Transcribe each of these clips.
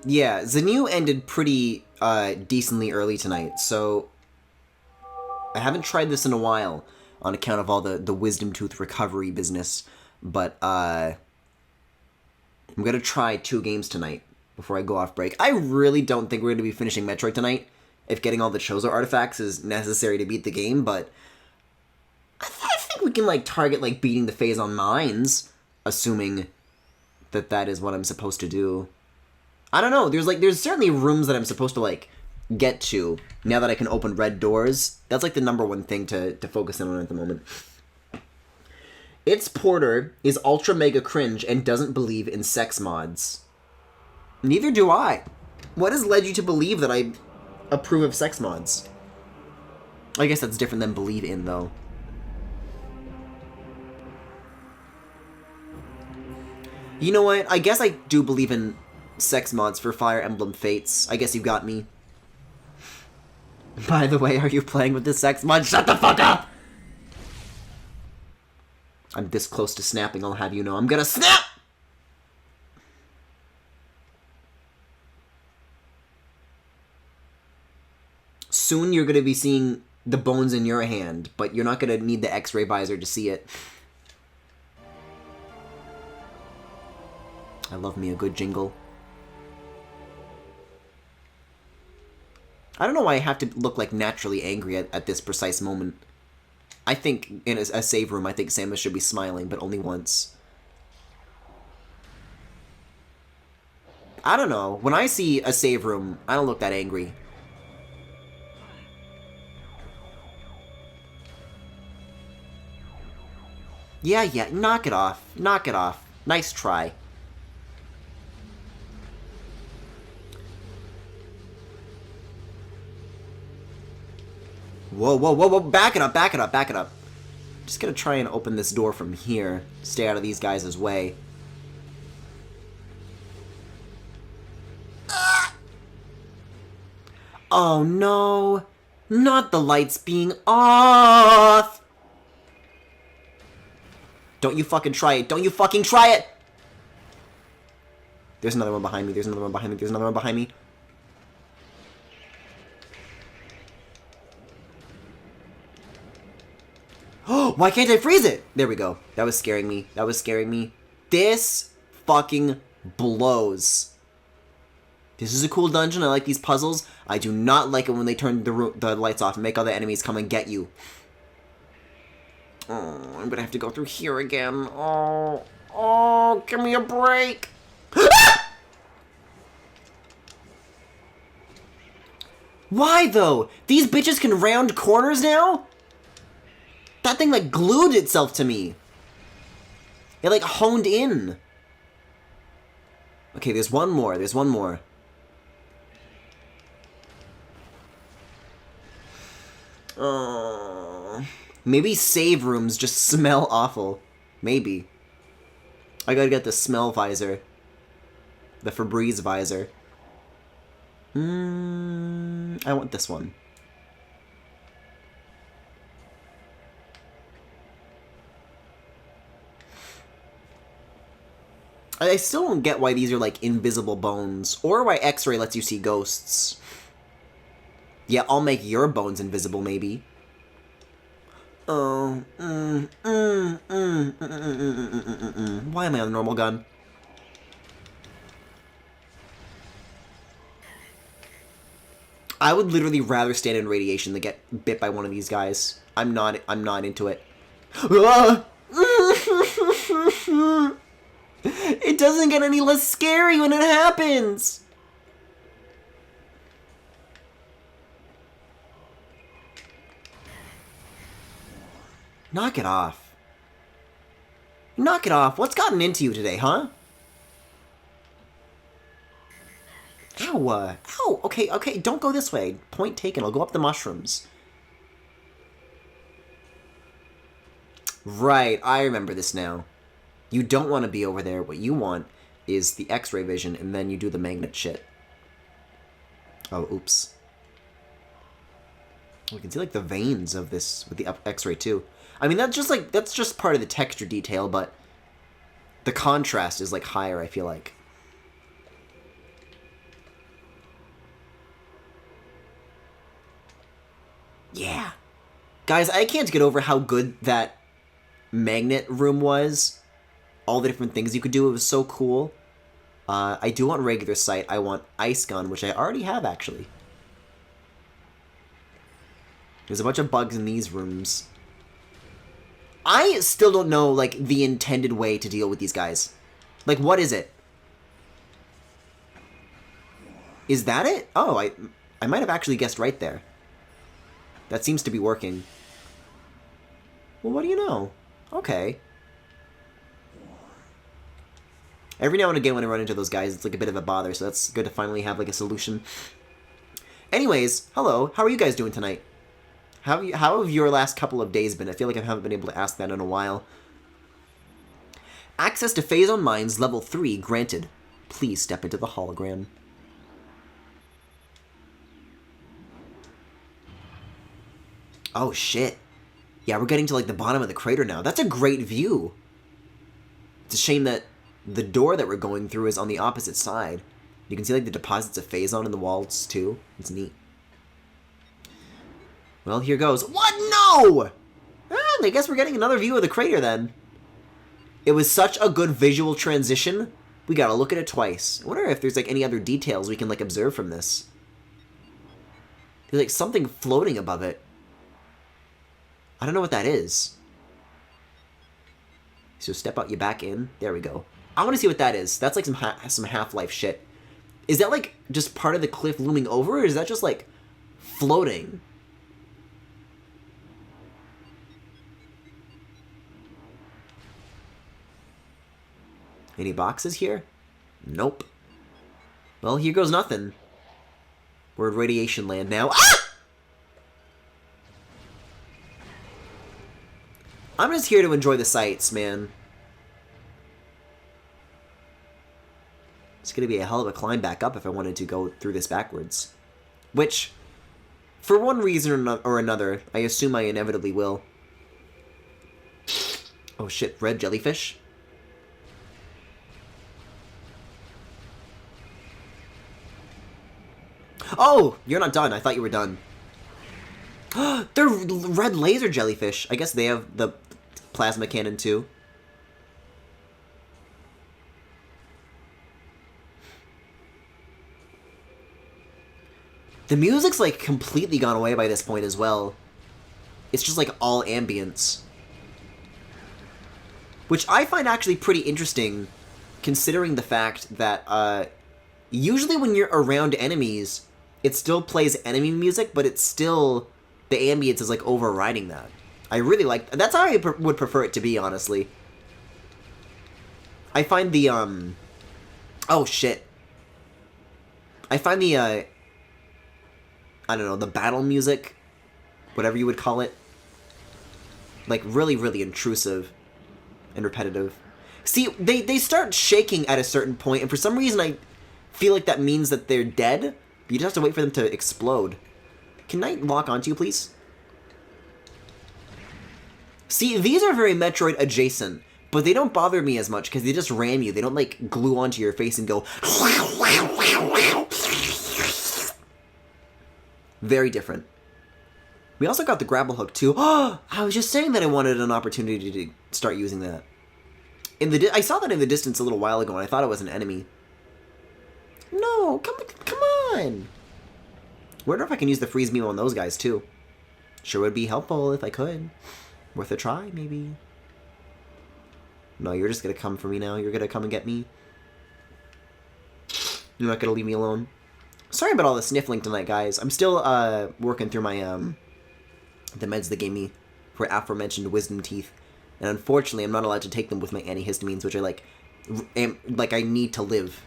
Yeah, Zenu ended pretty decently early tonight, so I haven't tried this in a while on account of all the wisdom tooth recovery business, but I'm gonna try 2 games tonight before I go off break. I really don't think we're gonna be finishing Metroid tonight if getting all the Chozo artifacts is necessary to beat the game, but I think we can, like, target, like, beating the phase on mines, assuming that that is what I'm supposed to do. I don't know, there's certainly rooms that I'm supposed to, like, get to now that I can open red doors. That's, like, the #1 thing to focus in on at the moment. Its porter is ultra mega cringe and doesn't believe in sex mods. Neither do I. What has led you to believe that I approve of sex mods? I guess that's different than believe in, though. You know what? I guess I do believe in sex mods for Fire Emblem Fates. I guess you got me. By the way, are you playing with this sex mod? Shut the fuck up! I'm this close to snapping, I'll have you know. I'm gonna snap! Soon you're gonna be seeing the bones in your hand, but you're not gonna need the X-ray visor to see it. I love me a good jingle. I don't know why I have to look, like, naturally angry at this precise moment. I think in a save room, I think Samus should be smiling, but only once. I don't know. When I see a save room, I don't look that angry. Yeah, knock it off. Knock it off. Nice try. Whoa, back it up. Just gonna try and open this door from here. Stay out of these guys' way. Oh no! Not the lights being off! Don't you fucking try it! Don't you fucking try it! There's another one behind me, there's another one behind me, there's another one behind me. Oh, why can't I freeze it? There we go. That was scaring me. That was scaring me. This fucking blows. This is a cool dungeon. I like these puzzles. I do not like it when they turn the lights off and make other enemies come and get you. Oh, I'm gonna have to go through here again. Oh, give me a break. Why, though? These bitches can round corners now? That thing, like, glued itself to me. It, like, honed in. Okay, there's one more. There's one more. Maybe save rooms just smell awful. Maybe. I gotta get the smell visor. The Febreze visor. I want this one. I still don't get why these are, like, invisible bones, or why X-ray lets you see ghosts. Yeah, I'll make your bones invisible, maybe. Oh, Why am I on the normal gun? I would literally rather stand in radiation than get bit by one of these guys. I'm not into it. It doesn't get any less scary when it happens! Knock it off. Knock it off. What's gotten into you today, huh? Ow. Ow. Okay, don't go this way. Point taken. I'll go up the mushrooms. Right, I remember this now. You don't want to be over there. What you want is the X-ray vision, and then you do the magnet shit. Oh, oops. We can see, like, the veins of this with the X-ray, too. I mean, that's just part of the texture detail, but the contrast is, like, higher, I feel like. Yeah. Guys, I can't get over how good that magnet room was. All the different things you could do. It was so cool. I do want regular sight. I want ice gun, which I already have, actually. There's a bunch of bugs in these rooms. I still don't know, like, the intended way to deal with these guys. Like, what is it? Is that it? Oh, I might have actually guessed right there. That seems to be working. Well, what do you know? Okay. Every now and again when I run into those guys, it's like a bit of a bother, so that's good to finally have, like, a solution. Anyways, hello. How are you guys doing tonight? How have your last couple of days been? I feel like I haven't been able to ask that in a while. Access to Phase on Mines, level 3, granted. Please step into the hologram. Oh, shit. Yeah, we're getting to, like, the bottom of the crater now. That's a great view. It's a shame that the door that we're going through is on the opposite side. You can see, like, the deposits of phazon in the walls, too. It's neat. Well, here goes. What? No! I guess we're getting another view of the crater, then. It was such a good visual transition, we gotta look at it twice. I wonder if there's, like, any other details we can, like, observe from this. There's, like, something floating above it. I don't know what that is. So step out, you back in. There we go. I want to see what that is. That's like some Half-Life shit. Is that like just part of the cliff looming over, or is that just like floating? Any boxes here? Nope. Well, here goes nothing. We're in radiation land now. Ah! I'm just here to enjoy the sights, man. It's gonna be a hell of a climb back up if I wanted to go through this backwards. Which, for one reason or another, I assume I inevitably will. Oh shit, red jellyfish? Oh, you're not done. I thought you were done. They're red laser jellyfish. I guess they have the plasma cannon too. The music's like completely gone away by this point as well. It's just like all ambience. Which I find actually pretty interesting, considering the fact that usually when you're around enemies, it still plays enemy music, but it's still, the ambience is like overriding that. I really like, that's how I would prefer it to be, honestly. I find the, oh shit. I find the, I don't know, the battle music, whatever you would call it, like really, really intrusive and repetitive. See, they start shaking at a certain point, and for some reason I feel like that means that they're dead, but you just have to wait for them to explode. Can I lock onto you, please? See, these are very Metroid adjacent, but they don't bother me as much because they just ram you. They don't, like, glue onto your face and go... Very different. We also got the grapple hook, too. Oh, I was just saying that I wanted an opportunity to start using that. I saw that in the distance a little while ago, and I thought it was an enemy. No, come on! I wonder if I can use the freeze beam on those guys, too. Sure would be helpful if I could. Worth a try, maybe. No, you're just gonna come for me now. You're gonna come and get me. You're not gonna leave me alone. Sorry about all the sniffling tonight, guys. I'm still working through my the meds they gave me for aforementioned wisdom teeth, and unfortunately, I'm not allowed to take them with my antihistamines, which I I need to live.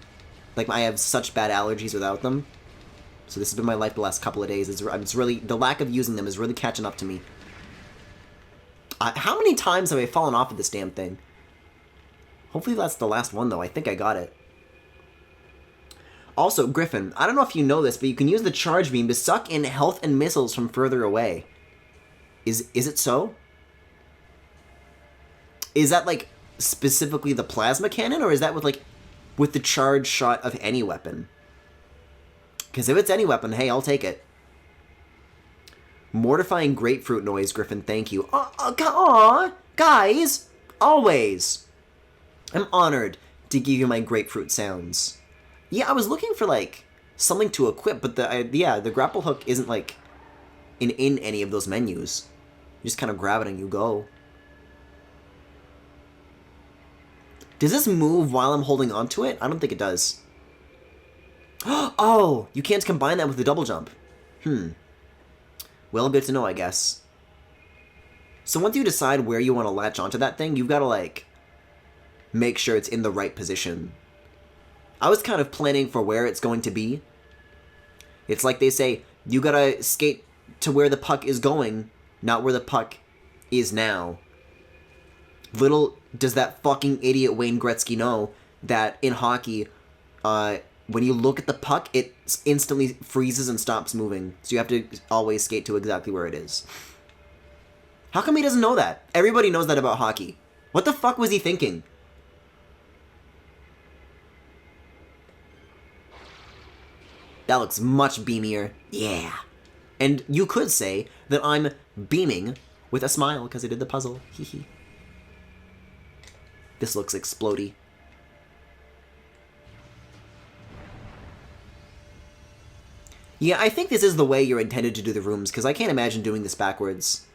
Like, I have such bad allergies without them. So this has been my life the last couple of days. It's really, the lack of using them is really catching up to me. How many times have I fallen off of this damn thing? Hopefully that's the last one, though. I think I got it. Also, Griffin, I don't know if you know this, but you can use the charge beam to suck in health and missiles from further away. Is it so? Is that, like, specifically the plasma cannon, or is that with the charge shot of any weapon? Because if it's any weapon, hey, I'll take it. Mortifying grapefruit noise, Griffin, thank you. Aw, guys, always. I'm honored to give you my grapefruit sounds. Yeah, I was looking for, like, something to equip, but the grapple hook isn't, like, in any of those menus. You just kind of grab it and you go. Does this move while I'm holding onto it? I don't think it does. Oh, you can't combine that with the double jump. Well, good to know, I guess. So once you decide where you want to latch onto that thing, you've got to, like, make sure it's in the right position. I was kind of planning for where it's going to be. It's like they say, you gotta skate to where the puck is going, not where the puck is now. Little does that fucking idiot Wayne Gretzky know that in hockey, when you look at the puck, it instantly freezes and stops moving. So you have to always skate to exactly where it is. How come he doesn't know that? Everybody knows that about hockey. What the fuck was he thinking? That looks much beamier. Yeah. And you could say that I'm beaming with a smile because I did the puzzle. Hee hee. This looks explodey. Yeah, I think this is the way you're intended to do the rooms, because I can't imagine doing this backwards.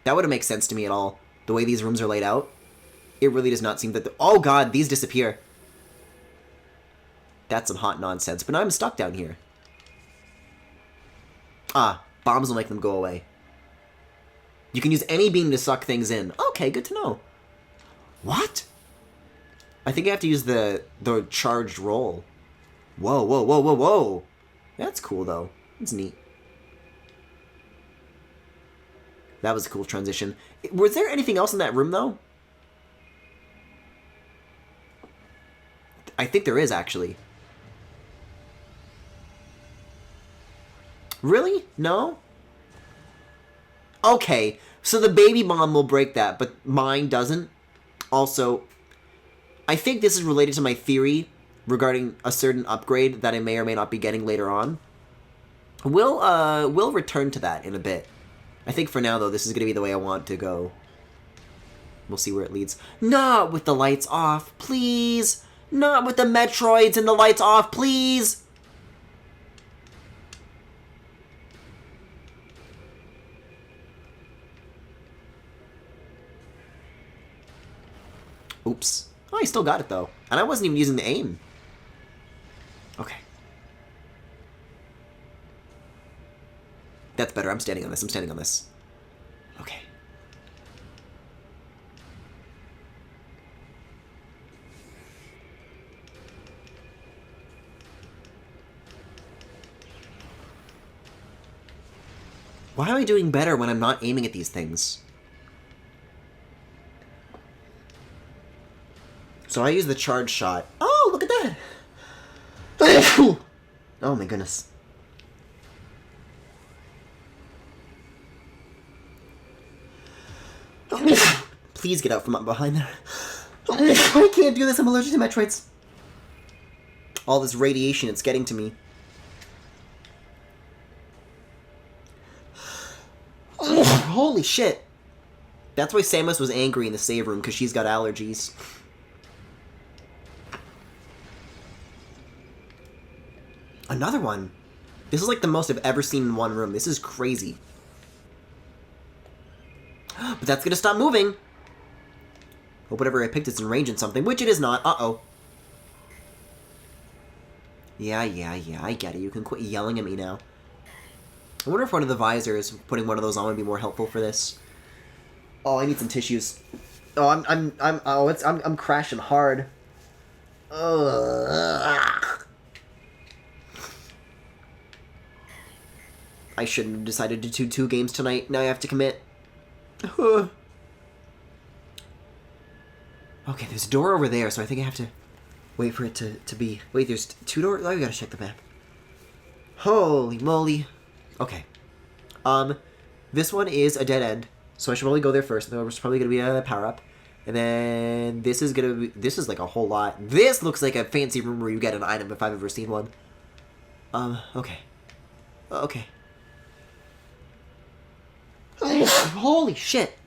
That wouldn't make sense to me at all. The way these rooms are laid out. It really does not seem that... Oh god, these disappear. That's some hot nonsense. But now I'm stuck down here. Ah, bombs will make them go away. You can use any beam to suck things in. Okay, good to know. What? I think I have to use the charged roll. Whoa, whoa, whoa, whoa, whoa. That's cool, though. It's neat. That was a cool transition. Was there anything else in that room, though? I think there is, actually. Really? No? Okay, so the baby bomb will break that, but mine doesn't. Also, I think this is related to my theory regarding a certain upgrade that I may or may not be getting later on. We'll return to that in a bit. I think for now, though, this is going to be the way I want to go. We'll see where it leads. Not with the lights off, please! Not with the Metroids and the lights off, please! Oops. Oh, I still got it, though. And I wasn't even using the aim. Okay. That's better. I'm standing on this. I'm standing on this. Okay. Why am I doing better when I'm not aiming at these things? So I use the charge shot. Oh, look at that! Oh my goodness. Please get out from up behind there. I can't do this. I'm allergic to Metroids. All this radiation, it's getting to me. Holy shit. That's why Samus was angry in the save room, because she's got allergies. Another one. This is like the most I've ever seen in one room. This is crazy. But that's gonna stop moving. Hope whatever I picked is in range in something, which it is not. Uh-oh. Yeah, I get it. You can quit yelling at me now. I wonder if one of the visors, putting one of those on, would be more helpful for this. Oh, I need some tissues. Oh, I'm crashing hard. Ugh. I shouldn't have decided to do 2 games tonight. Now I have to commit. Okay, there's a door over there, so I think I have to wait for it to be... Wait, there's 2 doors? Oh, we gotta check the map. Holy moly. Okay. This one is a dead end, so I should probably go there first. There's probably gonna be a power-up. And then this is gonna be... This is like a whole lot. This looks like a fancy room where you get an item if I've ever seen one. Okay. Okay. Holy shit.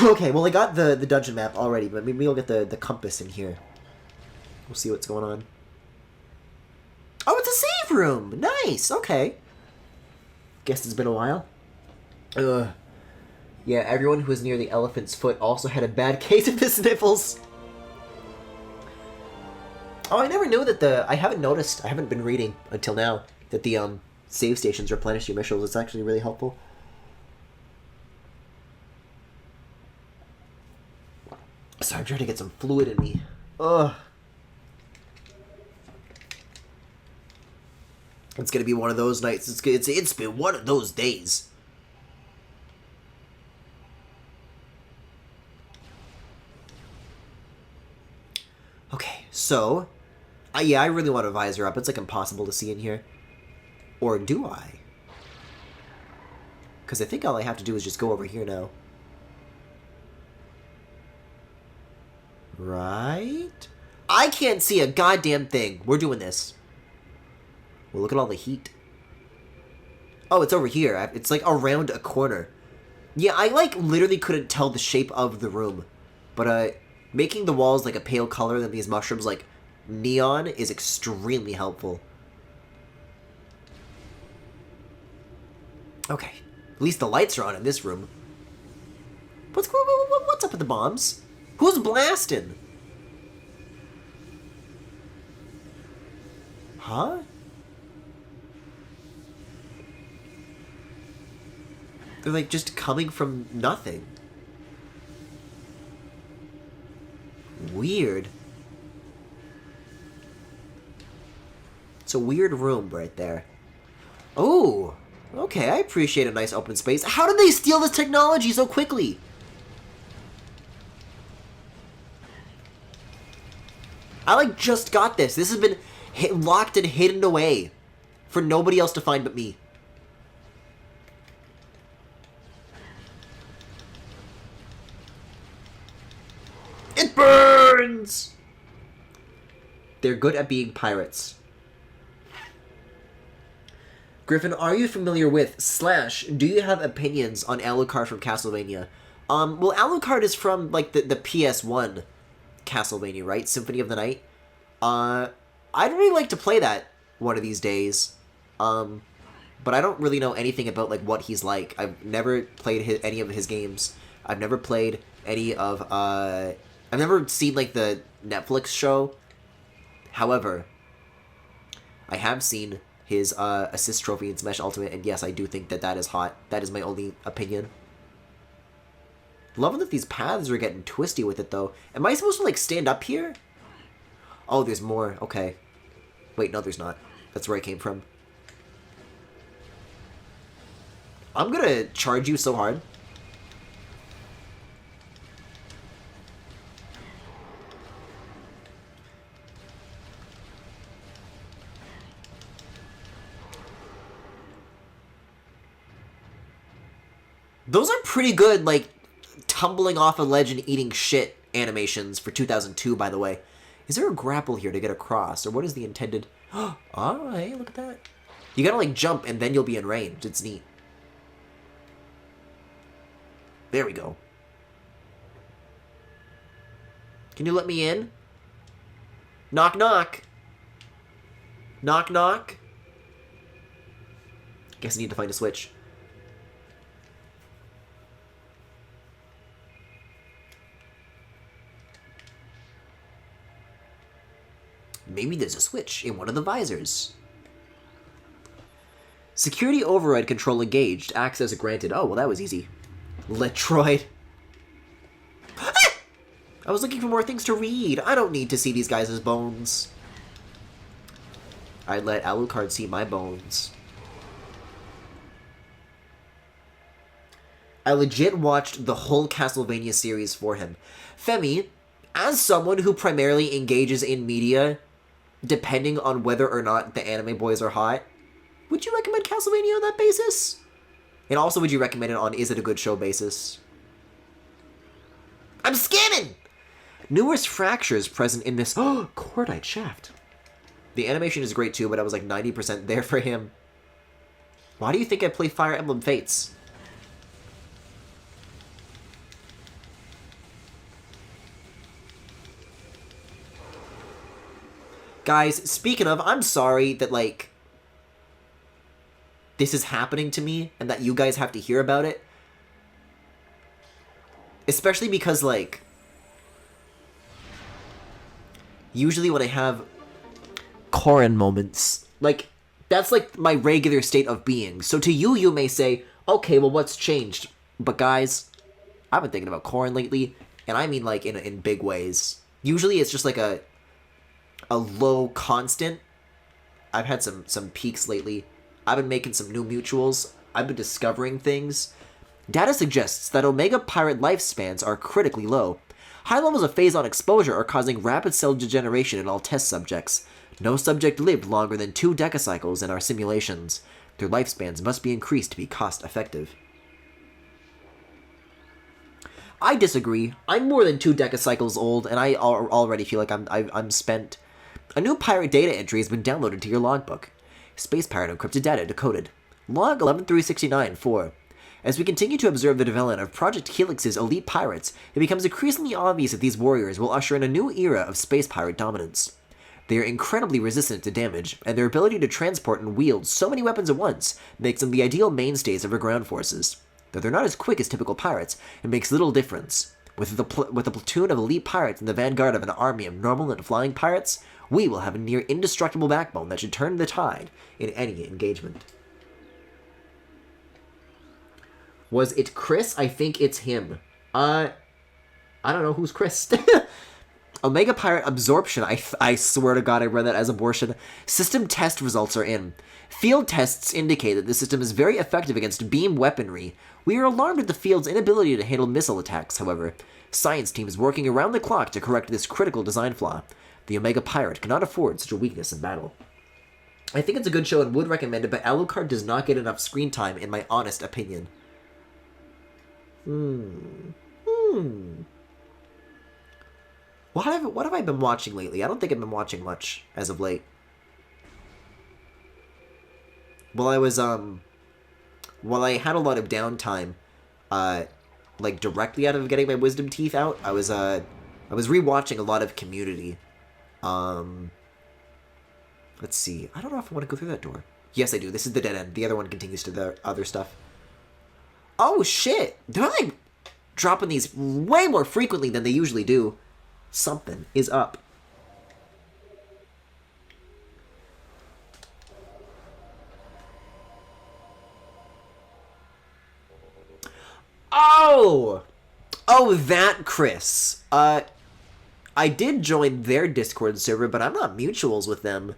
Okay, well I got the dungeon map already, but maybe we'll get the compass in here. We'll see what's going on. Oh, it's a save room! Nice, okay. Guess it's been a while. Ugh. Yeah, everyone who was near the elephant's foot also had a bad case of the sniffles. Oh, I never knew that I haven't noticed, I haven't been reading until now, that the, save stations replenish your missiles. It's actually really helpful. Sorry, I'm trying to get some fluid in me. Ugh. It's gonna be one of those nights. It's been one of those days. Okay, so... yeah, I really want a visor up. It's, like, impossible to see in here. Or do I? Because I think all I have to do is just go over here now. Right? I can't see a goddamn thing. We're doing this. Well, look at all the heat. Oh, it's over here. It's, like, around a corner. Yeah, I, like, literally couldn't tell the shape of the room. But, making the walls, like, a pale color than these mushrooms, like, neon is extremely helpful. Okay. At least the lights are on in this room. What's up with the bombs? Who's blasting? Huh? They're, like, just coming from nothing. Weird. It's a weird room right there. Oh, okay, I appreciate a nice open space. How did they steal this technology so quickly? I, like, just got this. This has been locked and hidden away for nobody else to find but me. It burns! They're good at being pirates. Griffin, are you familiar with / do you have opinions on Alucard from Castlevania? Well, Alucard is from, like, the PS1 Castlevania, right? Symphony of the Night. I'd really like to play that one of these days. But I don't really know anything about, like, what he's like. I've never played any of his games. I've never played any of, I've never seen, like, the Netflix show. However, I have seen his assist trophy in Smash Ultimate, and yes, I do think that that is hot. That is my only opinion. Loving that these paths are getting twisty with it, though. Am I supposed to, like, stand up here? Oh, there's more. Okay. Wait, no, there's not. That's where I came from. I'm gonna charge you so hard. Those are pretty good, like, tumbling off a ledge and eating shit animations for 2002, by the way. Is there a grapple here to get across, or what is the intended... Oh, hey, look at that. You gotta, like, jump, and then you'll be in range. It's neat. There we go. Can you let me in? Knock, knock. Knock, knock. Guess I need to find a switch. Maybe there's a switch in one of the visors. Security override control engaged. Access granted. Oh, well, that was easy. Metroid. I was looking for more things to read. I don't need to see these guys' bones. I'd let Alucard see my bones. I legit watched the whole Castlevania series for him. Femi, as someone who primarily engages in media, depending on whether or not the anime boys are hot, would you recommend Castlevania on that basis? And also, would you recommend it on is it a good show basis? I'm scanning! Numerous fractures present in this cordite shaft. The animation is great too, but I was like 90% there for him. Why do you think I play Fire Emblem Fates? Guys, speaking of, I'm sorry that, like, this is happening to me and that you guys have to hear about it. Especially because, like, usually when I have Corrin moments, like, that's like my regular state of being. So to you, you may say, okay, well, what's changed? But guys, I've been thinking about Corrin lately, and I mean, like, in big ways. Usually it's just like a low constant. I've had some peaks lately. I've been making some new mutuals. I've been discovering things. Data suggests that Omega Pirate lifespans are critically low. High levels of phase-on exposure are causing rapid cell degeneration in all test subjects. No subject lived longer than 2 decacycles in our simulations. Their lifespans must be increased to be cost-effective. I disagree. I'm more than 2 decacycles old, and I already feel like I'm spent. A new pirate data entry has been downloaded to your logbook. Space Pirate encrypted data decoded. Log 11369-4. As we continue to observe the development of Project Helix's elite pirates, it becomes increasingly obvious that these warriors will usher in a new era of space pirate dominance. They are incredibly resistant to damage, and their ability to transport and wield so many weapons at once makes them the ideal mainstays of our ground forces. Though they're not as quick as typical pirates, it makes little difference. With a platoon of elite pirates in the vanguard of an army of normal and flying pirates, we will have a near indestructible backbone that should turn the tide in any engagement. Was it Chris? I think it's him. I don't know who's Chris. Omega Pirate Absorption. I swear to God I read that as abortion. System test results are in. Field tests indicate that the system is very effective against beam weaponry. We are alarmed at the field's inability to handle missile attacks, however. Science team is working around the clock to correct this critical design flaw. The Omega Pirate cannot afford such a weakness in battle. I think it's a good show and would recommend it, but Alucard does not get enough screen time, in my honest opinion. What have I been watching lately? I don't think I've been watching much as of late. Well, while I had a lot of downtime, like directly out of getting my wisdom teeth out, I was rewatching a lot of Community. Let's see. I don't know if I want to go through that door. Yes, I do. This is the dead end. The other one continues to the other stuff. Oh, shit! They're, like, dropping these way more frequently than they usually do. Something is up. Oh! Oh, that Chris. I did join their Discord server, but I'm not mutuals with them.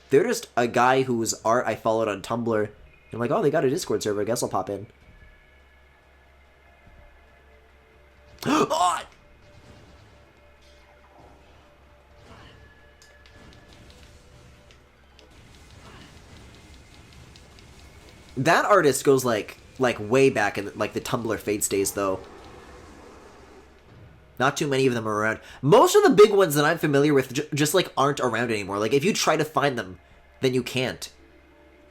They're just a guy whose art I followed on Tumblr. I'm like, oh, they got a Discord server. I guess I'll pop in. Oh! That artist goes like way back in like the Tumblr Fates days, though. Not too many of them are around. Most of the big ones that I'm familiar with just like aren't around anymore. Like if you try to find them, then you can't.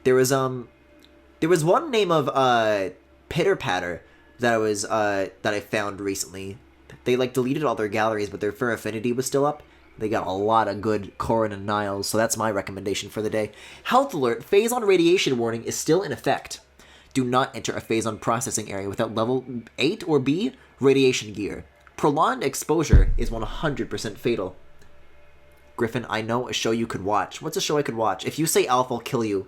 There was one name of Pitter Patter that I found recently. They like deleted all their galleries, but their Fur Affinity was still up. They got a lot of good Corrin and Niles, so that's my recommendation for the day. Health alert, phase-on radiation warning is still in effect. Do not enter a phase-on processing area without level 8 or B radiation gear. Prolonged exposure is 100% fatal. Griffin, I know a show you could watch. What's a show I could watch? If you say Alpha, I'll kill you.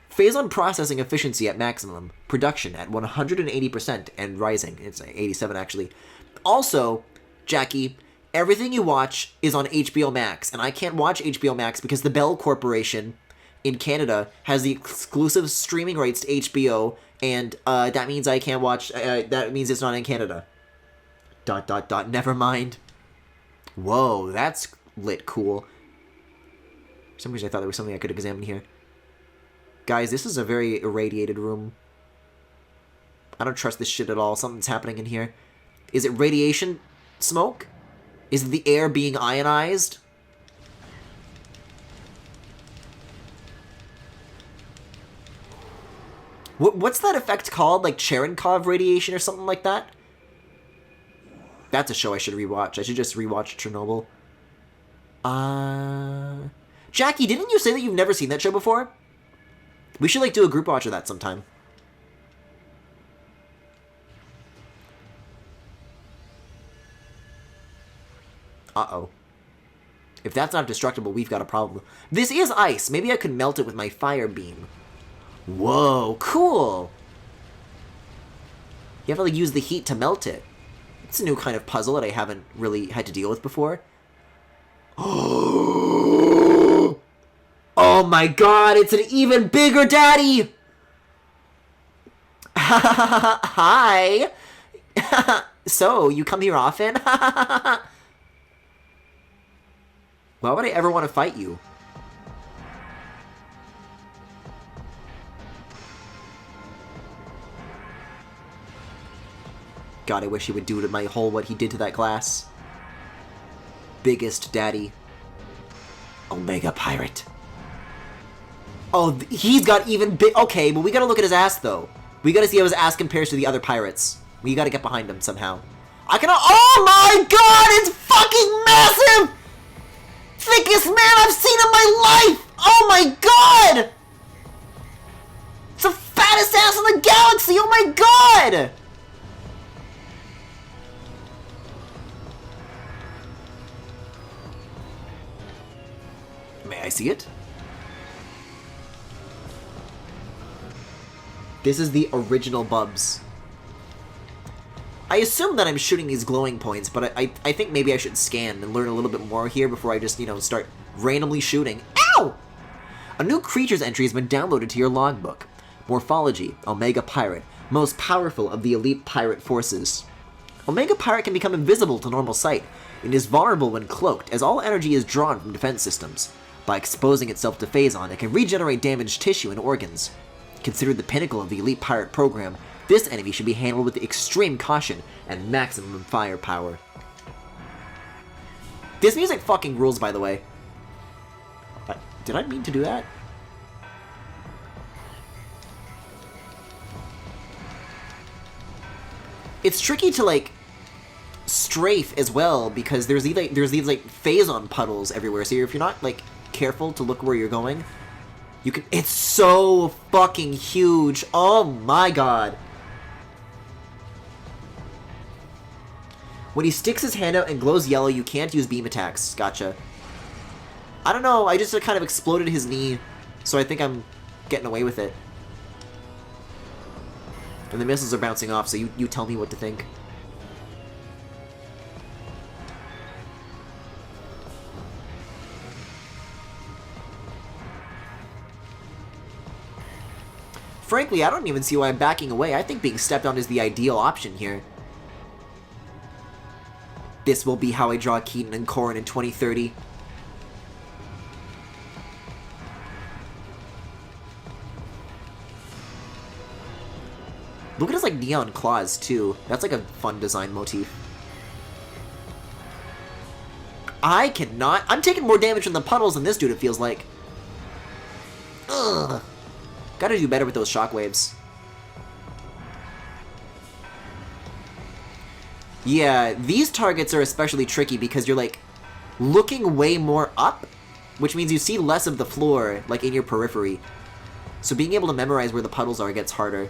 Phase-on processing efficiency at maximum. Production at 180% and rising. It's 87 actually. Also, Jackie, everything you watch is on HBO Max, and I can't watch HBO Max because the Bell Corporation in Canada has the exclusive streaming rights to HBO, and that means I can't watch. That means it's not in Canada. ... Never mind. Whoa, that's lit cool. For some reason, I thought there was something I could examine here. Guys, this is a very irradiated room. I don't trust this shit at all. Something's happening in here. Is it radiation? smoke? Is it the air being ionized? What's that effect called? Like Cherenkov radiation or something like that? That's a show I should rewatch. I should just rewatch Chernobyl. Jackie, didn't you say that you've never seen that show before? We should, like, do a group watch of that sometime. Uh-oh. If that's not destructible, we've got a problem. This is ice. Maybe I could melt it with my fire beam. Whoa, cool! You have to, like, use the heat to melt it. It's a new kind of puzzle that I haven't really had to deal with before. Oh my god, it's an even bigger daddy! Hi! So, you come here often? Why would I ever want to fight you? God, I wish he would do to my whole what he did to that glass. Biggest daddy. Omega Pirate. Oh, he's got even big... Okay, but we gotta look at his ass, though. We gotta see how his ass compares to the other pirates. We gotta get behind him somehow. I cannot... Oh my god! It's fucking massive! Thickest man I've seen in my life! Oh my god! It's the fattest ass in the galaxy! Oh my god! May I see it? This is the original Bubs. I assume that I'm shooting these glowing points, but I think maybe I should scan and learn a little bit more here before I just, you know, start randomly shooting. Ow! A new creatures entry has been downloaded to your logbook. Morphology, Omega Pirate, most powerful of the elite pirate forces. Omega Pirate can become invisible to normal sight, and is vulnerable when cloaked, as all energy is drawn from defense systems. By exposing itself to Phazon, it can regenerate damaged tissue and organs. Considered the pinnacle of the elite pirate program, this enemy should be handled with extreme caution and maximum firepower. This music fucking rules, by the way. Did I mean to do that? It's tricky to, like, strafe as well, because there's these like Phazon puddles everywhere, so if you're not, like, careful to look where you're going, you can... It's so fucking huge! Oh my god! When he sticks his hand out and glows yellow, you can't use beam attacks. Gotcha. I don't know, I just kind of exploded his knee, so I think I'm getting away with it. And the missiles are bouncing off, so you tell me what to think. Frankly, I don't even see why I'm backing away. I think being stepped on is the ideal option here. This will be how I draw Keaton and Corrin in 2030. Look at his, like, neon claws, too. That's, like, a fun design motif. I cannot... I'm taking more damage from the puddles than this dude, it feels like. Ugh. Gotta do better with those shockwaves. Yeah, these targets are especially tricky because you're, like, looking way more up, which means you see less of the floor, like, in your periphery. So being able to memorize where the puddles are gets harder.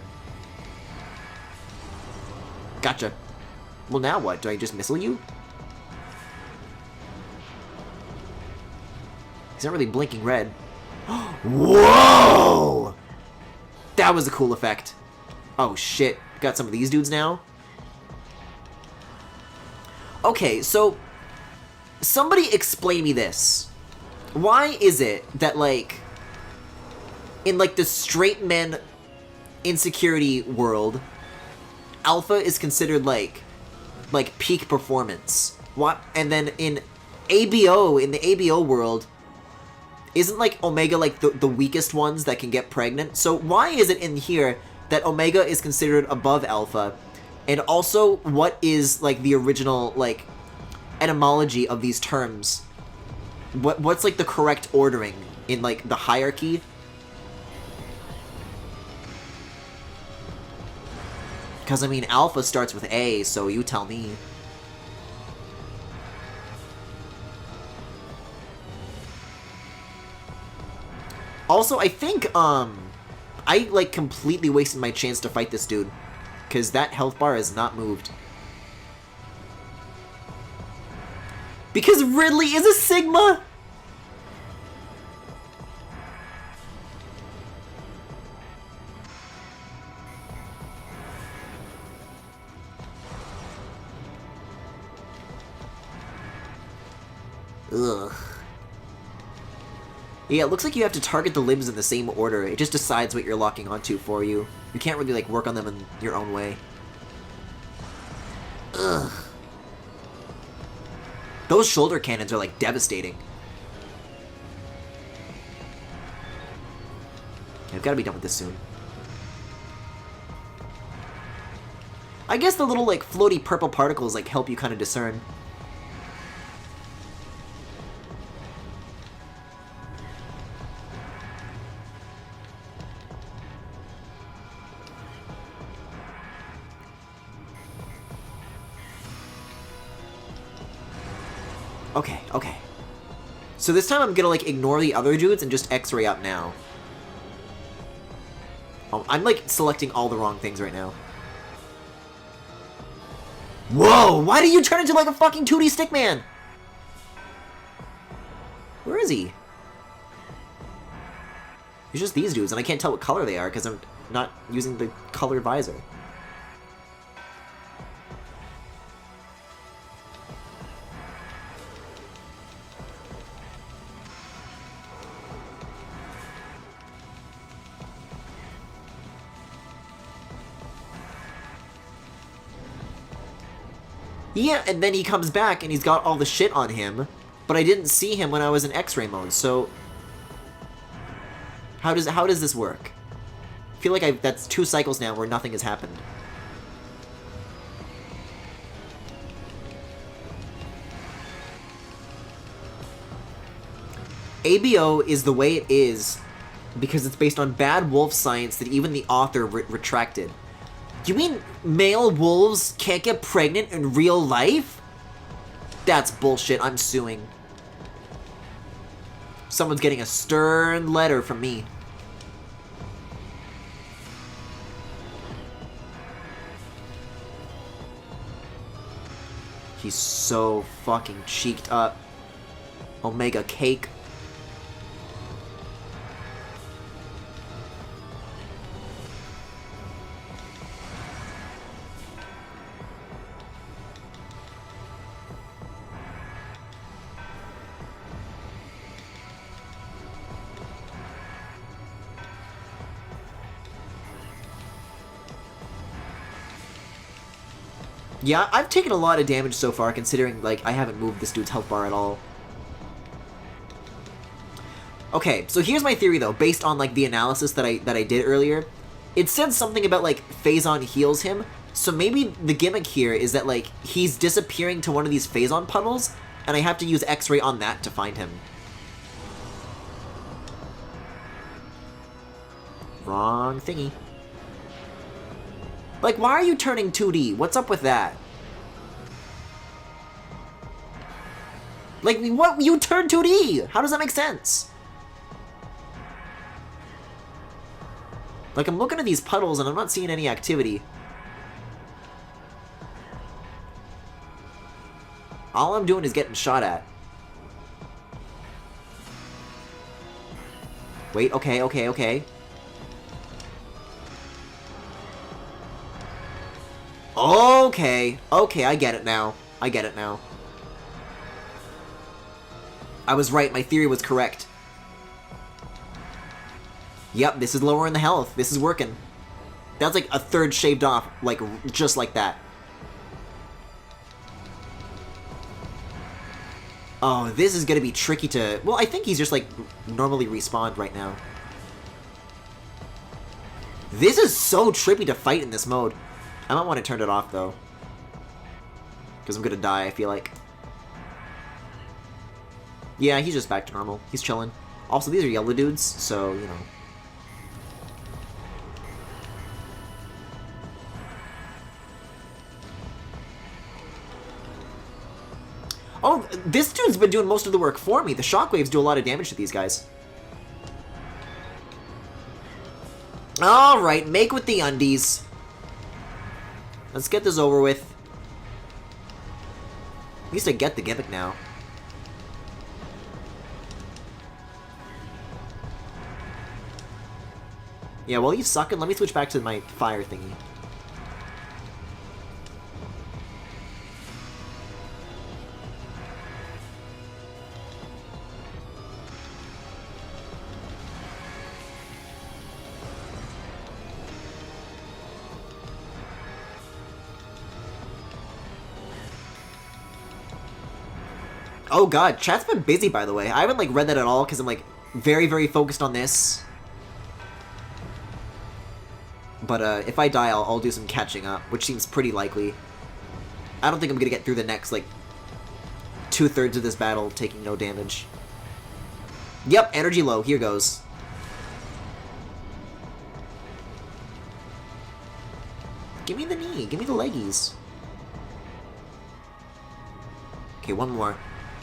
Gotcha. Well, now what? Do I just missile you? He's not really blinking red. Whoa! That was a cool effect. Oh, shit. Got some of these dudes now. Okay, so... somebody explain me this. Why is it that, like... in, like, the straight men insecurity world... Alpha is considered, like peak performance. What? And then in the ABO world, isn't, like, Omega, like, the weakest ones that can get pregnant? So why is it in here that Omega is considered above Alpha? And also, what is, like, the original, like, etymology of these terms? What's like the correct ordering in like the hierarchy? Because I mean, alpha starts with A, so you tell me. Also, I think I like completely wasted my chance to fight this dude, because that health bar is not moved. Because Ridley is a Sigma? Ugh. Yeah, it looks like you have to target the limbs in the same order. It just decides what you're locking onto for you. You can't really, like, work on them in your own way. Ugh. Those shoulder cannons are, like, devastating. I've got to be done with this soon. I guess the little, like, floaty purple particles, like, help you kind of discern. Okay, okay. So this time I'm gonna, like, ignore the other dudes and just X-ray up now. Oh, I'm, like, selecting all the wrong things right now. Whoa! Why do you turn into, like, a fucking 2D stickman? Where is he? It's just these dudes, and I can't tell what color they are because I'm not using the color visor. Yeah, and then he comes back and he's got all the shit on him, but I didn't see him when I was in X-ray mode, so how does this work? I feel like that's 2 cycles now where nothing has happened. ABO is the way it is because it's based on bad wolf science that even the author retracted. You mean male wolves can't get pregnant in real life? That's bullshit. I'm suing. Someone's getting a stern letter from me. He's so fucking cheeked up. Omega cake. Yeah, I've taken a lot of damage so far, considering, like, I haven't moved this dude's health bar at all. Okay, so here's my theory, though, based on, like, the analysis that I did earlier. It said something about, like, Phazon heals him, so maybe the gimmick here is that, like, he's disappearing to one of these Phazon puddles, and I have to use X-ray on that to find him. Wrong thingy. Like, why are you turning 2D? What's up with that? Like, what? You turned 2D! How does that make sense? Like, I'm looking at these puddles and I'm not seeing any activity. All I'm doing is getting shot at. Wait, okay, okay, okay. Okay, okay, I get it now. I get it now. I was right, my theory was correct. Yep, this is lowering the health. This is working. That's like a third shaved off, like, just like that. Oh, this is gonna be tricky to... Well, I think he's just, like, normally respawned right now. This is so trippy to fight in this mode. I might want to turn it off, though. Because I'm gonna die, I feel like. Yeah, he's just back to normal. He's chilling. Also, these are yellow dudes, so, you know. Oh, this dude's been doing most of the work for me. The shockwaves do a lot of damage to these guys. Alright, make with the undies. Let's get this over with. At least I get the gimmick now. Yeah, while he's sucking, let me switch back to my fire thingy. Oh god, chat's been busy, by the way. I haven't, like, read that at all, because I'm, like, very, very focused on this. But, if I die, I'll do some catching up, which seems pretty likely. I don't think I'm gonna get through the next, like, 2/3 of this battle taking no damage. Yep, energy low. Here goes. Give me the knee. Give me the leggies. Okay, one more.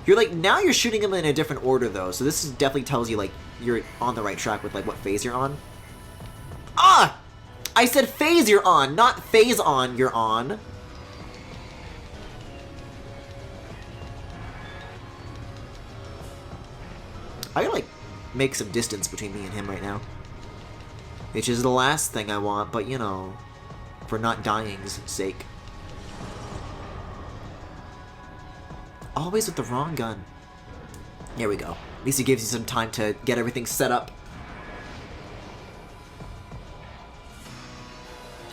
You're like, now you're shooting them in a different order, though, so this definitely tells you, like, you're on the right track with, like, what phase you're on. Ah! I said phase you're on, not phase on you're on. I gotta, like, make some distance between me and him right now. Which is the last thing I want, but, you know, for not dying's sake. Always with the wrong gun. There we go. At least it gives you some time to get everything set up.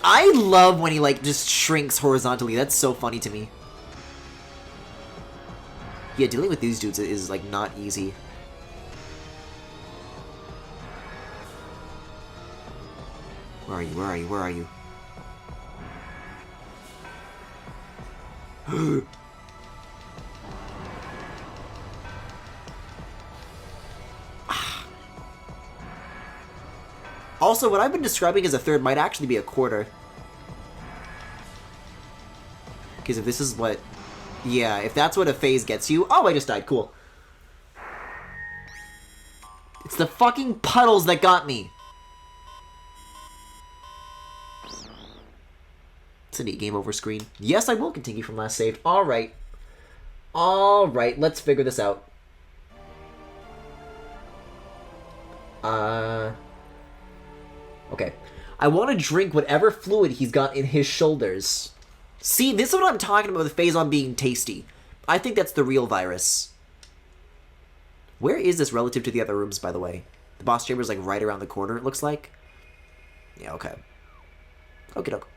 I love when he, like, just shrinks horizontally. That's so funny to me. Yeah, dealing with these dudes is, like, not easy. Where are you? Where are you? Where are you? Also, what I've been describing as a third might actually be a quarter. Because if this is what... Yeah, if that's what a phase gets you... Oh, I just died. Cool. It's the fucking puddles that got me. It's a neat game over screen. Yes, I will continue from last saved. Alright. Alright, let's figure this out. Okay. I want to drink whatever fluid he's got in his shoulders. See, this is what I'm talking about with Phazon being tasty. I think that's the real virus. Where is this relative to the other rooms, by the way? The boss chamber is, like, right around the corner, it looks like. Yeah, okay. Okie doke.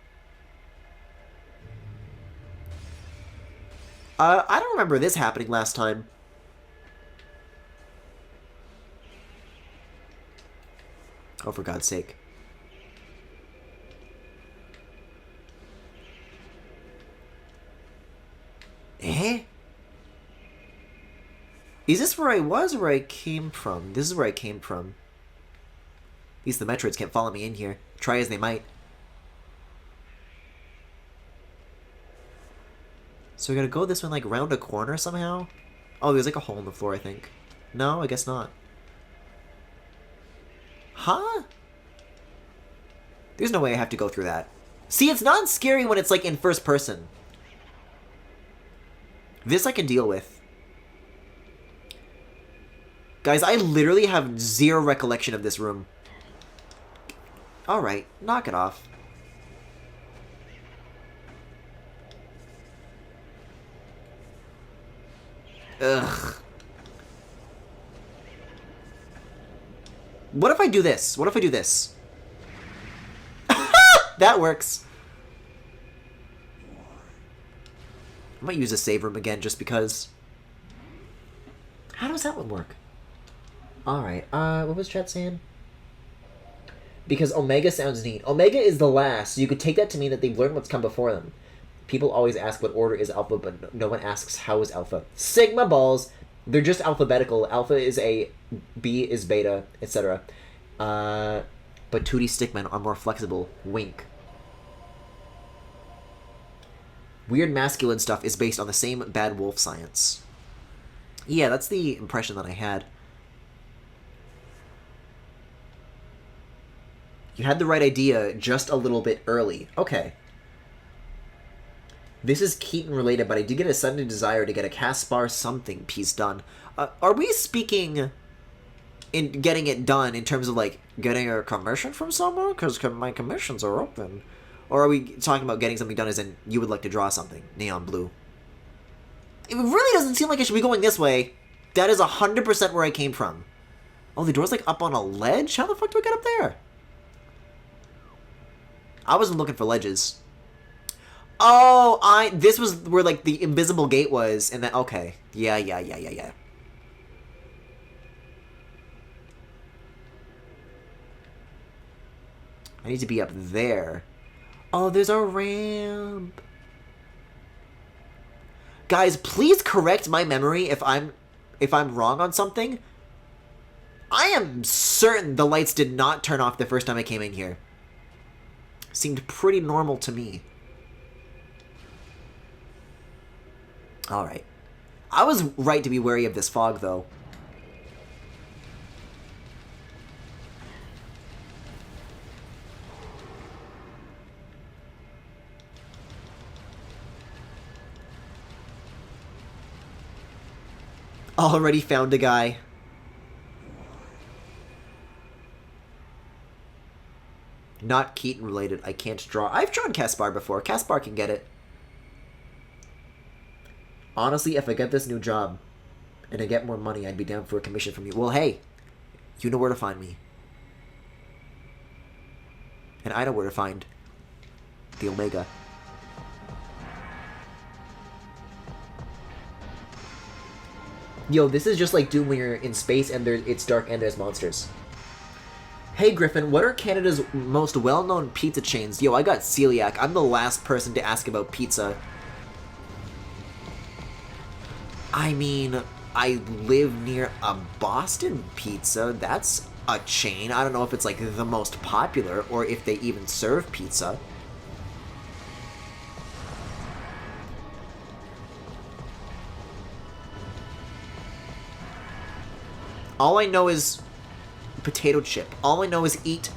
I don't remember this happening last time. Oh, for God's sake. Eh? Is this where I was or where I came from? This is where I came from. At least the Metroids can't follow me in here. Try as they might. So we gotta go this one, like, round a corner somehow? Oh, there's, like, a hole in the floor, I think. No, I guess not. Huh? There's no way I have to go through that. See, it's not scary when it's, like, in first person. This I can deal with. Guys, I literally have zero recollection of this room. Alright, knock it off. Ugh. What if I do this? What if I do this? That works. I might use a save room again just because. How does that one work? Alright, what was chat saying? Because Omega sounds neat. Omega is the last, so you could take that to mean that they've learned what's come before them. People always ask what order is Alpha, but no one asks how is Alpha. Sigma balls. They're just alphabetical. Alpha is A, B is beta, etc. But 2D stickmen are more flexible. Wink. Weird masculine stuff is based on the same bad wolf science. Yeah, that's the impression that I had. You had the right idea just a little bit early. Okay. This is Keaton related, but I did get a sudden desire to get a Caspar something piece done. Are we speaking in getting it done in terms of, like, getting a commission from someone? Because my commissions are open. Or are we talking about getting something done as in you would like to draw something? Neon blue. It really doesn't seem like I should be going this way. That is 100% where I came from. Oh, the door's, like, up on a ledge? How the fuck do I get up there? I wasn't looking for ledges. Oh, this was where, like, the invisible gate was, and then, okay. Yeah. I need to be up there. Oh, there's a ramp. Guys, please correct my memory if I'm wrong on something. I am certain the lights did not turn off the first time I came in here. Seemed pretty normal to me. Alright. I was right to be wary of this fog, though. Already found a guy. Not Keaton related. I can't draw. I've drawn Caspar before. Caspar can get it. Honestly, if I get this new job and I get more money, I'd be down for a commission from you. Well, hey, you know where to find me. And I know where to find the Omega. Yo, this is just like Doom when you're in space and it's dark and there's monsters. Hey Griffin, what are Canada's most well-known pizza chains? Yo, I got celiac. I'm the last person to ask about pizza. I mean, I live near a Boston Pizza. That's a chain. I don't know if it's like the most popular or if they even serve pizza. All I know is potato chip. All I know is eat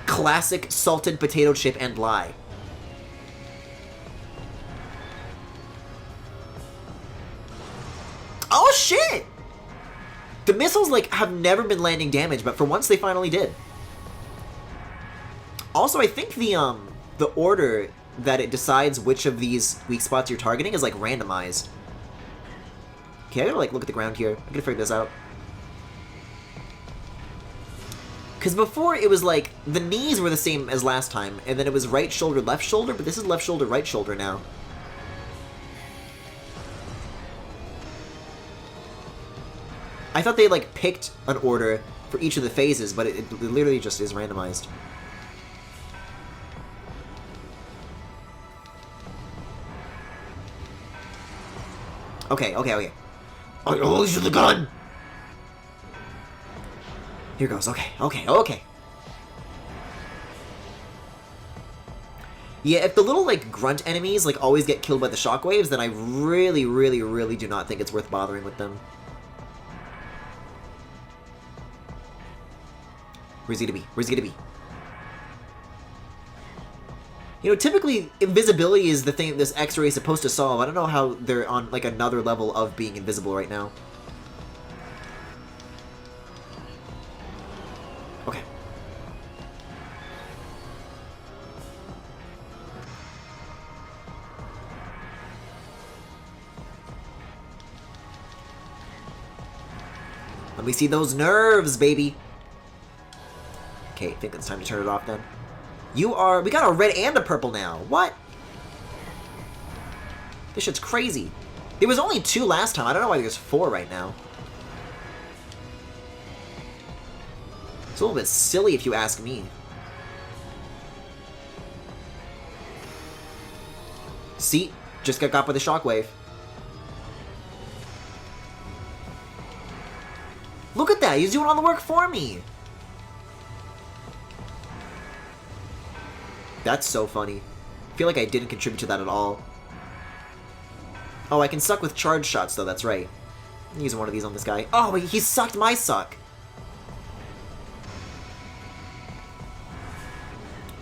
classic salted potato chip and lie. Oh shit! The missiles, like, have never been landing damage, but for once they finally did. Also, I think the order that it decides which of these weak spots you're targeting is, like, randomized. Okay, I gotta, like, look at the ground here. I gotta figure this out. Because before, it was like, the knees were the same as last time, and then it was right shoulder, left shoulder, but this is left shoulder, right shoulder now. I thought they, like, picked an order for each of the phases, but it literally just is randomized. Okay. Oh, shoot the gun! Here goes. Okay. Yeah, if the little, like, grunt enemies, like, always get killed by the shockwaves, then I really do not think it's worth bothering with them. Where's he gonna be? You know, typically, invisibility is the thing this X-ray is supposed to solve. I don't know how they're on, like, another level of being invisible right now. Okay. Let me see those nerves, baby. Okay, I think it's time to turn it off then. We got a red and a purple now. What? This shit's crazy. There was only 2 last time. I don't know why there's 4 right now. It's a little bit silly if you ask me. See? Just got by the shockwave. Yeah, he's doing all the work for me. That's so funny. I feel like I didn't contribute to that at all. Oh, I can suck with charge shots, though, that's right. I'm using one of these on this guy. Oh, he sucked my suck!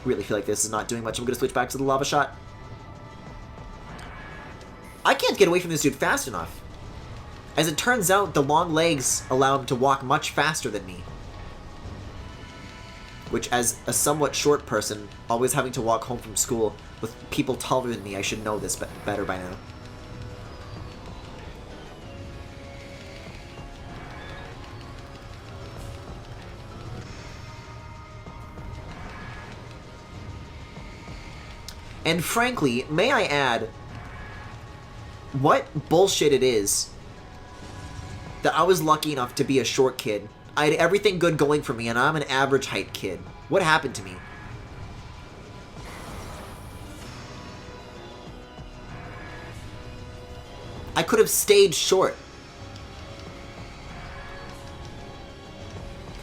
Really feel like this is not doing much. I'm gonna switch back to the lava shot. I can't get away from this dude fast enough. As it turns out, the long legs allow him to walk much faster than me. Which, as a somewhat short person, always having to walk home from school with people taller than me, I should know this better by now. And frankly, may I add, what bullshit it is that I was lucky enough to be a short kid. I had everything good going for me, and I'm an average height kid. What happened to me? I could have stayed short.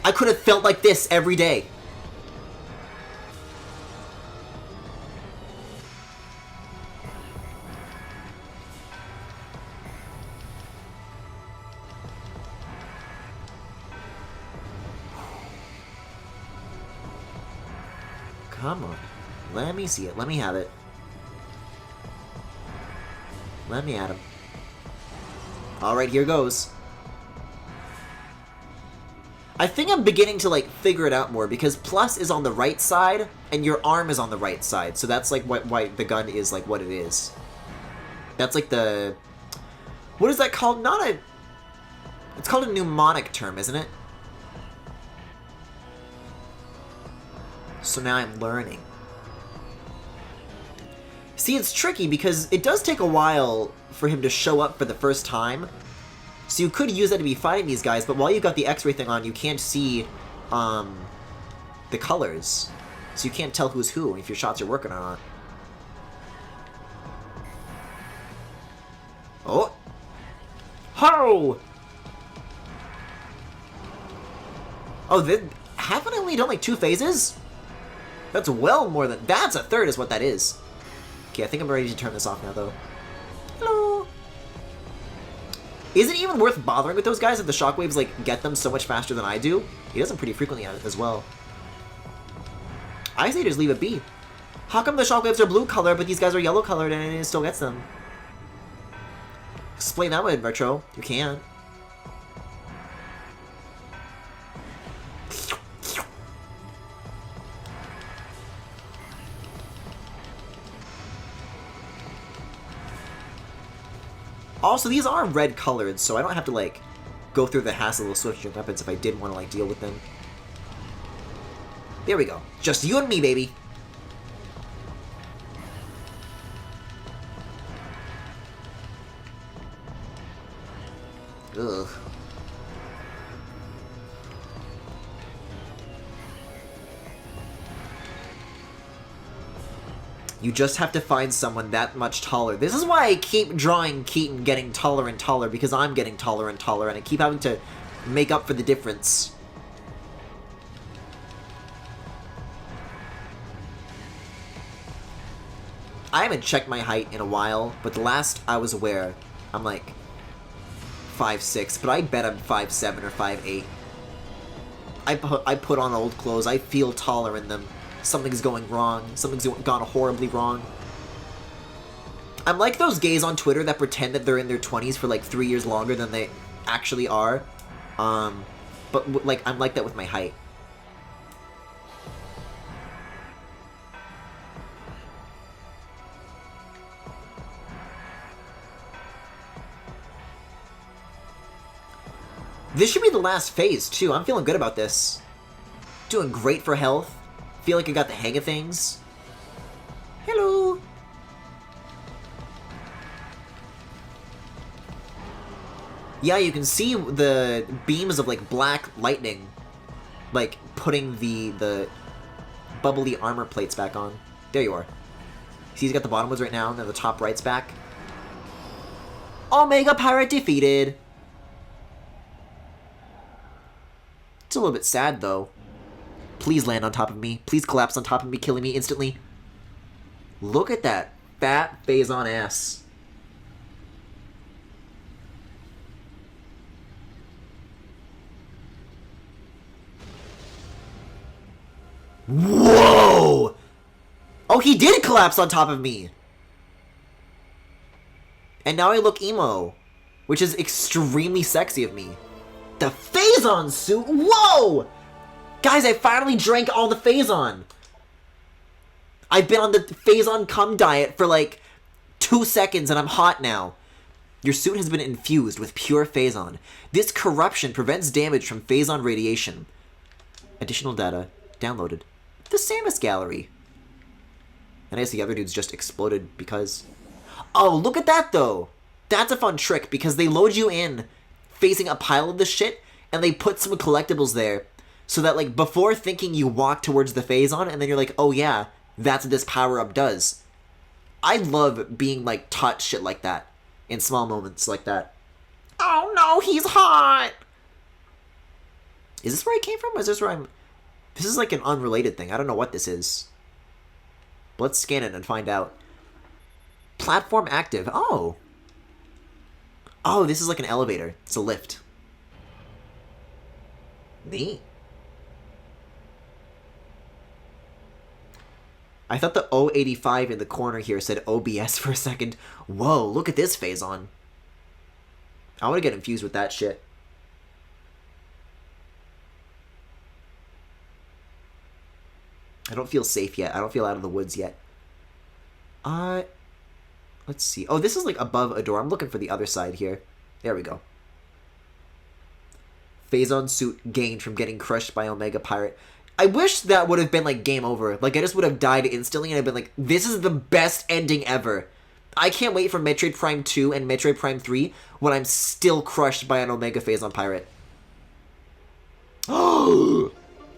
I could have felt like this every day. Come on. Let me see it. Let me have it. Let me at him. Alright, here goes. I think I'm beginning to, like, figure it out more, because plus is on the right side, and your arm is on the right side, so that's, like, why the gun is, like, what it is. That's, like, the... What is that called? Not a... It's called a mnemonic term, isn't it? So now I'm learning. See, it's tricky because it does take a while for him to show up for the first time. So you could use that to be fighting these guys, but while you've got the X-ray thing on, you can't see the colors. So you can't tell who's who, if your shots are working or not. Oh! Ho! Oh, haven't I only done like 2 phases? That's well more than... That's a third is what that is. Okay, I think I'm ready to turn this off now, though. Hello! Is it even worth bothering with those guys if the shockwaves, like, get them so much faster than I do? He does them pretty frequently as well. I say just leave it be. How come the shockwaves are blue color, but these guys are yellow colored and it still gets them? Explain that one, Retro. You can. Also, these are red colored, so I don't have to, like, go through the hassle of switching weapons if I did want to, like, deal with them. There we go. Just you and me, baby. Ugh. You just have to find someone that much taller. This is why I keep drawing Keaton getting taller and taller, because I'm getting taller and taller, and I keep having to make up for the difference. I haven't checked my height in a while, but the last I was aware, I'm like 5'6", but I bet I'm 5'7" or 5'8". I put on old clothes. I feel taller in them. Something's going wrong. Something's gone horribly wrong. I'm like those gays on Twitter that pretend that they're in their 20s for like 3 years longer than they actually are. But like I'm like that with my height. This should be the last phase, too. I'm feeling good about this. Doing great for health. Feel like I got the hang of things. Hello! Yeah, you can see the beams of, like, black lightning, like, putting the bubbly armor plates back on. There you are. See, he's got the bottom ones right now, and then the top right's back. Omega Pirate defeated! a little bit sad, though. Please land on top of me. Please collapse on top of me, killing me instantly. Look at that fat Phazon ass. Whoa! Oh, he did collapse on top of me! And now I look emo, which is extremely sexy of me. The Phazon suit? Whoa! Guys, I finally drank all the Phazon. I've been on the Phazon cum diet for like 2 seconds and I'm hot now. Your suit has been infused with pure Phazon. This corruption prevents damage from Phazon radiation. Additional data downloaded. The Samus Gallery. And I guess the other dudes just exploded because... Oh, look at that, though! That's a fun trick, because they load you in facing a pile of this shit, and they put some collectibles there, so that, like, before thinking you walk towards the Phazon, and then you're like, oh yeah, that's what this power-up does. I love being, like, taught shit like that, in small moments like that. Oh no, he's hot! Is this where I came from, or is this where I'm... This is like an unrelated thing. I don't know what this is. Let's scan it and find out. Platform active. Oh. Oh, this is like an elevator. It's a lift. Neat. I thought the 085 in the corner here said OBS for a second. Whoa, look at this Phazon. I want to get infused with that shit. I don't feel safe yet. I don't feel out of the woods yet. Let's see. Oh, this is like above a door. I'm looking for the other side here. There we go. Phazon suit gained from getting crushed by Omega Pirate. I wish that would have been like game over. Like I just would have died instantly and I'd been like, this is the best ending ever. I can't wait for Metroid Prime 2 and Metroid Prime 3 when I'm still crushed by an Omega Phazon Pirate. Oh!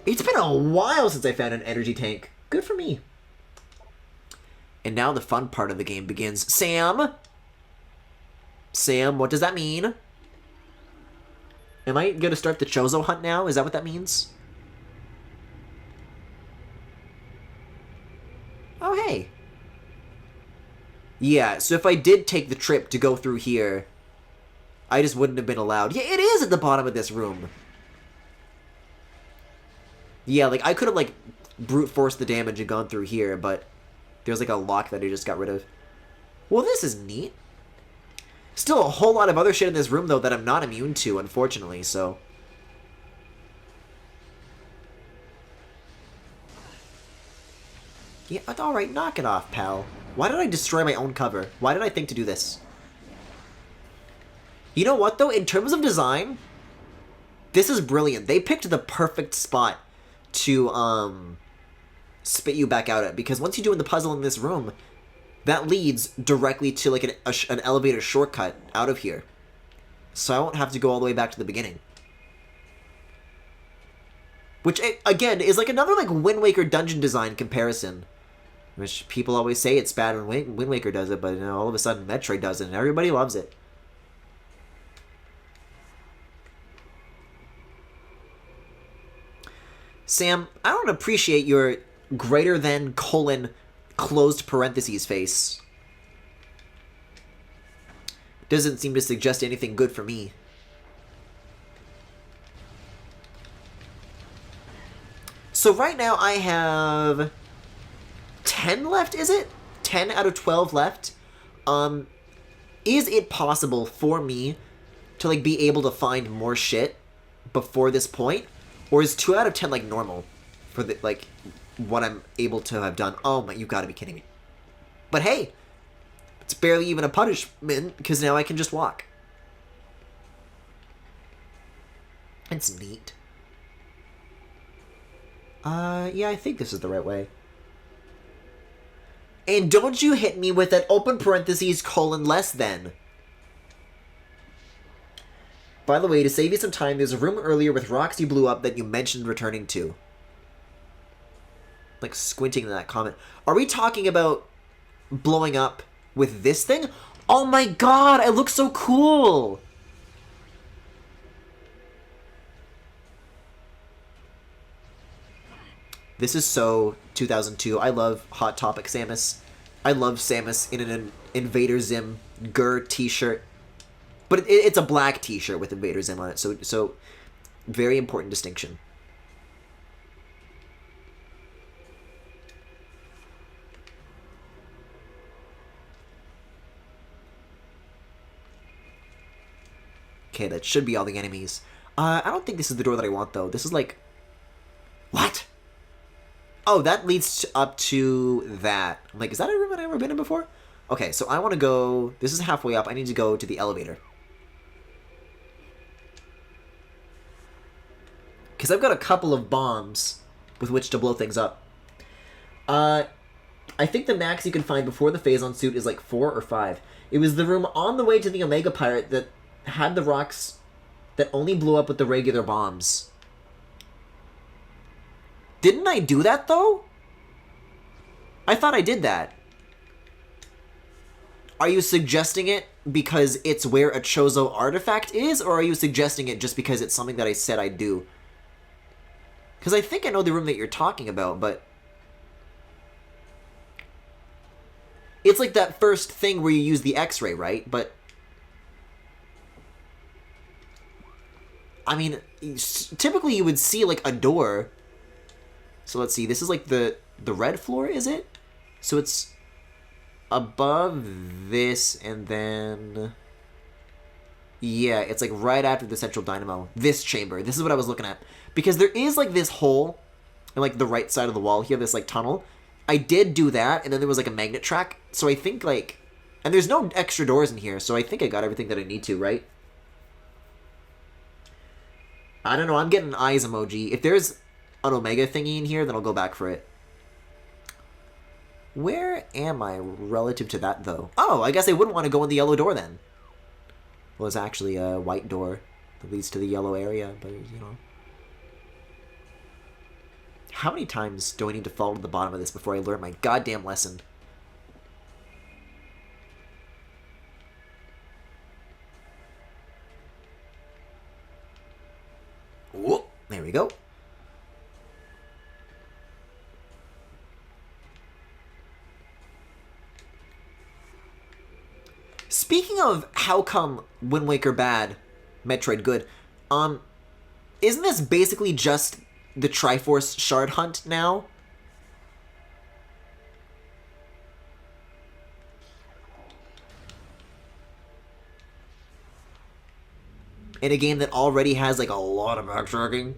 It's been a while since I found an energy tank. Good for me. And now the fun part of the game begins. Sam? Sam, what does that mean? Am I going to start the Chozo hunt now? Is that what that means? Oh, hey. Yeah, so if I did take the trip to go through here, I just wouldn't have been allowed. Yeah, it is at the bottom of this room. Yeah, like, I could have, like, brute forced the damage and gone through here, but there's, like, a lock that I just got rid of. Well, this is neat. Still a whole lot of other shit in this room, though, that I'm not immune to, unfortunately, so... Yeah, alright, knock it off, pal. Why did I destroy my own cover? Why did I think to do this? You know what, though? In terms of design, this is brilliant. They picked the perfect spot to, spit you back out at. Because once you do the puzzle in this room, that leads directly to, like, an elevator shortcut out of here. So I won't have to go all the way back to the beginning. Which, again, is, like, another, like, Wind Waker dungeon design comparison. Which people always say it's bad when Wind Waker does it, but, you know, all of a sudden Metroid does it, and everybody loves it. Sam, I don't appreciate your greater than colon closed parentheses face. Doesn't seem to suggest anything good for me. So right now I have 10 left, is it? 10 out of 12 left. Is it possible for me to, like, be able to find more shit before this point? Or is 2 out of 10, like, normal for, the, like, what I'm able to have done? Oh my, you gotta be kidding me. But hey, it's barely even a punishment, because now I can just walk. It's neat. Yeah, I think this is the right way. And don't you hit me with that open parentheses colon less than. By the way, to save you some time, there's a room earlier with rocks you blew up that you mentioned returning to. Like, squinting in that comment. Are we talking about blowing up with this thing? Oh my god, I look so cool! This is so 2002. I love Hot Topic Samus. I love Samus in an Invader Zim GUR t-shirt. But it's a black t-shirt with Invader Zim on it, so very important distinction. Okay, that should be all the enemies. I don't think this is the door that I want, though. This is like... What? Oh, that leads up to that. I'm like, is that a room that I've ever been in before? Okay, so I want to go... This is halfway up. I need to go to the elevator. Because I've got a couple of bombs with which to blow things up. I think the max you can find before the Phazon suit is like 4 or 5. It was the room on the way to the Omega Pirate that had the rocks that only blew up with the regular bombs. Didn't I do that, though? I thought I did that. Are you suggesting it because it's where a Chozo artifact is, or are you suggesting it just because it's something that I said I'd do? Because I think I know the room that you're talking about, but... It's like that first thing where you use the X-ray, right? But... I mean, typically you would see, like, a door. So let's see, this is like the red floor, is it? So it's above this, and then... Yeah, it's like right after the central dynamo. This chamber. This is what I was looking at. Because there is like this hole in like the right side of the wall here, this like tunnel. I did do that, and then there was like a magnet track. So I think like... And there's no extra doors in here, so I think I got everything that I need to, right? I don't know, I'm getting an eyes emoji. If there's an Omega thingy in here, then I'll go back for it. Where am I relative to that, though? Oh, I guess I wouldn't want to go in the yellow door, then. Well, it's actually a white door that leads to the yellow area, but, you know. How many times do I need to fall to the bottom of this before I learn my goddamn lesson? Whoop, there we go. Speaking of how come Wind Waker bad, Metroid good, isn't this basically just the Triforce Shard Hunt now? In a game that already has, like, a lot of backtracking?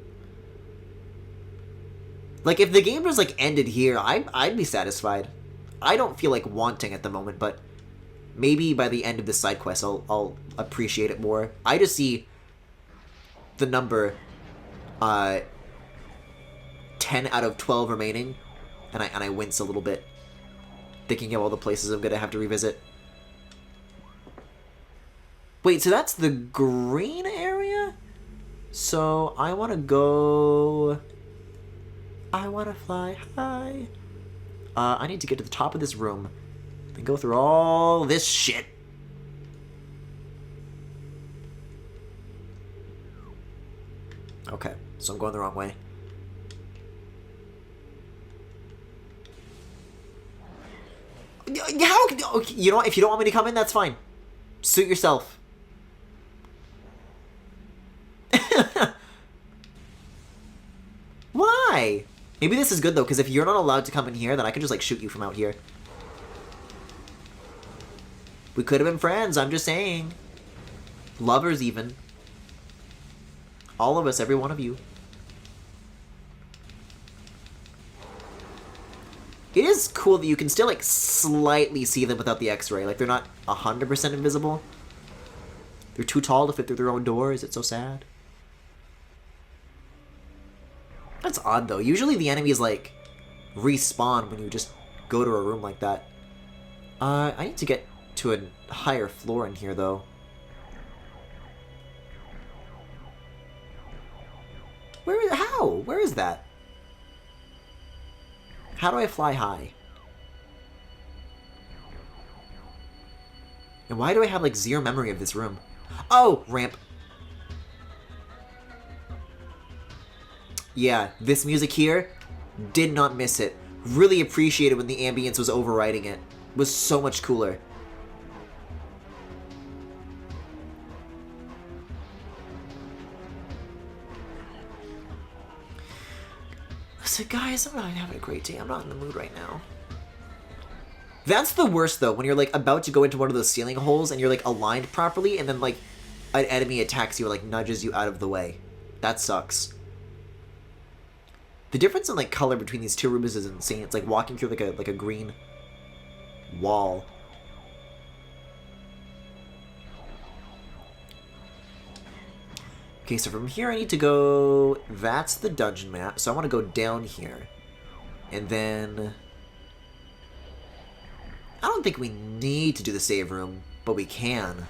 Like, if the game was, like, ended here, I'd be satisfied. I don't feel like wanting at the moment, but maybe by the end of this side quest, I'll appreciate it more. I just see the number, 10 out of 12 remaining, and I wince a little bit, thinking of all the places I'm gonna have to revisit. Wait, so that's the green area? So, I want to go... I want to fly high. I need to get to the top of this room, then go through all this shit. Okay, so I'm going the wrong way. How? Okay, you know what? If you don't want me to come in, that's fine. Suit yourself. Why? Maybe this is good, though, because if you're not allowed to come in here, then I can just, like, shoot you from out here. We could have been friends, I'm just saying. Lovers, even. All of us, every one of you. It is cool that you can still, like, slightly see them without the X-ray. Like, they're not 100% invisible. They're too tall to fit through their own doors. It's so sad. That's odd, though. Usually the enemies, like, respawn when you just go to a room like that. I need to get to a higher floor in here, though. How? Where is that? How do I fly high? And why do I have, like, zero memory of this room? Oh! Ramp. Yeah, this music here, Did not miss it. Really appreciated when the ambience was overriding it. Was so much cooler. So guys, I'm not having a great day. I'm not in the mood right now. That's the worst though, when you're like about to go into one of those ceiling holes and you're like aligned properly and then like an enemy attacks you or like nudges you out of the way. That sucks. The difference in like color between these two rooms is insane. It's like walking through like a green wall. Okay, so from here I need to go... That's the dungeon map, so I want to go down here. And then... I don't think we need to do the save room, but we can.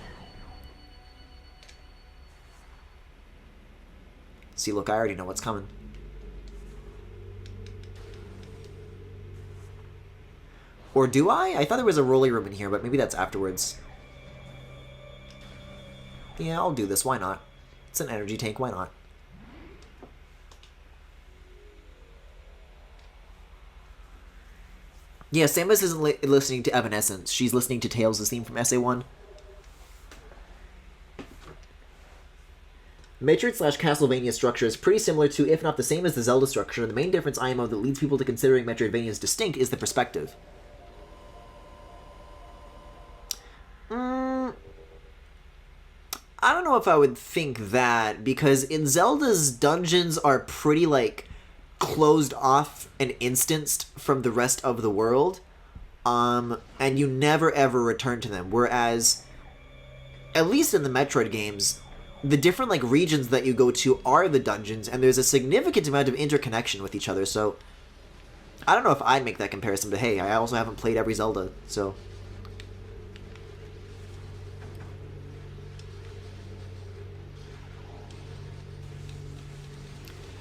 See, look, I already know what's coming. Or do I? I thought there was a rolly room in here, but maybe that's afterwards. Yeah, I'll do this. Why not? It's an energy tank. Why not? Yeah, Samus isn't listening to Evanescence. She's listening to Tails' theme from SA1. Metroid/Castlevania structure is pretty similar to, if not the same as, the Zelda structure. The main difference IMO that leads people to considering Metroidvanias distinct is the perspective. I don't know if I would think that, because in Zelda's dungeons are pretty, like, closed off and instanced from the rest of the world, and you never ever return to them, whereas, at least in the Metroid games, the different, like, regions that you go to are the dungeons, and there's a significant amount of interconnection with each other, so I don't know if I'd make that comparison, but hey, I also haven't played every Zelda, so...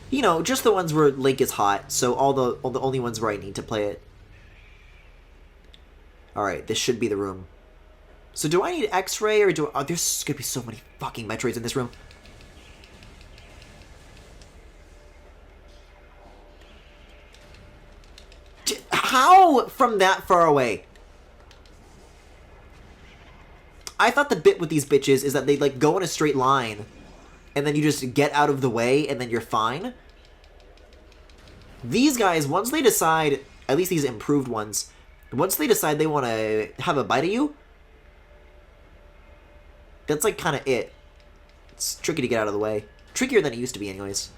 You know, just the ones where Link is hot, so all the only ones where I need to play it. Alright, this should be the room. So do I need X-ray, or do I... Oh, there's gonna be so many fucking Metroids in this room. How from that far away? I thought the bit with these bitches is that they, like, go in a straight line, and then you just get out of the way, and then you're fine. These guys, once they decide, at least these improved ones, once they decide they want to have a bite of you, that's, like, kind of it. It's tricky to get out of the way. Trickier than it used to be, anyways.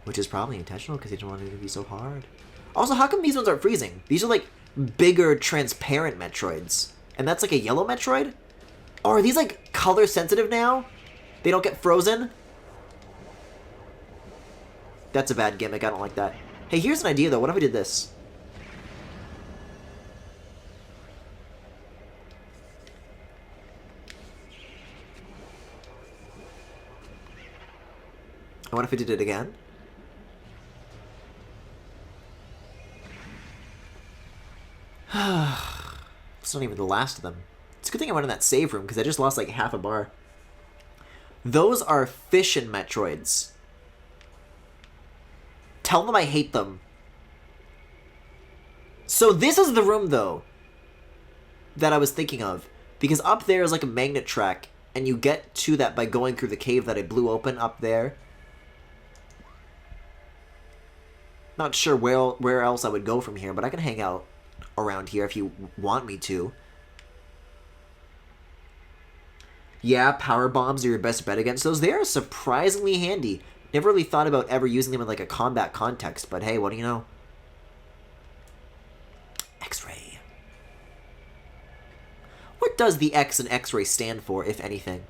Which is probably intentional, because they don't want it to be so hard. Also, how come these ones aren't freezing? These are, like, bigger, transparent Metroids. And that's, like, a yellow Metroid? Oh, are these, like, color-sensitive now? They don't get frozen? That's a bad gimmick. I don't like that. Hey, here's an idea, though. What if I did this? And what if I did it again? It's not even the last of them. It's a good thing I went in that save room, because I just lost, like, half a bar. Those are fission Metroids. Tell them I hate them. So this is the room, though, that I was thinking of. Because up there is like a magnet track, and you get to that by going through the cave that I blew open up there. Not sure where else I would go from here, but I can hang out around here if you want me to. Yeah, power bombs are your best bet against those. They are surprisingly handy. Never really thought about ever using them in, like, a combat context, but hey, what do you know? X-ray. What does the X in X-ray stand for, if anything?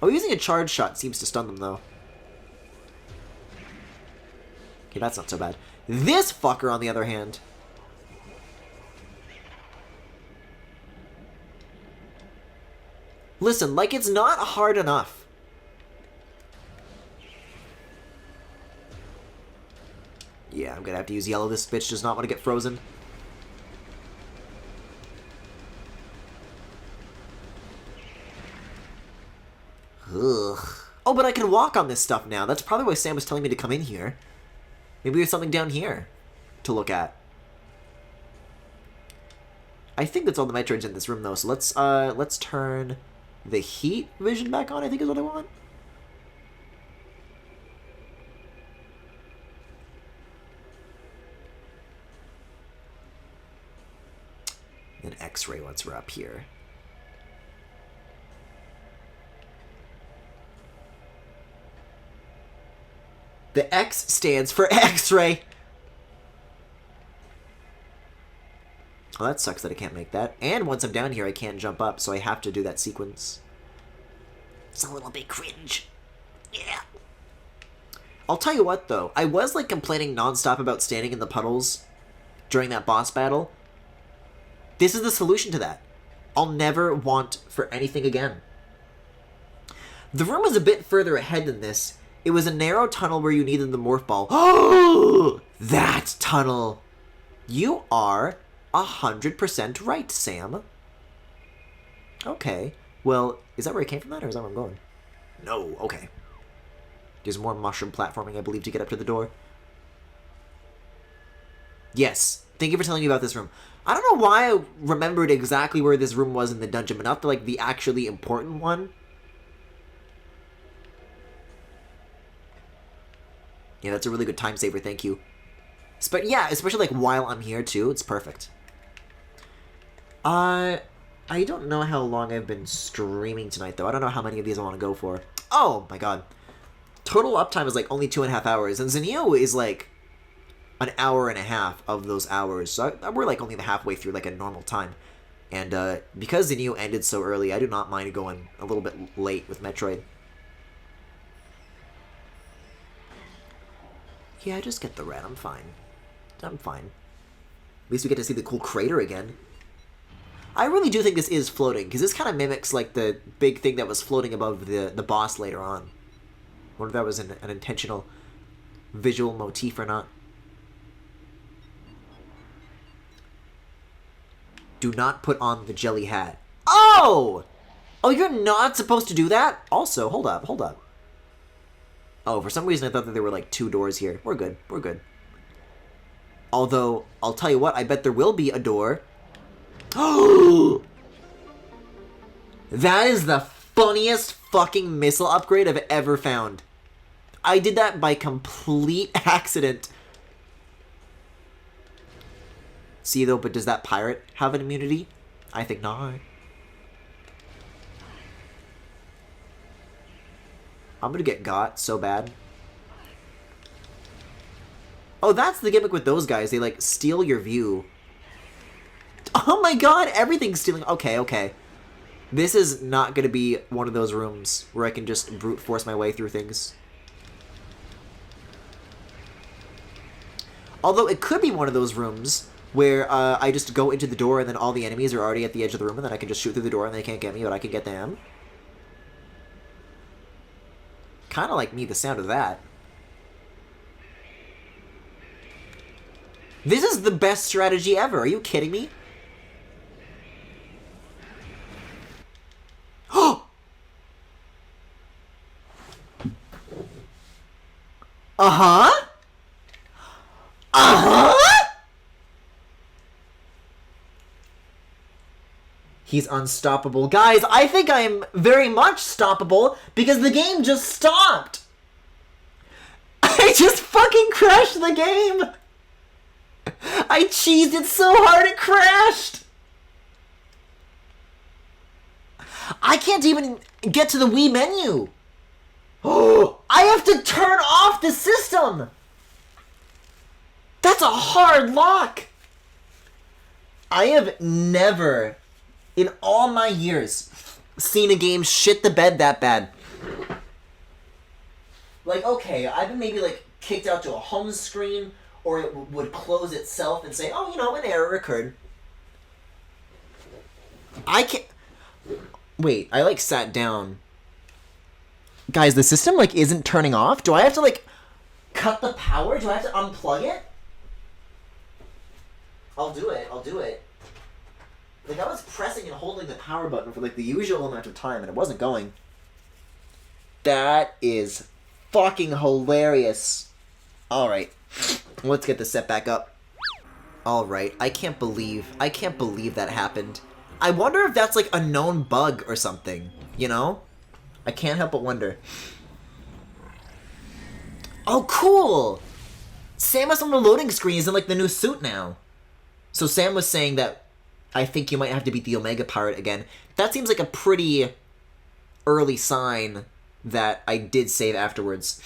Oh, using a charge shot seems to stun them, though. Okay, that's not so bad. This fucker, on the other hand... Listen, like, it's not hard enough. Yeah, I'm gonna have to use yellow. This bitch does not want to get frozen. Ugh. Oh, but I can walk on this stuff now. That's probably why Sam was telling me to come in here. Maybe there's something down here to look at. I think that's all the Metroids in this room, though. So let's turn the heat vision back on, I think is what I want. An X-ray once we're up here. The X stands for X-ray. Oh, that sucks that I can't make that. And once I'm down here, I can't jump up, so I have to do that sequence. It's a little bit cringe. Yeah. I'll tell you what, though. I was, like, complaining nonstop about standing in the puddles during that boss battle. This is the solution to that. I'll never want for anything again. The room was a bit further ahead than this. It was a narrow tunnel where you needed the morph ball. Oh! That tunnel! You are 100% right, Sam. Okay. Well, is that where I came from then, or is that where I'm going? No, okay. There's more mushroom platforming, I believe, to get up to the door. Yes. Thank you for telling me about this room. I don't know why I remembered exactly where this room was in the dungeon, but not the, like, the actually important one. Yeah, that's a really good time saver, thank you. But yeah, especially, like, while I'm here, too. It's perfect. I don't know how long I've been streaming tonight, though. I don't know how many of these I want to go for. Oh, my god. Total uptime is, like, only 2.5 hours, and Zenio is, like, an hour and a half of those hours. So we're, like, only halfway through, like, a normal time. And because Zenio ended so early, I do not mind going a little bit late with Metroid. Yeah, just get the red. I'm fine. I'm fine. At least we get to see the cool crater again. I really do think this is floating, because this kind of mimics, like, the big thing that was floating above the boss later on. I wonder if that was an intentional visual motif or not. Do not put on the jelly hat. Oh! Oh, you're not supposed to do that? Also, hold up, hold up. Oh, for some reason I thought that there were, like, 2 doors here. We're good, we're good. Although, I'll tell you what, I bet there will be a door. Oh! That is the funniest fucking missile upgrade I've ever found. I did that by complete accident. See, though, but does that pirate have an immunity? I think not. I'm gonna get got so bad. Oh, that's the gimmick with those guys. They, like, steal your view. Oh my god, everything's stealing. Okay, okay. This is not gonna be one of those rooms where I can just brute force my way through things. Although it could be one of those rooms where I just go into the door and then all the enemies are already at the edge of the room and then I can just shoot through the door and they can't get me, but I can get them. Kind of like me, the sound of that. This is the best strategy ever. Are you kidding me? Oh! Uh-huh? Uh-huh? He's unstoppable. Guys, I think I am very much stoppable because the game just stopped. I just fucking crashed the game. I cheesed it so hard it crashed. I can't even get to the Wii menu. Oh, I have to turn off the system. That's a hard lock. I have never, in all my years, seen a game shit the bed that bad. Like, okay, I've been maybe, like, kicked out to a home screen, or it would close itself and say, oh, you know, an error occurred. I can't... Wait, I, like, sat down. Guys, the system, like, isn't turning off? Do I have to, like, cut the power? Do I have to unplug it? I'll do it. I'll do it. Like, I was pressing and holding the power button for, like, the usual amount of time, and it wasn't going. That is fucking hilarious. Alright. Let's get the set back up. Alright. I can't believe that happened. I wonder if that's like a known bug or something. You know? I can't help but wonder. Oh, cool! Samus on the loading screen is in like the new suit now. So Sam was saying that I think you might have to beat the Omega Pirate again. That seems like a pretty early sign that I did save afterwards.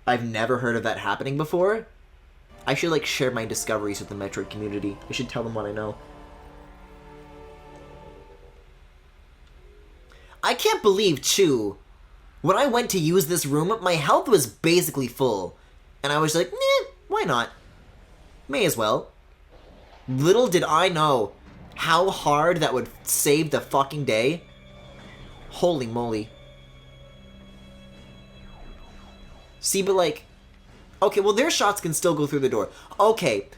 I've never heard of that happening before. I should like share my discoveries with the Metroid community. I should tell them what I know. I can't believe, too, when I went to use this room, my health was basically full. And I was like, why not? May as well. Little did I know how hard that would save the fucking day. Holy moly. See, but like... Okay, well, their shots can still go through the door. Okay.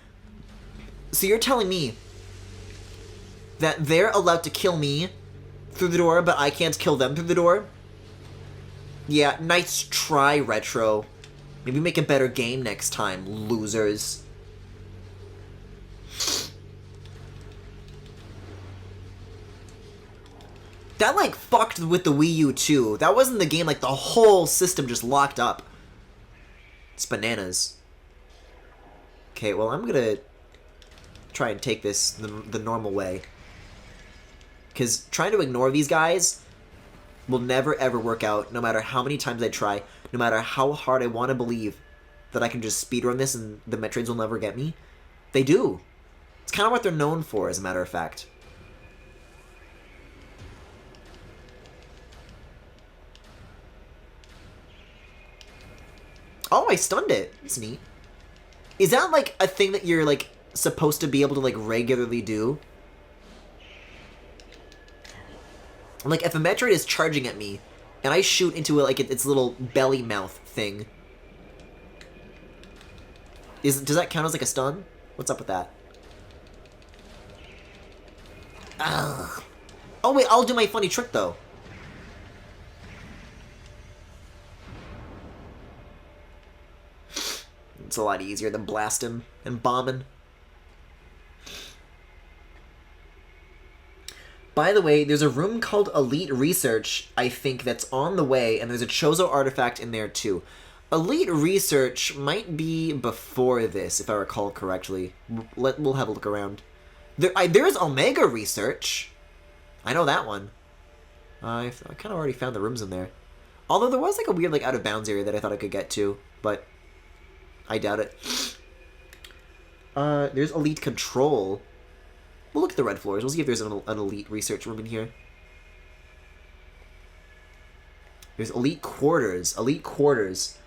So you're telling me that they're allowed to kill me through the door, but I can't kill them through the door? Yeah, nice try, Retro. Maybe make a better game next time, losers. That, like, fucked with the Wii U, too. That wasn't the game, like, the whole system just locked up. It's bananas. Okay, well, I'm gonna try and take this the normal way. Because trying to ignore these guys will never ever work out, no matter how many times I try, no matter how hard I want to believe that I can just speedrun this and the Metroids will never get me. They do. It's kind of what they're known for, as a matter of fact. Oh, I stunned it. That's neat. Is that, like, a thing that you're, like, supposed to be able to, like, regularly do? Like, if a Metroid is charging at me, and I shoot into, like, its little belly mouth thing, does that count as, like, a stun? What's up with that? Ugh. Oh, wait, I'll do my funny trick, though. It's a lot easier than blasting and bombing. By the way, there's a room called Elite Research, I think, that's on the way, and there's a Chozo artifact in there, too. Elite Research might be before this, if I recall correctly. We'll have a look around. There's Omega Research. I know that one. I kind of already found the rooms in there. Although there was, like, a weird, like, out-of-bounds area that I thought I could get to, but I doubt it. There's Elite Control. We'll look at the red floors. We'll see if there's an Elite Research room in here. There's Elite Quarters. Elite Quarters.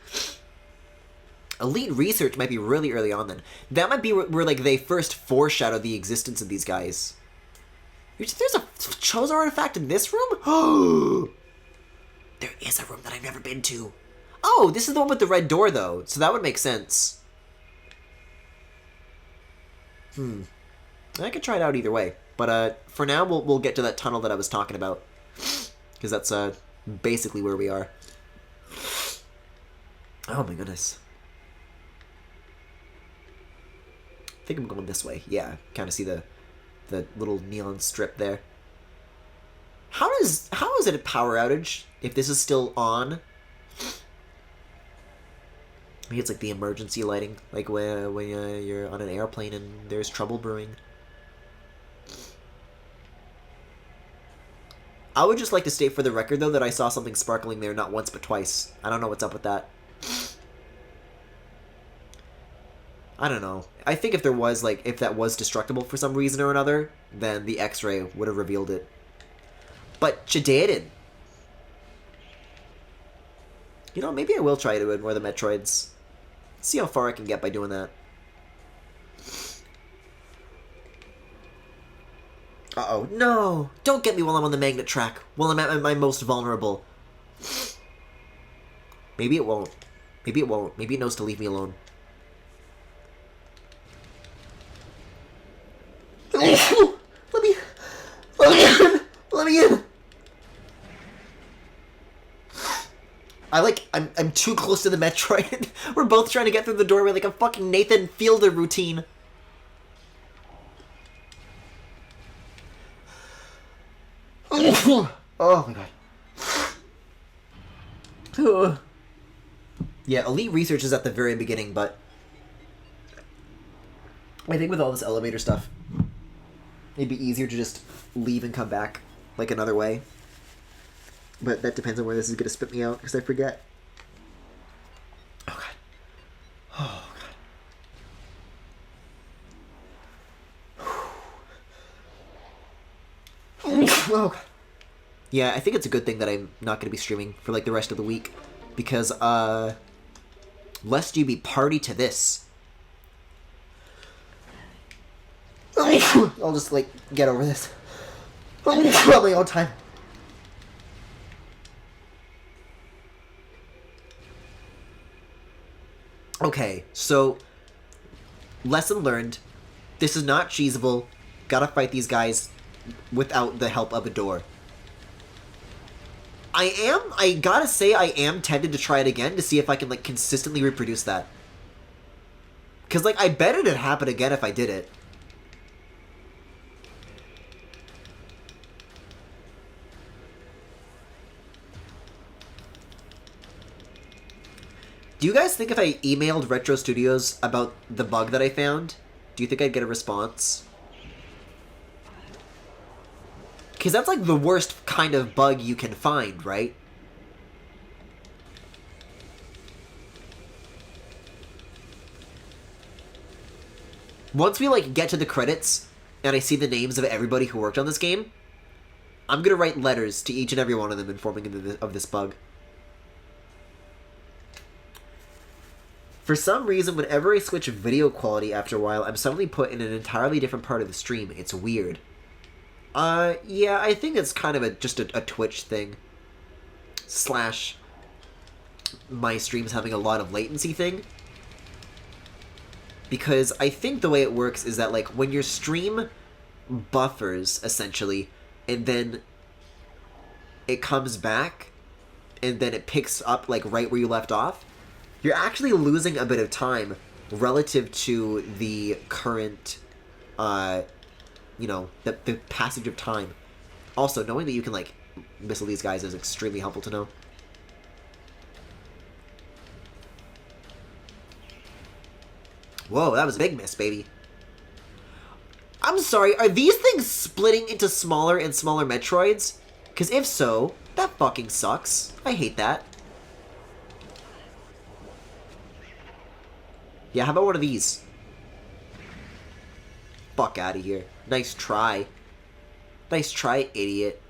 Elite Research might be really early on then. That might be where like, they first foreshadowed the existence of these guys. There's a Chozo artifact in this room? There is a room that I've never been to. Oh, this is the one with the red door, though. So that would make sense. I could try it out either way. But for now, we'll get to that tunnel that I was talking about. Because that's basically where we are. Oh my goodness. I think I'm going this way. Yeah, kind of see the little neon strip there. How is it a power outage if this is still on? Maybe it's like the emergency lighting, like when you're on an airplane and there's trouble brewing. I would just like to state for the record, though, that I saw something sparkling there not once but twice. I don't know what's up with that. I don't know. I think if there was, like, if that was destructible for some reason or another, then the X-ray would have revealed it. But you didn't. You know, maybe I will try to ignore the Metroids. See how far I can get by doing that. Uh-oh. No! Don't get me while I'm on the magnet track. While I'm at my most vulnerable. Maybe it won't. Maybe it won't. Maybe it knows to leave me alone. Let me in! Let me in! I'm too close to the Metroid. We're both trying to get through the doorway like a fucking Nathan Fielder routine. Oh my god. Yeah, Elite Research is at the very beginning, but I think with all this elevator stuff, it'd be easier to just leave and come back, like, another way. But that depends on where this is going to spit me out, because I forget. Oh, God. Oh, God. Oh, God. Yeah, I think it's a good thing that I'm not going to be streaming for, like, the rest of the week. Because, lest you be party to this. I'll just, like, get over this. On my own time. Okay, so, lesson learned. This is not cheesable. Gotta fight these guys without the help of a door. I gotta say, I am tempted to try it again to see if I can, like, consistently reproduce that. Because, like, I bet it'd happen again if I did it. Do you guys think if I emailed Retro Studios about the bug that I found, do you think I'd get a response? Because that's like the worst kind of bug you can find, right? Once we, like, get to the credits, and I see the names of everybody who worked on this game, I'm gonna write letters to each and every one of them informing them of this bug. For some reason, whenever I switch video quality after a while, I'm suddenly put in an entirely different part of the stream. It's weird. Yeah, I think it's kind of just a Twitch thing. Slash my stream's having a lot of latency thing. Because I think the way it works is that, like, when your stream buffers, essentially, and then it comes back, and then it picks up, like, right where you left off, you're actually losing a bit of time relative to the current, you know, the passage of time. Also, knowing that you can, like, missile these guys is extremely helpful to know. Whoa, that was a big miss, baby. I'm sorry, are these things splitting into smaller and smaller Metroids? Because if so, that fucking sucks. I hate that. Yeah, how about one of these? Fuck out of here. Nice try. Nice try, idiot.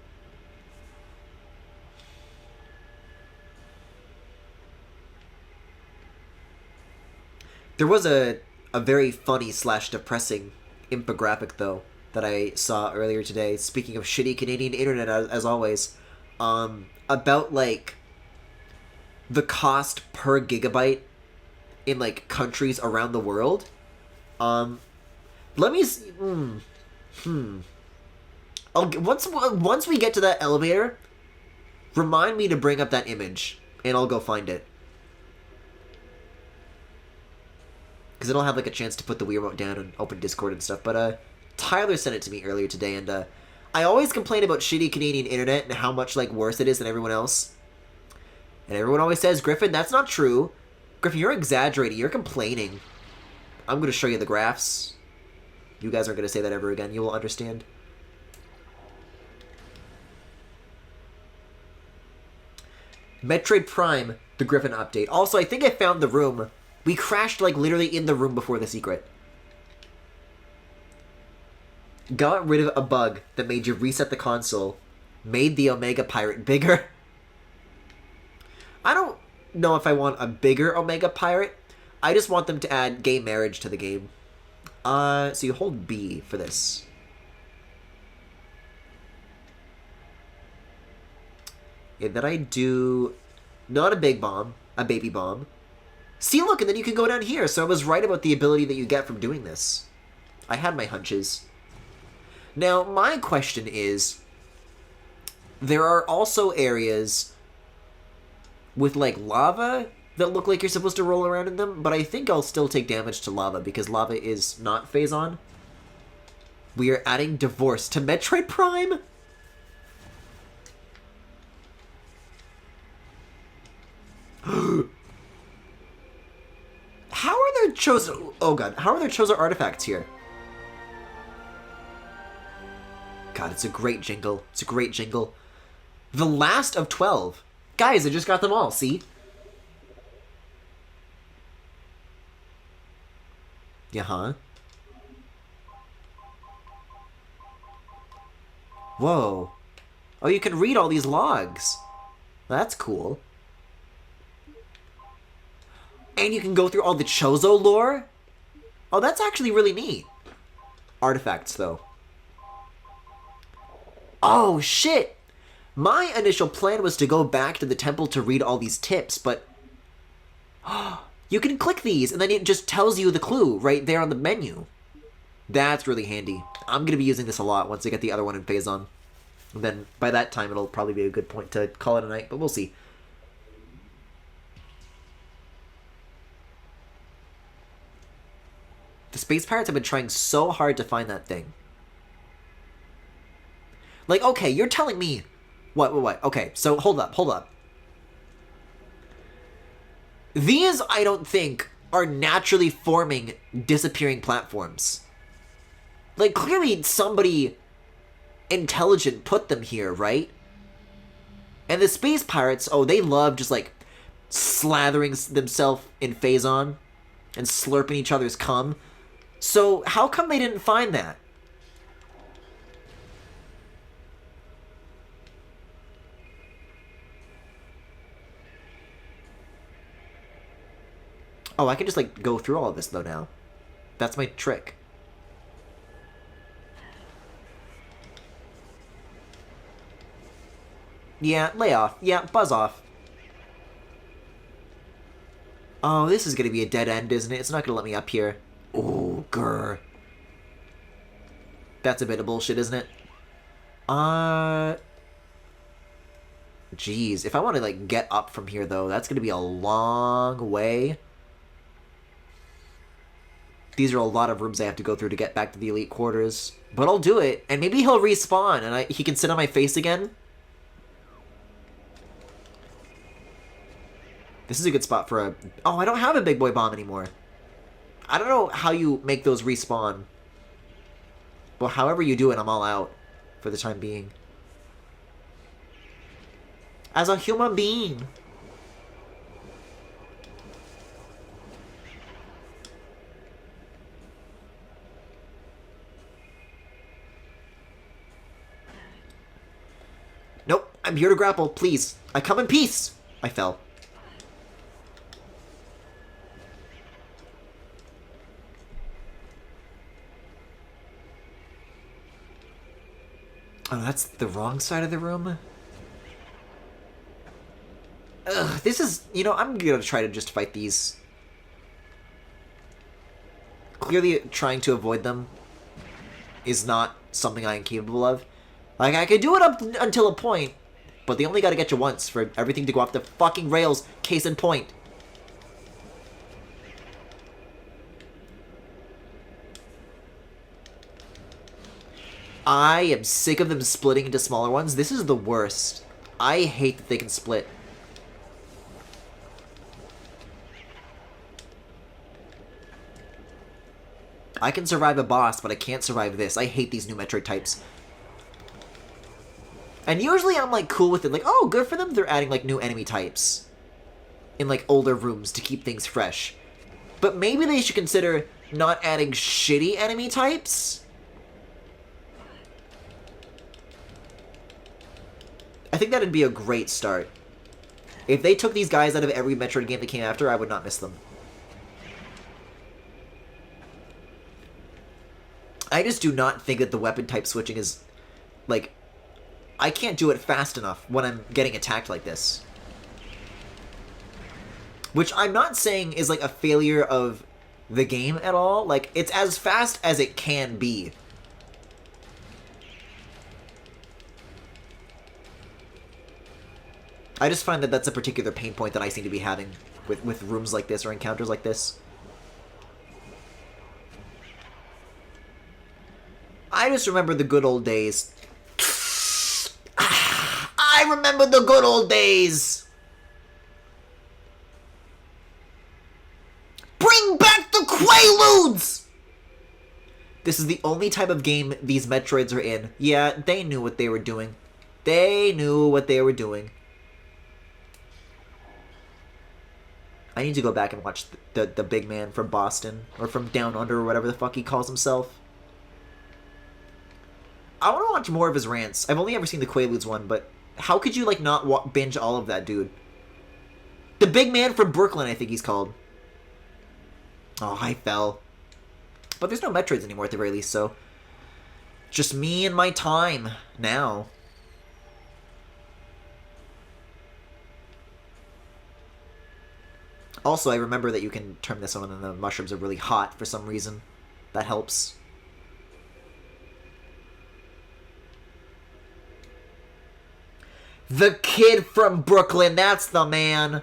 There was a very funny slash depressing infographic, though, that I saw earlier today, speaking of shitty Canadian internet, as always, about, like, the cost per gigabyte in, like, countries around the world. Let me see. Once we get to that elevator, remind me to bring up that image, and I'll go find it. Because then I'll have, like, a chance to put the Wii remote down and open Discord and stuff. But, Tyler sent it to me earlier today, and, I always complain about shitty Canadian internet and how much, like, worse it is than everyone else. And everyone always says, Griffin, that's not true. Griffin, you're exaggerating. You're complaining. I'm going to show you the graphs. You guys aren't going to say that ever again. You will understand. Metroid Prime, the Griffin update. Also, I think I found the room. We crashed, like, literally in the room before the secret. Got rid of a bug that made you reset the console. Made the Omega Pirate bigger. I don't know if I want a bigger Omega Pirate. I just want them to add gay marriage to the game. So you hold B for this. And then I do not a big bomb, a baby bomb. See, look, and then you can go down here. So I was right about the ability that you get from doing this. I had my hunches. Now, my question is, there are also areas with, like, lava that look like you're supposed to roll around in them, but I think I'll still take damage to lava because lava is not phase-on. We are adding Divorce to Metroid Prime? How are there chosen... Oh god, how are there chosen artifacts here? God, it's a great jingle. It's a great jingle. The last of 12. Guys, I just got them all, see? Yeah, huh? Whoa. Oh, you can read all these logs. That's cool. And you can go through all the Chozo lore? Oh, that's actually really neat. Artifacts, though. Oh, shit! My initial plan was to go back to the temple to read all these tips, but... you can click these, and then it just tells you the clue right there on the menu. That's really handy. I'm going to be using this a lot once I get the other one in phase-on. And then, by that time, it'll probably be a good point to call it a night, but we'll see. The Space Pirates have been trying so hard to find that thing. Like, okay, you're telling me... What? Okay, so hold up. These, I don't think, are naturally forming disappearing platforms. Like, clearly somebody intelligent put them here, right? And the Space Pirates, oh, they love just, like, slathering themselves in phase-on and slurping each other's cum. So, how come they didn't find that? Oh, I can just, like, go through all of this, though, now. That's my trick. Yeah, lay off. Yeah, buzz off. Oh, this is gonna be a dead end, isn't it? It's not gonna let me up here. Oh, grr. That's a bit of bullshit, isn't it? Jeez, if I want to, like, get up from here, though, that's gonna be a long way. These are a lot of rooms I have to go through to get back to the elite quarters. But I'll do it, and maybe he'll respawn, and he can sit on my face again. This is a good spot for a... Oh, I don't have a big boy bomb anymore. I don't know how you make those respawn. But however you do it, I'm all out for the time being. As a human being. Nope, I'm here to grapple, please. I come in peace. I fell. Oh, that's the wrong side of the room? Ugh, this is... You know, I'm gonna try to just fight these. Clearly, trying to avoid them is not something I am capable of. Like, I could do it up until a point, but they only gotta get you once for everything to go off the fucking rails, case in point. I am sick of them splitting into smaller ones. This is the worst. I hate that they can split. I can survive a boss, but I can't survive this. I hate these new Metroid types. And usually I'm, like, cool with it. Like, oh, good for them. They're adding, like, new enemy types in, like, older rooms to keep things fresh. But maybe they should consider not adding shitty enemy types. I think that'd be a great start. If they took these guys out of every Metroid game that came after, I would not miss them. I just do not think that the weapon type switching is, like... I can't do it fast enough when I'm getting attacked like this. Which I'm not saying is, like, a failure of the game at all. Like, it's as fast as it can be. I just find that that's a particular pain point that I seem to be having with rooms like this or encounters like this. I just remember the good old days. I remember the good old days! Bring back the Quaaludes! This is the only type of game these Metroids are in. Yeah, they knew what they were doing. They knew what they were doing. I need to go back and watch the big man from Boston, or from Down Under, or whatever the fuck he calls himself. I want to watch more of his rants. I've only ever seen the Quaaludes one, but how could you, like, not binge all of that, dude? The big man from Brooklyn, I think he's called. Oh, I fell. But there's no Metroids anymore at the very least, so... just me and my time now. Also, I remember that you can turn this on and the mushrooms are really hot for some reason. That helps. The kid from Brooklyn, that's the man!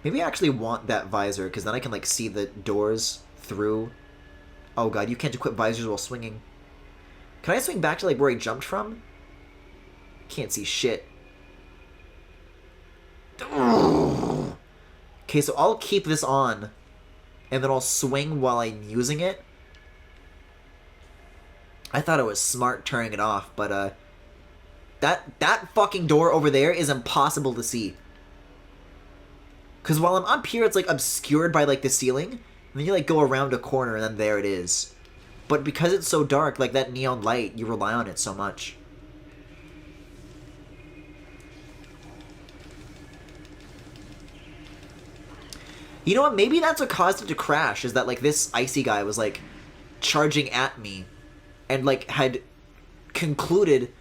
Maybe I actually want that visor, because then I can, like, see the doors through. Oh god, you can't equip visors while swinging. Can I swing back to, like, where I jumped from? Can't see shit. Okay, so I'll keep this on, and then I'll swing while I'm using it. I thought it was smart turning it off, but, that fucking door over there is impossible to see. Because while I'm up here, it's, like, obscured by, like, the ceiling, and then you, like, go around a corner, and then there it is. But because it's so dark, like, that neon light, you rely on it so much. You know what? Maybe that's what caused it to crash, is that, like, this icy guy was, like, charging at me, and, like, had concluded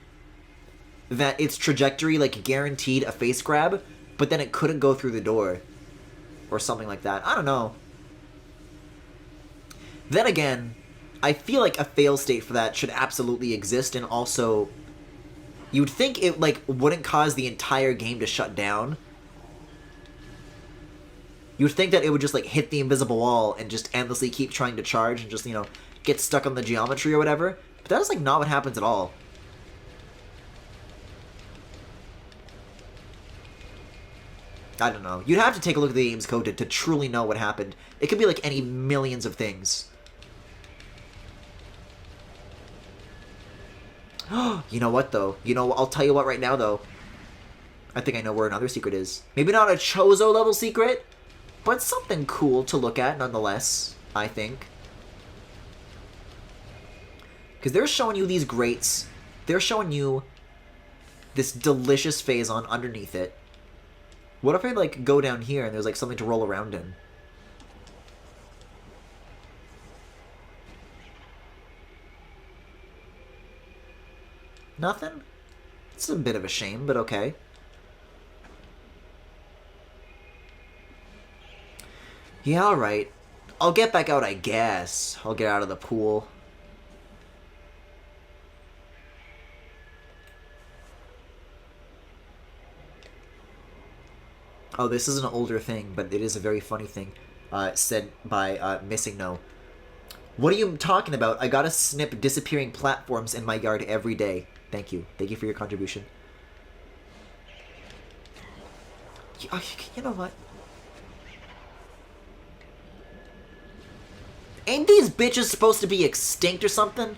that its trajectory, like, guaranteed a face grab, but then it couldn't go through the door. Or something like that. I don't know. Then again, I feel like a fail state for that should absolutely exist, and also, you'd think it, like, wouldn't cause the entire game to shut down. You'd think that it would just, like, hit the invisible wall and just endlessly keep trying to charge and just, you know, get stuck on the geometry or whatever. But that is, like, not what happens at all. I don't know. You'd have to take a look at the game's code to truly know what happened. It could be, like, any millions of things. You know what, though? You know, I'll tell you what right now, though. I think I know where another secret is. Maybe not a Chozo-level secret, but something cool to look at, nonetheless, I think. Because they're showing you these grates. They're showing you this delicious phazon underneath it. What if I, like, go down here and there's, like, something to roll around in? Nothing? It's a bit of a shame, but okay. Yeah, alright. I'll get back out, I guess. I'll get out of the pool. Oh, this is an older thing, but it is a very funny thing. Said by Missing No. What are you talking about? I gotta snip disappearing platforms in my yard every day. Thank you. Thank you for your contribution. You know what? Ain't these bitches supposed to be extinct or something?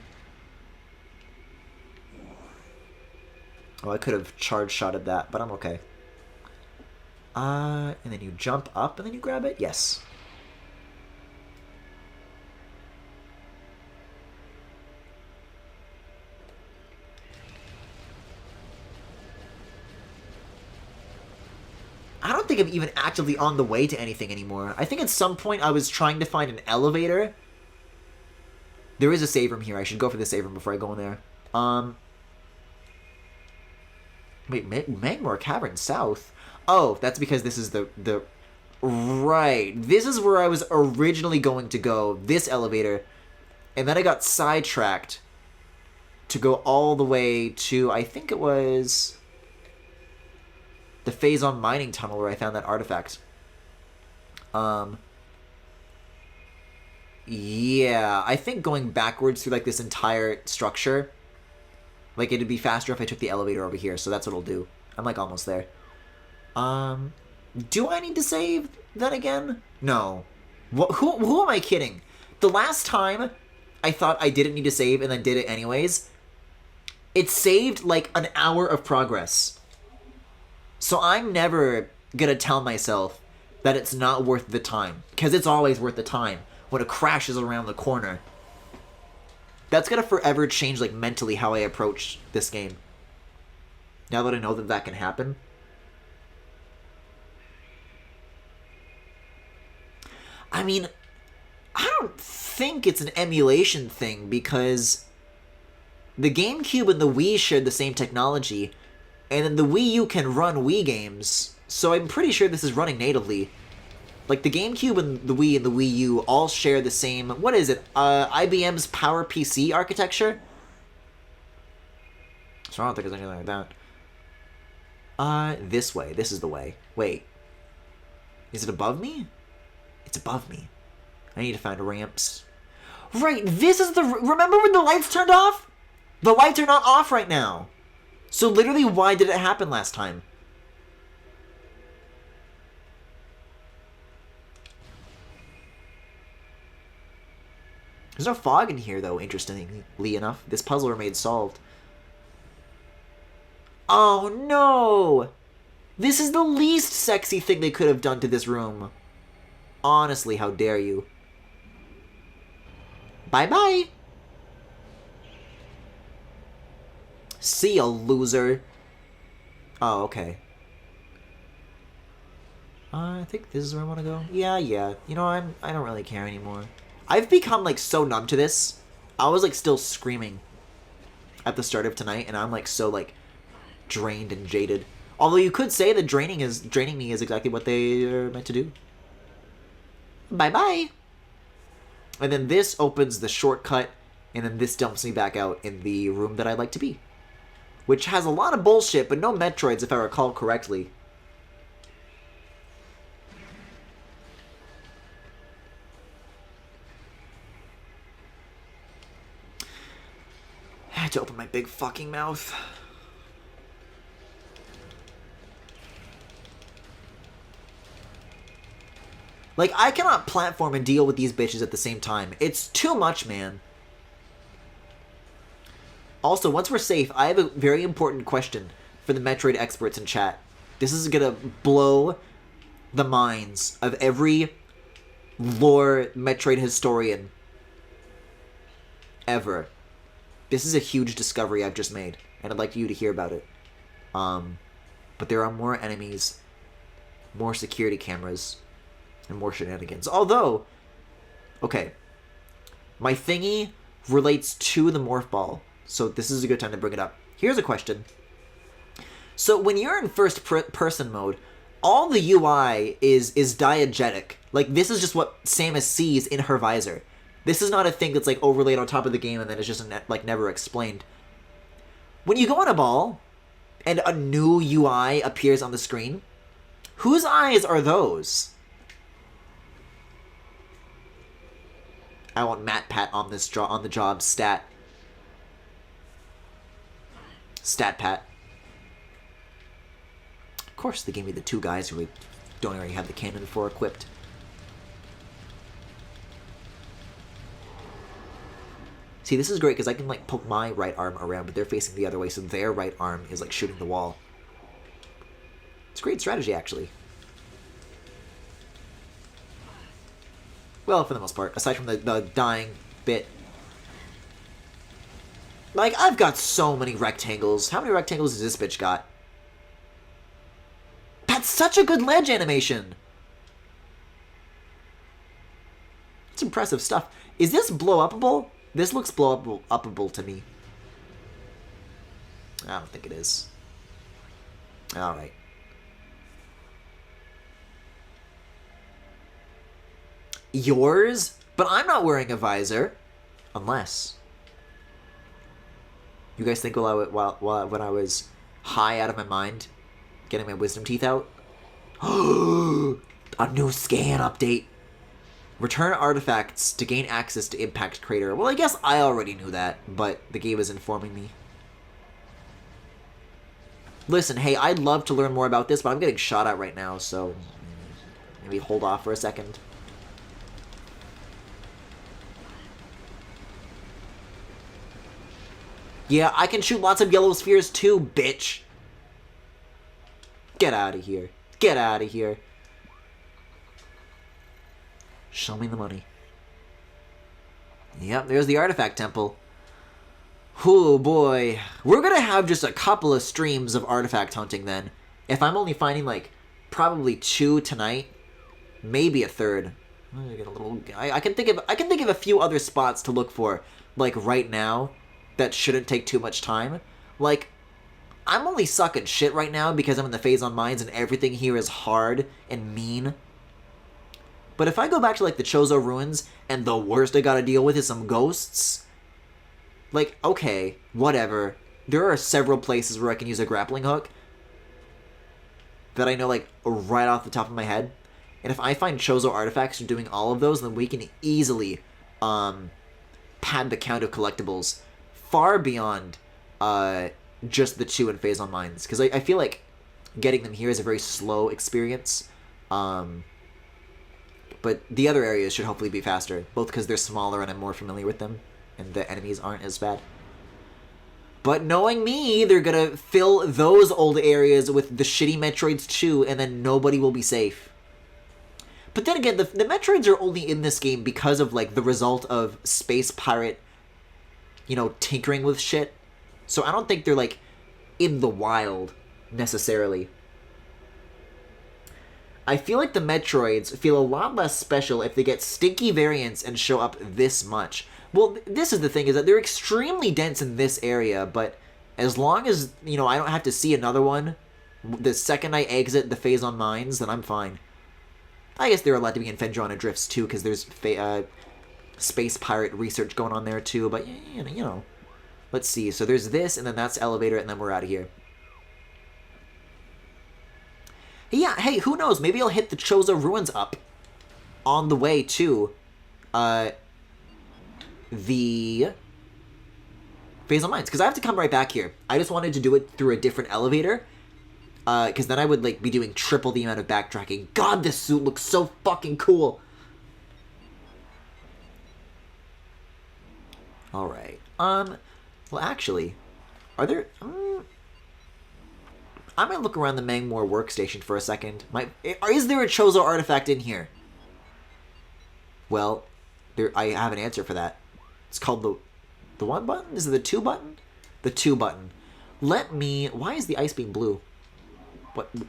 Oh, I could have charge shotted that, but I'm okay. And then you jump up and then you grab it? Yes. I don't think I'm even actively on the way to anything anymore. I think at some point I was trying to find an elevator. There is a save room here. I should go for the save room before I go in there. Wait, Magmore Cavern South? Oh, that's because this is the... Right. This is where I was originally going to go. This elevator. And then I got sidetracked. to go all the way to, I think it was the Phazon mining tunnel where I found that artifact. Yeah, I think going backwards through like this entire structure, like it'd be faster if I took the elevator over here, so that's what I'll do. I'm like almost there. Do I need to save then again? No. Who am I kidding? The last time I thought I didn't need to save and then did it anyways, it saved like an hour of progress. So I'm never gonna tell myself that it's not worth the time, because it's always worth the time when a crash is around the corner. That's gonna forever change like mentally how I approach this game. Now that I know that that can happen. I mean, I don't think it's an emulation thing, because the GameCube and the Wii shared the same technology, and then the Wii U can run Wii games, so I'm pretty sure this is running natively. Like, the GameCube and the Wii U all share the same, what is it, IBM's PowerPC architecture? So I don't think it's anything like that. This way. This is the way. Wait. Is it above me? It's above me. I need to find ramps. Right, this is the... Remember when the lights turned off? The lights are not off right now. So literally, why did it happen last time? There's no fog in here, though, interestingly enough. This puzzle remained solved. Oh, no! This is the least sexy thing they could have done to this room. Honestly, how dare you. Bye-bye! See ya, loser. Oh, okay. I think this is where I want to go. Yeah. You know, I don't really care anymore. I've become, like, so numb to this. I was, like, still screaming at the start of tonight, and I'm, like, so, like, drained and jaded. Although you could say that draining me is exactly what they are meant to do. Bye-bye! And then this opens the shortcut, and then this dumps me back out in the room that I'd like to be. Which has a lot of bullshit, but no Metroids, if I recall correctly. I had to open my big fucking mouth. Like, I cannot platform and deal with these bitches at the same time. It's too much, man. Also, once we're safe, I have a very important question for the Metroid experts in chat. This is gonna blow the minds of every lore Metroid historian ever. This is a huge discovery I've just made, and I'd like you to hear about it. But there are more enemies, more security cameras, and more shenanigans. Although, okay, my thingy relates to the morph ball, so this is a good time to bring it up. Here's a question. So when you're in first-person mode, all the UI is diegetic. Like, this is just what Samus sees in her visor. This is not a thing that's, like, overlaid on top of the game and then it's just, like, never explained. When you go on a ball, and a new UI appears on the screen, whose eyes are those? I want Matt Pat on this on the job. Stat Pat. Of course, they gave me the two guys who we don't already have the cannon for equipped. See, this is great because I can, like, poke my right arm around, but they're facing the other way, so their right arm is, like, shooting the wall. It's a great strategy, actually. Well, for the most part, aside from the dying bit. Like, I've got so many rectangles. How many rectangles has this bitch got? That's such a good ledge animation! It's impressive stuff. Is this blow-upable? This looks blow-upable to me. I don't think it is. Alright. Yours? But I'm not wearing a visor. Unless... You guys think when I was high out of my mind, getting my wisdom teeth out? A new scan update. Return artifacts to gain access to Impact Crater. Well, I guess I already knew that, but the game is informing me. Listen, hey, I'd love to learn more about this, but I'm getting shot at right now, so maybe hold off for a second. Yeah, I can shoot lots of yellow spheres too, bitch. Get out of here. Get out of here. Show me the money. Yep, there's the artifact temple. Oh boy. We're gonna have just a couple of streams of artifact hunting then. If I'm only finding like probably 2 tonight, maybe a third. I can think of a few other spots to look for, like right now, that shouldn't take too much time. Like, I'm only sucking shit right now because I'm in the phase on mines and everything here is hard and mean. But if I go back to, like, the Chozo Ruins, and the worst I gotta deal with is some ghosts, like, okay, whatever. There are several places where I can use a grappling hook that I know, like, right off the top of my head. And if I find Chozo artifacts from doing all of those, then we can easily pad the count of collectibles far beyond just the 2 in Phase on Mines. Because I feel like getting them here is a very slow experience. But the other areas should hopefully be faster, both because they're smaller and I'm more familiar with them, and the enemies aren't as bad. But knowing me, they're gonna fill those old areas with the shitty Metroids too, and then nobody will be safe. But then again, the Metroids are only in this game because of, like, the result of Space Pirate, you know, tinkering with shit. So I don't think they're, like, in the wild, necessarily. I feel like the Metroids feel a lot less special if they get stinky variants and show up this much. Well, this is the thing, is that they're extremely dense in this area, but as long as, you know, I don't have to see another one the second I exit the phase on mines, then I'm fine. I guess they're allowed to be in Phendrana Drifts too, because there's Space Pirate research going on there too, but, you know. Let's see, so there's this, and then that's elevator, and then we're out of here. Yeah, hey, who knows? Maybe I'll hit the Chozo Ruins up on the way to the Phase on Mines. Because I have to come right back here. I just wanted to do it through a different elevator. Because then I would, like, be doing triple the amount of backtracking. God, this suit looks so fucking cool. Alright. Well, actually, are there... I'm gonna look around the Mangmore workstation for a second. Is there a Chozo artifact in here? Well, I have an answer for that. It's called the 1 button? Is it the 2 button? The 2 button. Why is the ice beam blue?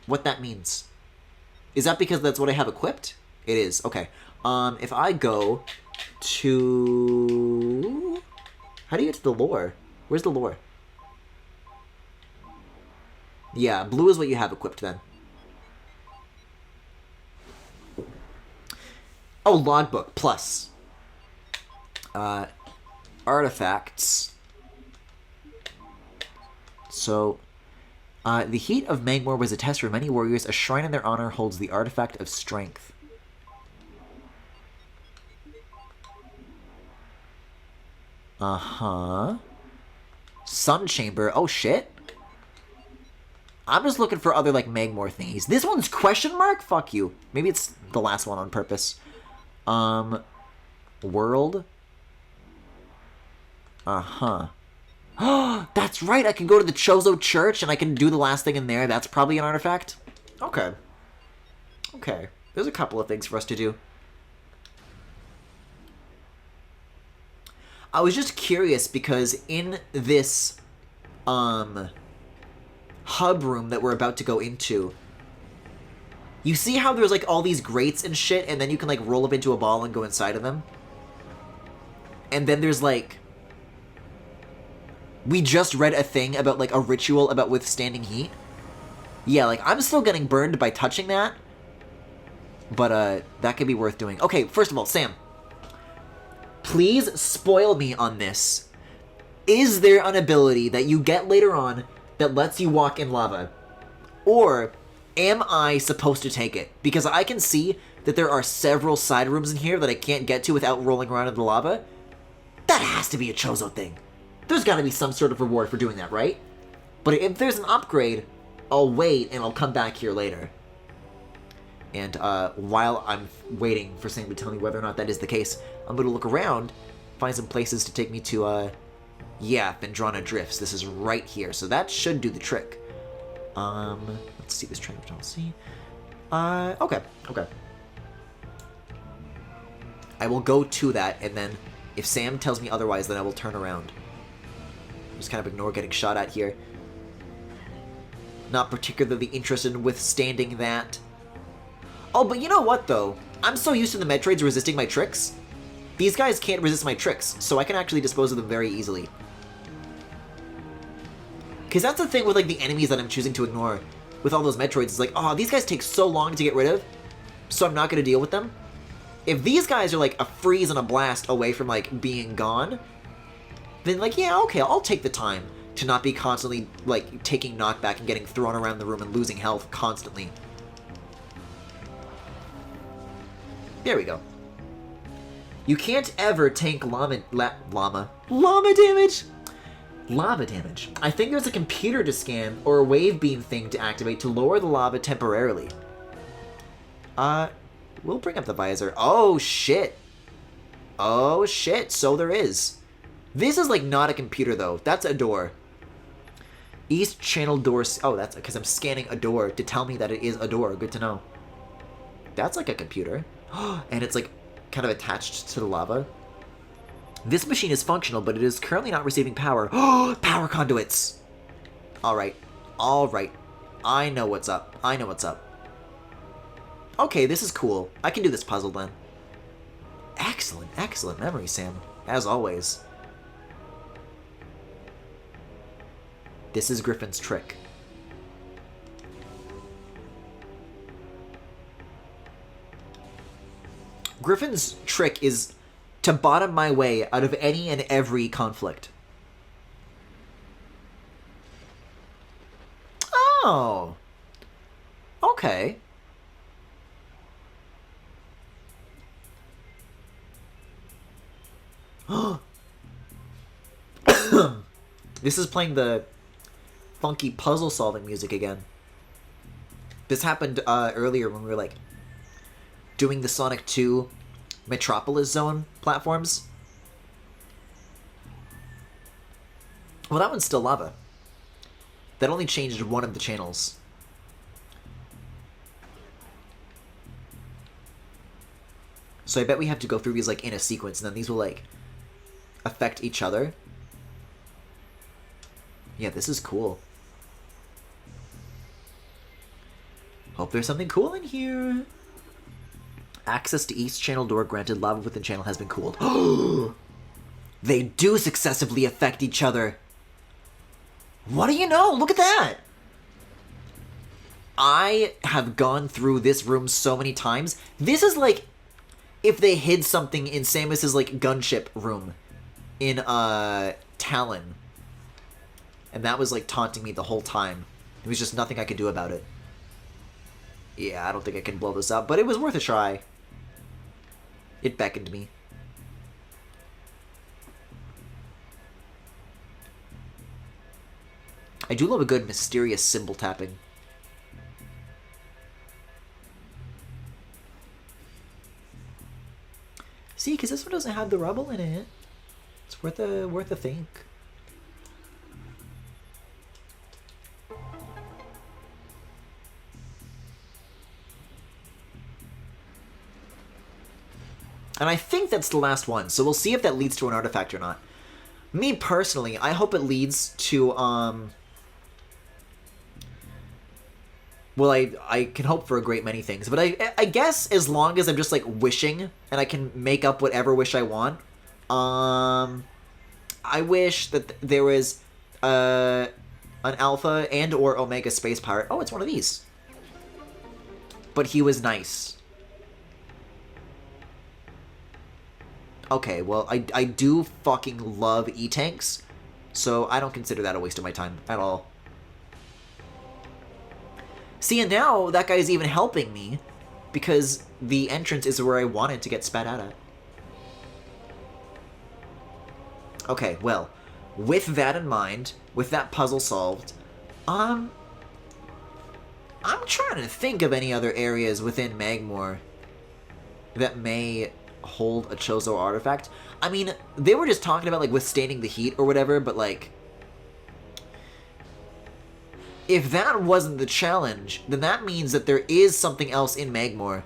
What that means? Is that because that's what I have equipped? It is. Okay. If I go to... How do you get to the lore? Where's the lore? Yeah, blue is what you have equipped then. Oh, logbook, plus. Artifacts. So, the heat of Mangmore was a test for many warriors. A shrine in their honor holds the artifact of strength. Uh-huh. Sun chamber. Oh, shit. I'm just looking for other, like, Mangmore thingies. This one's question mark? Fuck you. Maybe it's the last one on purpose. World. Uh-huh. That's right, I can go to the Chozo Church and I can do the last thing in there. That's probably an artifact. Okay. Okay. There's a couple of things for us to do. I was just curious because in this, hub room that we're about to go into, you see how there's, like, all these grates and shit, and then you can, like, roll up into a ball and go inside of them? And then there's, like... We just read a thing about, like, a ritual about withstanding heat. Yeah, like, I'm still getting burned by touching that. But, that could be worth doing. Okay, first of all, Sam. Please spoil me on this. Is there an ability that you get later on that lets you walk in lava? Or am I supposed to take it? Because I can see that there are several side rooms in here that I can't get to without rolling around in the lava. That has to be a Chozo thing. There's got to be some sort of reward for doing that, right? But if there's an upgrade, I'll wait and I'll come back here later. And while I'm waiting for Sam to tell me whether or not that is the case, I'm going to look around, find some places to take me to, yeah, Vendrana Drifts. This is right here, so that should do the trick. Let's see this train, which I'll see. Okay. I will go to that, and then if Sam tells me otherwise, then I will turn around. Just kind of ignore getting shot at here. Not particularly interested in withstanding that. Oh, but you know what, though? I'm so used to the Metroids resisting my tricks. These guys can't resist my tricks, so I can actually dispose of them very easily. Because that's the thing with, like, the enemies that I'm choosing to ignore with all those Metroids. It's like, oh, these guys take so long to get rid of, so I'm not going to deal with them. If these guys are, like, a freeze and a blast away from, like, being gone, then, like, yeah, okay, I'll take the time to not be constantly, like, taking knockback and getting thrown around the room and losing health constantly. There we go. You can't ever tank llama damage? Lava damage. I think there's a computer to scan or a wave beam thing to activate to lower the lava temporarily. We'll bring up the visor. Oh, shit. Oh, shit. So there is. This is, like, not a computer, though. That's a door. East channel door... Oh, that's because I'm scanning a door to tell me that it is a door. Good to know. That's, like, a computer. And it's, like, kind of attached to the lava. This machine is functional, but it is currently not receiving power. Power conduits! Alright. Alright. I know what's up. I know what's up. Okay, this is cool. I can do this puzzle then. Excellent, excellent memory, Sam. As always. This is Griffin's trick. Griffin's trick is to bottom my way out of any and every conflict. Oh. Okay. This is playing the funky puzzle-solving music again. This happened earlier when we were, like, doing the Sonic 2 Metropolis Zone platforms. Well, that one's still lava. That only changed one of the channels. So I bet we have to go through these, like, in a sequence, and then these will, like, affect each other. Yeah, this is cool. Hope there's something cool in here. Access to East Channel door granted. Lava within channel has been cooled. They do successively affect each other. What do you know? Look at that! I have gone through this room so many times. This is like if they hid something in Samus's, like, gunship room in Talon. And that was, like, taunting me the whole time. It was just nothing I could do about it. Yeah, I don't think I can blow this up, but it was worth a try. It beckoned me. I do love a good mysterious symbol tapping. See, because this one doesn't have the rubble in it. It's worth a think. And I think that's the last one, so we'll see if that leads to an artifact or not. Me personally, I hope it leads to, well, I can hope for a great many things, but I guess as long as I'm just, like, wishing, and I can make up whatever wish I want, I wish that there was, an Alpha and or Omega Space Pirate. Oh, it's one of these. But he was nice. Okay, well, I do fucking love E-Tanks, So I don't consider that a waste of my time at all. See, and now that guy's even helping me because the entrance is where I wanted to get spat out at. Okay, well, with that in mind, with that puzzle solved, I'm trying to think of any other areas within Magmor that may hold a Chozo artifact. I mean, they were just talking about, like, withstanding the heat or whatever, but, like, if that wasn't the challenge, then that means that there is something else in Magmor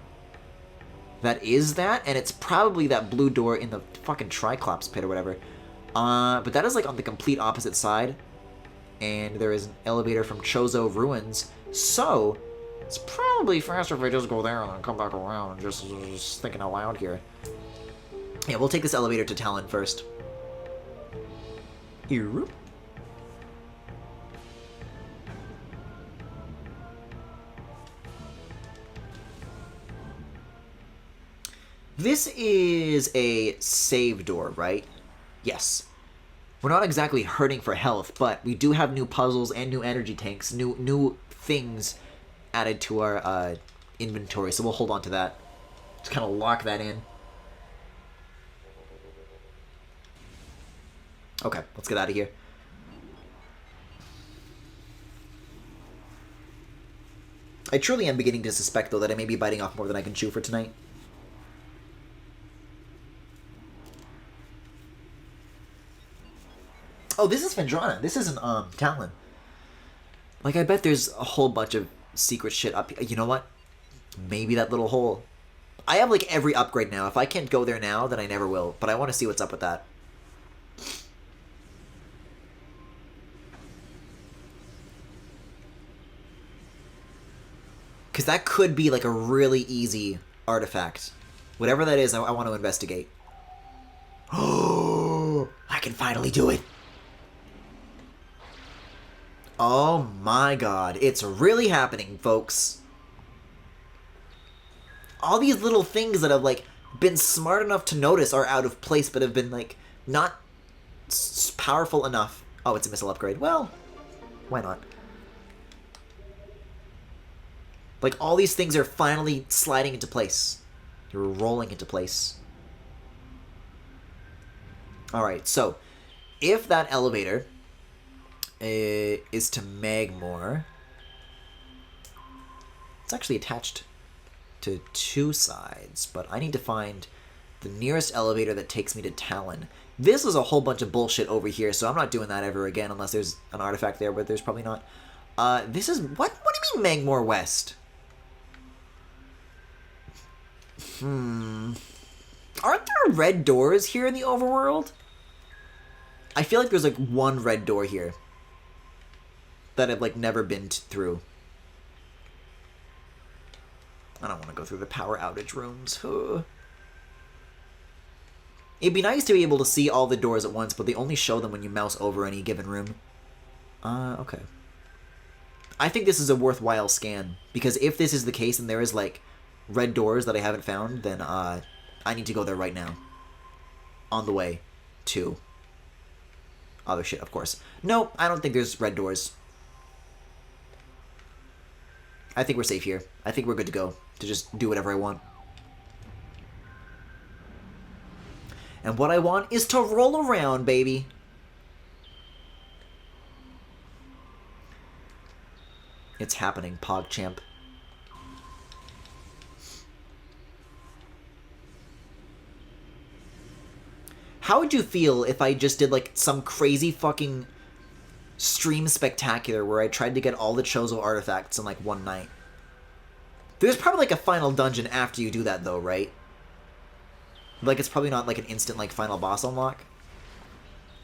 that is that, and it's probably that blue door in the fucking Triclops pit or whatever. But that is, like, on the complete opposite side, and there is an elevator from Chozo Ruins, so it's probably faster if I just go there and then come back around and just thinking out loud here. Yeah, we'll take this elevator to Talon first. Ew. This is a save door, right? Yes. We're not exactly hurting for health, but we do have new puzzles and new energy tanks, new things added to our inventory, so we'll hold on to that. Just kind of lock that in. Okay, let's get out of here. I truly am beginning to suspect, though, that I may be biting off more than I can chew for tonight. Oh, this is Phendrana. This isn't, Talon. Like, I bet there's a whole bunch of secret shit up here. You know what? Maybe that little hole. I have, like, every upgrade now. If I can't go there now, then I never will. But I want to see what's up with that. Because that could be, like, a really easy artifact. Whatever that is, I want to investigate. Oh, I can finally do it. Oh my god, it's really happening, folks. All these little things that have, like, been smart enough to notice are out of place, but have been, like, not powerful enough. Oh, it's a missile upgrade. Well, why not? Like, all these things are finally sliding into place. They're rolling into place. Alright, so, if that elevator is to Magmor, it's actually attached to two sides, but I need to find the nearest elevator that takes me to Talon. This is a whole bunch of bullshit over here, so I'm not doing that ever again unless there's an artifact there, but there's probably not. This is... What do you mean Magmor West? Aren't there red doors here in the overworld? I feel like there's, like, one red door here that I've, like, never been through. I don't want to go through the power outage rooms. It'd be nice to be able to see all the doors at once, but they only show them when you mouse over any given room. Okay. I think this is a worthwhile scan, because if this is the case and there is, like, red doors that I haven't found, then, I need to go there right now. On the way to other shit, of course. No, I don't think there's red doors. I think we're safe here. I think we're good to go. To just do whatever I want. And what I want is to roll around, baby. It's happening, PogChamp. How would you feel if I just did, like, some crazy fucking stream spectacular where I tried to get all the Chozo artifacts in, like, one night? There's probably, like, a final dungeon after you do that, though, right? Like, it's probably not, like, an instant, like, final boss unlock.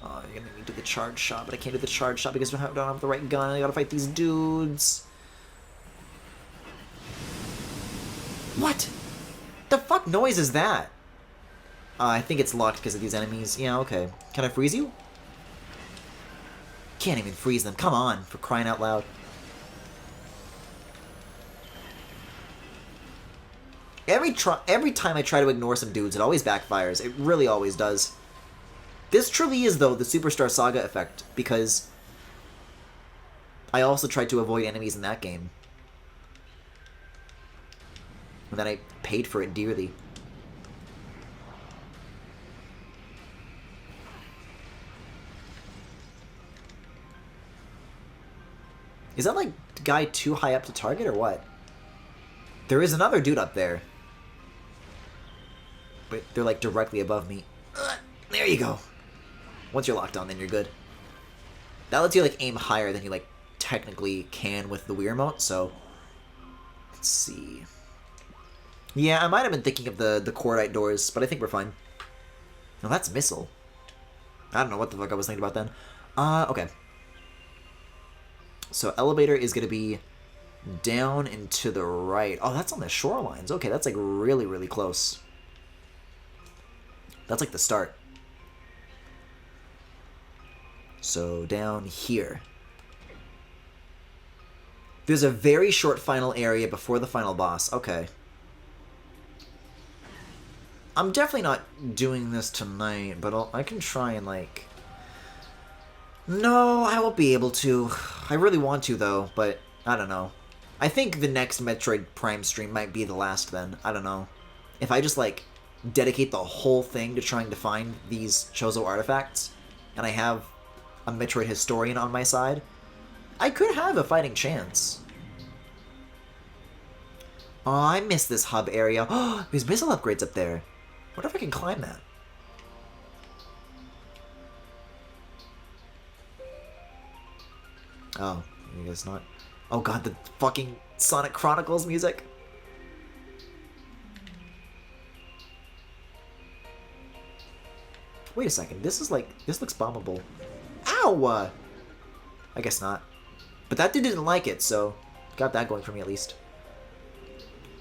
Oh, you're gonna need to do the charge shot, but I can't do the charge shot because I don't have the right gun. I gotta fight these dudes. What? The fuck noise is that? I think it's locked because of these enemies. Yeah, okay. Can I freeze you? Can't even freeze them. Come on, for crying out loud. Every time I try to ignore some dudes, it always backfires. It really always does. This truly is, though, the Superstar Saga effect, because I also tried to avoid enemies in that game. And then I paid for it dearly. Is that, like, guy too high up to target, or what? There is another dude up there. But they're, like, directly above me. There you go. Once you're locked on, then you're good. That lets you, like, aim higher than you, like, technically can with the Wii Remote, so... Let's see... Yeah, I might have been thinking of the cordite doors, but I think we're fine. No, that's missile. I don't know what the fuck I was thinking about then. Okay. So elevator is going to be down and to the right. Oh, that's on the shorelines. Okay, that's like really, really close. That's like the start. So down here. There's a very short final area before the final boss. Okay. I'm definitely not doing this tonight, but I can try and, like... No, I won't be able to. I really want to, though, but I don't know. I think the next Metroid Prime stream might be the last then. I don't know. If I just, like, dedicate the whole thing to trying to find these Chozo artifacts, and I have a Metroid historian on my side, I could have a fighting chance. Oh, I miss this hub area. Oh, there's missile upgrades up there. What if I can climb that? Oh, I guess not. Oh god, the fucking Sonic Chronicles music. Wait a second, this is like, this looks bombable. Ow! I guess not. But that dude didn't like it, so got that going for me at least.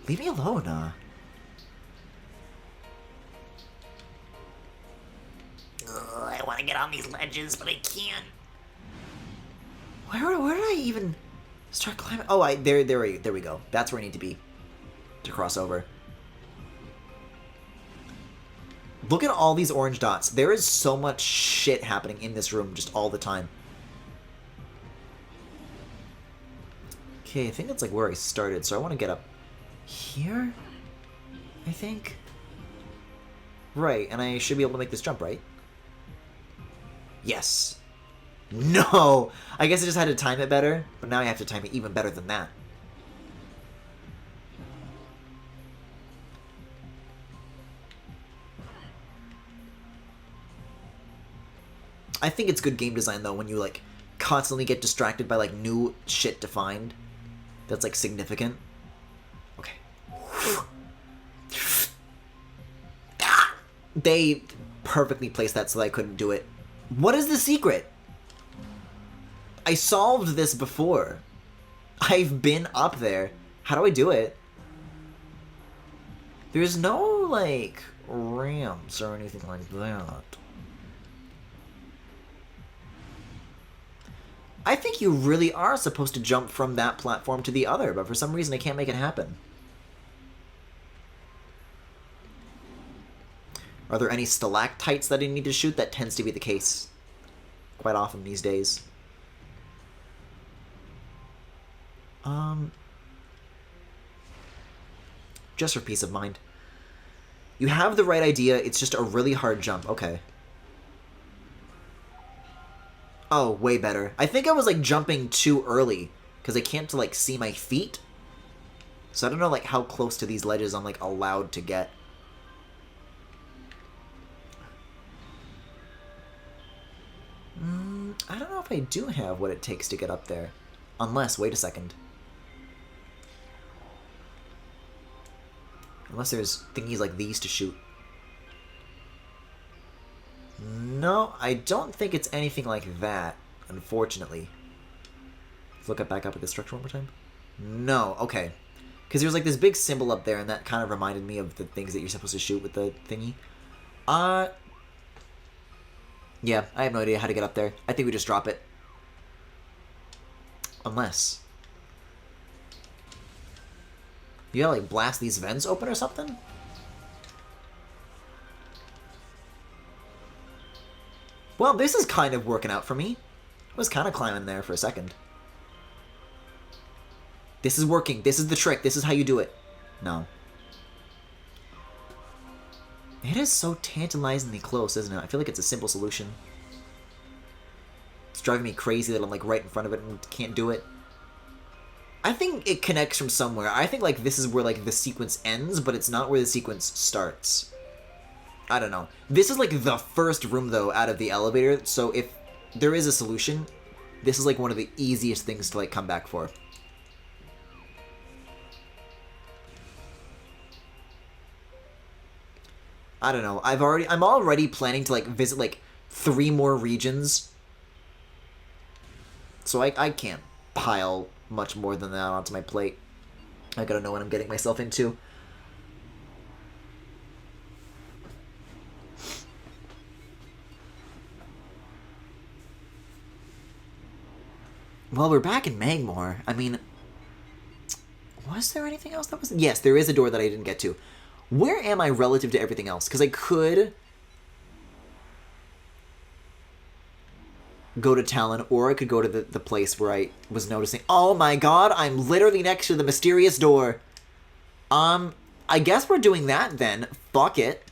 Leave me alone, I want to get on these ledges, but I can't. Where did I even start climbing? Oh, there we go. That's where I need to be to cross over. Look at all these orange dots. There is so much shit happening in this room just all the time. Okay, I think that's like where I started, so I want to get up here, I think. Right, and I should be able to make this jump, right? Yes. No! I guess I just had to time it better, but now I have to time it even better than that. I think it's good game design, though, when you, like, constantly get distracted by, like, new shit to find that's, like, significant. Okay. They perfectly placed that so that I couldn't do it. What is the secret? I solved this before. I've been up there. How do I do it? There's no, like, ramps or anything like that. I think you really are supposed to jump from that platform to the other, but for some reason I can't make it happen. Are there any stalactites that I need to shoot? That tends to be the case quite often these days. Just for peace of mind. You have the right idea, it's just a really hard jump. Okay. Oh, way better. I think I was, like, jumping too early, because I can't, like, see my feet. So I don't know, like, how close to these ledges I'm, like, allowed to get. I don't know if I do have what it takes to get up there. Unless, wait a second. Unless there's thingies like these to shoot. No, I don't think it's anything like that, unfortunately. Let's look back up at the structure one more time. No, okay. Because there's like this big symbol up there, and that kind of reminded me of the things that you're supposed to shoot with the thingy. Yeah, I have no idea how to get up there. I think we just drop it. Unless... You gotta, like, blast these vents open or something? Well, this is kind of working out for me. I was kind of climbing there for a second. This is working. This is the trick. This is how you do it. No. It is so tantalizingly close, isn't it? I feel like it's a simple solution. It's driving me crazy that I'm like right in front of it and can't do it. I think it connects from somewhere. I think like this is where like the sequence ends, but it's not where the sequence starts. I don't know. This is like the first room though out of the elevator, so if there is a solution, this is like one of the easiest things to like come back for. I don't know. I'm already planning to like visit like 3 more regions. So I can't pile much more than that onto my plate. I gotta know what I'm getting myself into. Well, we're back in Magmore. I mean, was there anything else that was... Yes, there is a door that I didn't get to. Where am I relative to everything else? Because I could go to Talon, or I could go to the place where I was noticing... Oh my god, I'm literally next to the mysterious door. I guess we're doing that then. Fuck it.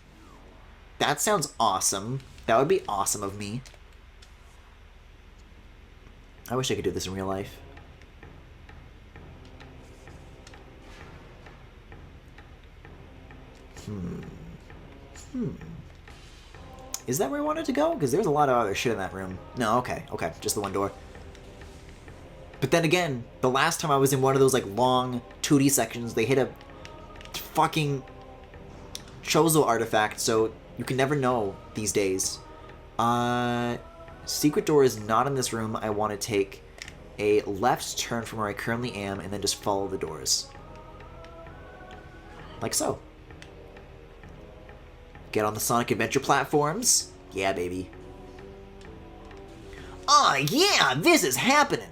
That sounds awesome. That would be awesome of me. I wish I could do this in real life. Is that where I wanted to go? Because there's a lot of other shit in that room. No, okay, just the one door. But then again, the last time I was in one of those like long 2D sections, they hit a fucking Chozo artifact, so you can never know these days. Secret door is not in this room. I want to take a left turn from where I currently am and then just follow the doors. Like so. Get on the Sonic Adventure platforms. Yeah, baby. Oh, yeah, this is happening.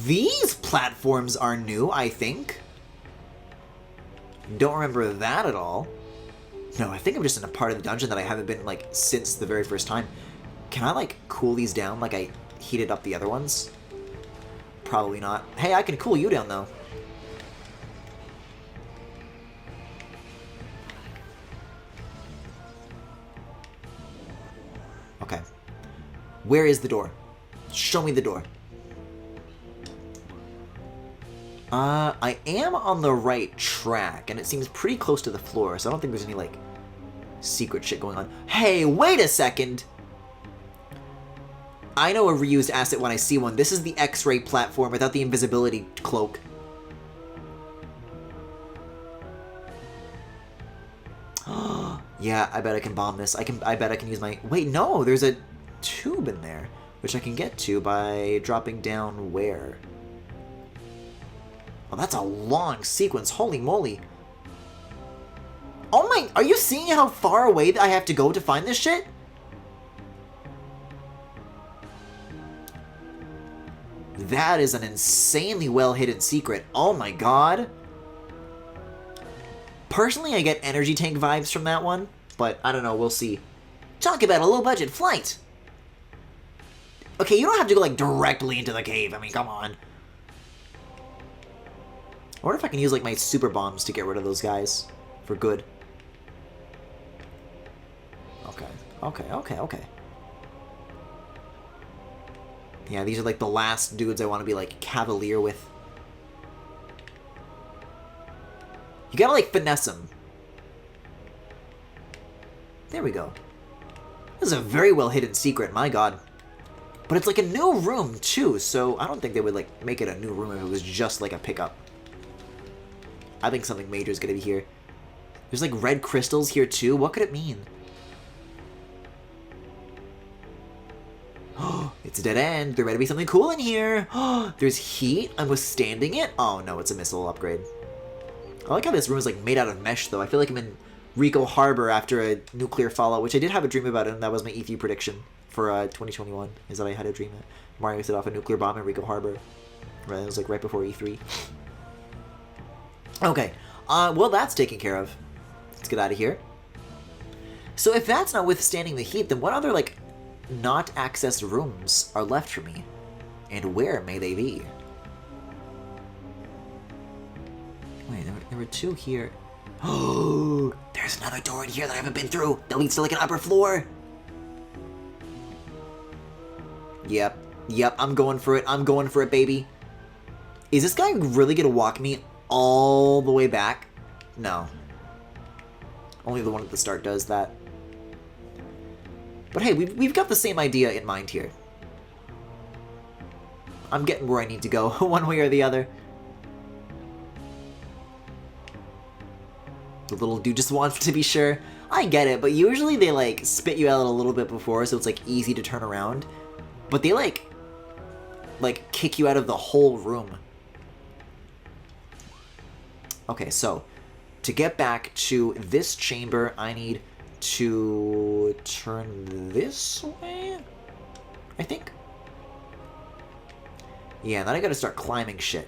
These platforms are new, I think. Don't remember that at all. No, I think I'm just in a part of the dungeon that I haven't been, like, since the very first time. Can I, like, cool these down like I heated up the other ones? Probably not. Hey, I can cool you down, though. Okay. Where is the door? Show me the door. I am on the right track, and it seems pretty close to the floor, so I don't think there's any, like, secret shit going on. Hey, wait a second! I know a reused asset when I see one. This is the X-ray platform without the invisibility cloak. Yeah, I bet I can bomb this. I bet I can use my... Wait, no! There's a tube in there, which I can get to by dropping down where? Oh, that's a long sequence. Holy moly. Oh my... Are you seeing how far away I have to go to find this shit? That is an insanely well-hidden secret. Oh my god. Personally, I get energy tank vibes from that one, but I don't know. We'll see. Talk about a low-budget flight. Okay, you don't have to go, like, directly into the cave. I mean, come on. I wonder if I can use, like, my super bombs to get rid of those guys. For good. Okay. Yeah, these are, like, the last dudes I want to be, like, cavalier with. You gotta, like, finesse them. There we go. This is a very well-hidden secret, my god. But it's, like, a new room, too, so I don't think they would, like, make it a new room if it was just, like, a pickup. I think something major is going to be here. There's, like, red crystals here, too. What could it mean? It's a dead end. There better be something cool in here. There's heat. I'm withstanding it. Oh, no, it's a missile upgrade. I like how this room is, like, made out of mesh, though. I feel like I'm in Rico Harbor after a nuclear fallout, which I did have a dream about it, and that was my E3 prediction for 2021, is that I had a dream that Mario set off a nuclear bomb in Rico Harbor. Right, it was, like, right before E3. Okay, well, that's taken care of. Let's get out of here. So if that's not withstanding the heat, then what other, like, not accessed rooms are left for me? And where may they be? Wait, there were 2 here. Oh, there's another door in here that I haven't been through that leads to, like, an upper floor. Yep, I'm going for it. I'm going for it, baby. Is this guy really gonna walk me all the way back? No. Only the one at the start does that. But hey, we've got the same idea in mind here. I'm getting where I need to go, one way or the other. The little dude just wants to be sure. I get it, but usually they, like, spit you out a little bit before, so it's, like, easy to turn around. But they, like, kick you out of the whole room. Okay, so, to get back to this chamber, I need to turn this way, I think. Yeah, then I gotta start climbing shit.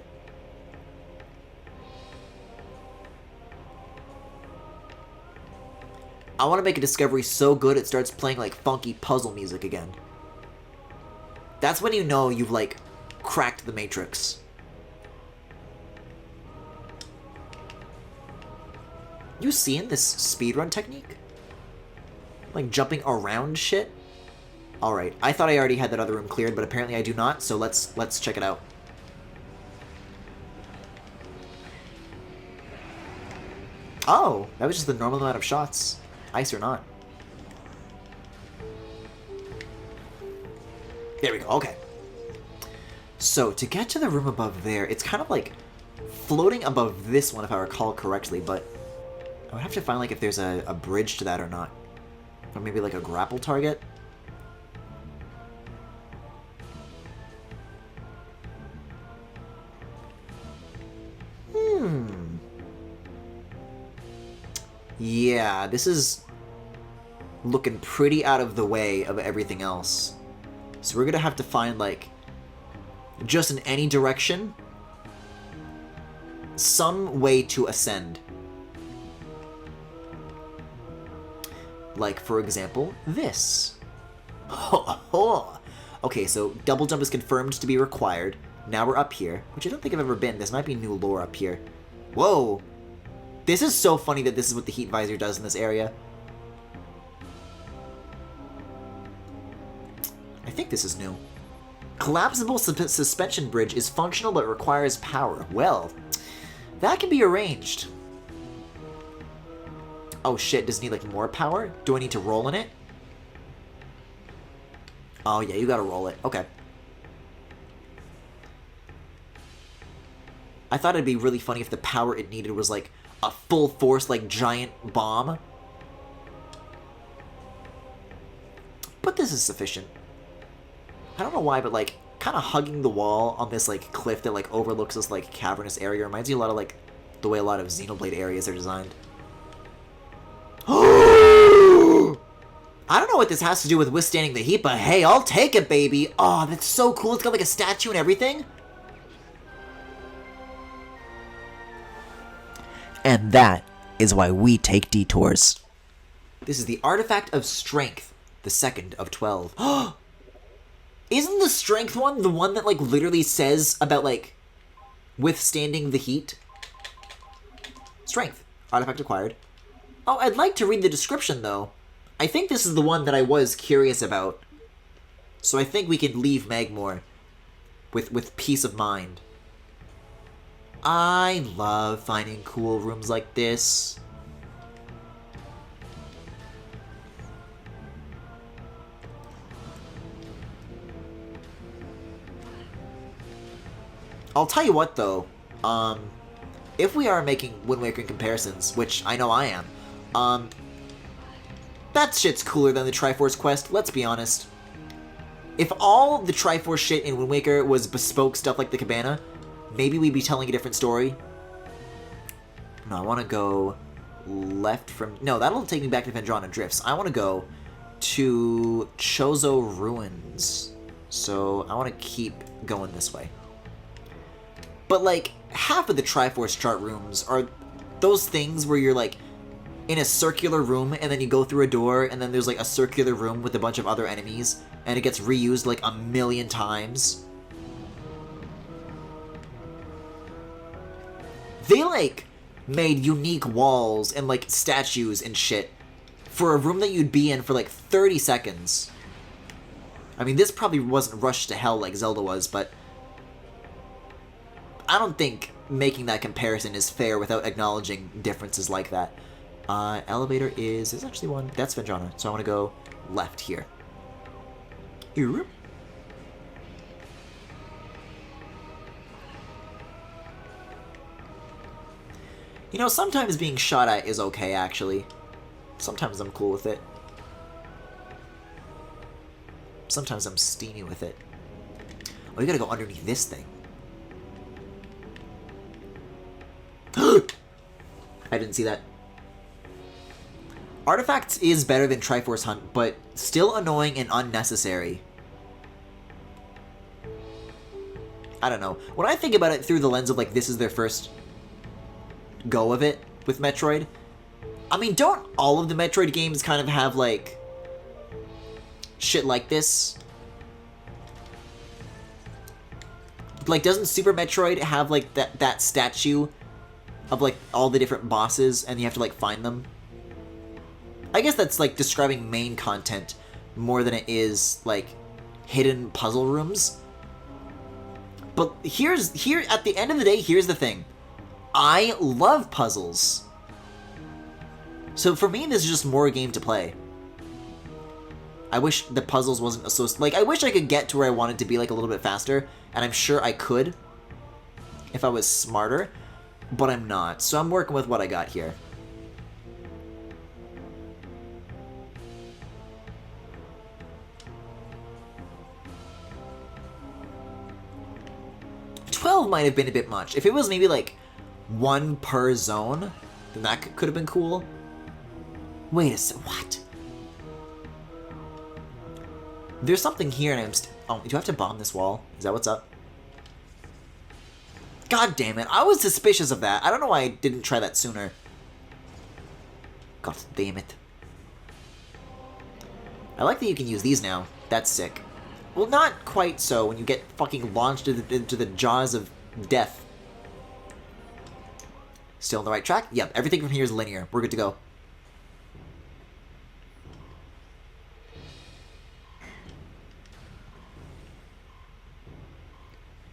I want to make a discovery so good it starts playing, like, funky puzzle music again. That's when you know you've, like, cracked the Matrix. You seeing this speedrun technique? Like, jumping around shit? Alright, I thought I already had that other room cleared, but apparently I do not, so let's check it out. Oh, that was just the normal amount of shots. Ice or not. There we go, okay. So, to get to the room above there, it's kind of like floating above this one if I recall correctly, but I would have to find, like, if there's a bridge to that or not. Or maybe, like, a grapple target. Yeah, this is looking pretty out of the way of everything else. So we're gonna have to find, like, just in any direction, some way to ascend. Like, for example, this. Okay, so double jump is confirmed to be required. Now we're up here, which I don't think I've ever been. This might be new lore up here. Whoa! This is so funny that this is what the heat visor does in this area. I think this is new. Collapsible suspension bridge is functional but requires power. Well, that can be arranged. Oh shit, does it need, like, more power? Do I need to roll in it? Oh yeah, you gotta roll it. Okay. I thought it'd be really funny if the power it needed was, like, a full force, like, giant bomb. But this is sufficient. I don't know why, but, like, kind of hugging the wall on this, like, cliff that, like, overlooks this, like, cavernous area reminds me a lot of, like, the way a lot of Xenoblade areas are designed. I don't know what this has to do with withstanding the heat, but hey, I'll take it, baby. Oh, that's so cool. It's got, like, a statue and everything. And that is why we take detours. This is the Artifact of Strength, the second of 12. Isn't the Strength one the one that, like, literally says about, like, withstanding the heat? Strength. Artifact acquired. Oh, I'd like to read the description, though. I think this is the one that I was curious about. So I think we can leave Magmore with peace of mind. I love finding cool rooms like this. I'll tell you what, though. If we are making Wind Waker comparisons, which I know I am, that shit's cooler than the Triforce quest, let's be honest. If all the Triforce shit in Wind Waker was bespoke stuff like the Cabana, maybe we'd be telling a different story. No, I want to go left from... No, that'll take me back to Vendrana Drifts. I want to go to Chozo Ruins. So I want to keep going this way. But, like, half of the Triforce chart rooms are those things where you're, like, in a circular room, and then you go through a door, and then there's like a circular room with a bunch of other enemies, and it gets reused like 1,000,000 times. They like made unique walls and like statues and shit for a room that you'd be in for like 30 seconds. I mean, this probably wasn't rushed to hell like Zelda was, but I don't think making that comparison is fair without acknowledging differences like that. Elevator is... There's actually one. That's Vendrana, so I want to go left here. You know, sometimes being shot at is okay, actually. Sometimes I'm cool with it. Sometimes I'm steamy with it. Oh, you gotta go underneath this thing. I didn't see that. Artifacts is better than Triforce Hunt, but still annoying and unnecessary. I don't know. When I think about it through the lens of, like, this is their first go of it with Metroid, I mean, don't all of the Metroid games kind of have, like, shit like this? Like, doesn't Super Metroid have, like, that statue of, like, all the different bosses, and you have to, like, find them? I guess that's, like, describing main content more than it is, like, hidden puzzle rooms. But here, at the end of the day, here's the thing. I love puzzles. So for me, this is just more a game to play. I wish the puzzles wasn't associated... Like, I wish I could get to where I wanted to be, like, a little bit faster, and I'm sure I could if I was smarter, but I'm not. So I'm working with what I got here. $12 might have been a bit much. If it was maybe, like, 1 per zone, then that could have been cool. Wait a sec, what? There's something here and I'm oh, do I have to bomb this wall? Is that what's up? God damn it, I was suspicious of that. I don't know why I didn't try that sooner. God damn it. I like that you can use these now. That's sick. Well, not quite so when you get fucking launched into the jaws of death. Still on the right track? Yep, everything from here is linear. We're good to go.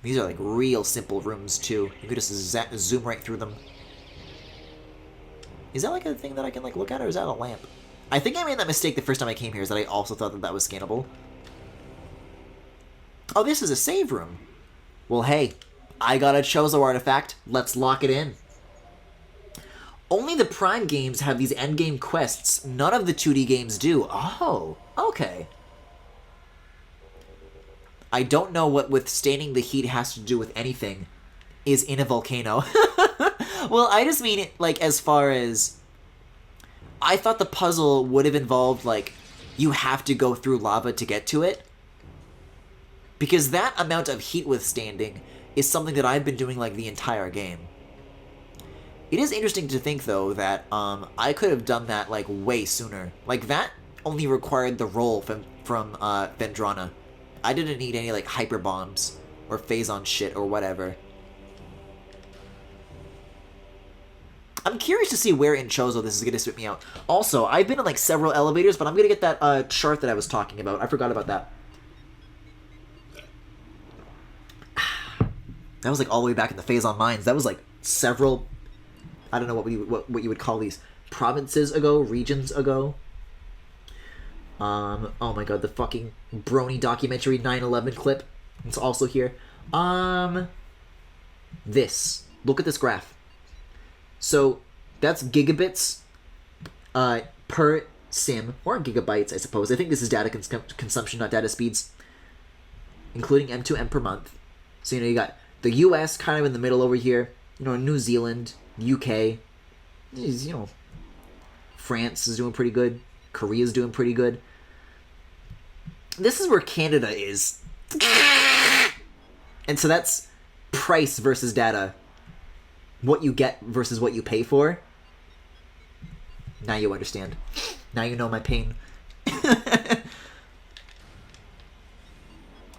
These are like real simple rooms too. You could just zoom right through them. Is that like a thing that I can like look at, or is that a lamp? I think I made that mistake the first time I came here, is that I also thought that that was scannable. Oh, this is a save room. Well, hey, I got a Chozo artifact. Let's lock it in. Only the Prime games have these endgame quests. None of the 2D games do. Oh, okay. I don't know what withstanding the heat has to do with anything is in a volcano. Well, I just mean it, like, as far as... I thought the puzzle would have involved, like, you have to go through lava to get to it. Because that amount of heat withstanding is something that I've been doing, like, the entire game. It is interesting to think, though, that I could have done that, like, way sooner. Like, that only required the roll from Vendrana. I didn't need any, like, hyper bombs or phazon shit or whatever. I'm curious to see where in Chozo this is going to spit me out. Also, I've been in, like, several elevators, but I'm going to get that chart that I was talking about. I forgot about that. That was, like, all the way back in the Phazon Mines. That was, like, several... I don't know what you would call these. Provinces ago? Regions ago? Oh my god, the fucking Brony documentary 9/11 clip. It's also here. This. Look at this graph. So, that's gigabits per sim, or gigabytes, I suppose. I think this is data consumption, not data speeds, including M2M per month. So, you know, you got the US kind of in the middle over here, you know, New Zealand, UK, you know, France is doing pretty good, Korea's doing pretty good. This is where Canada is. And so that's price versus data. What you get versus what you pay for. Now you understand. Now you know my pain.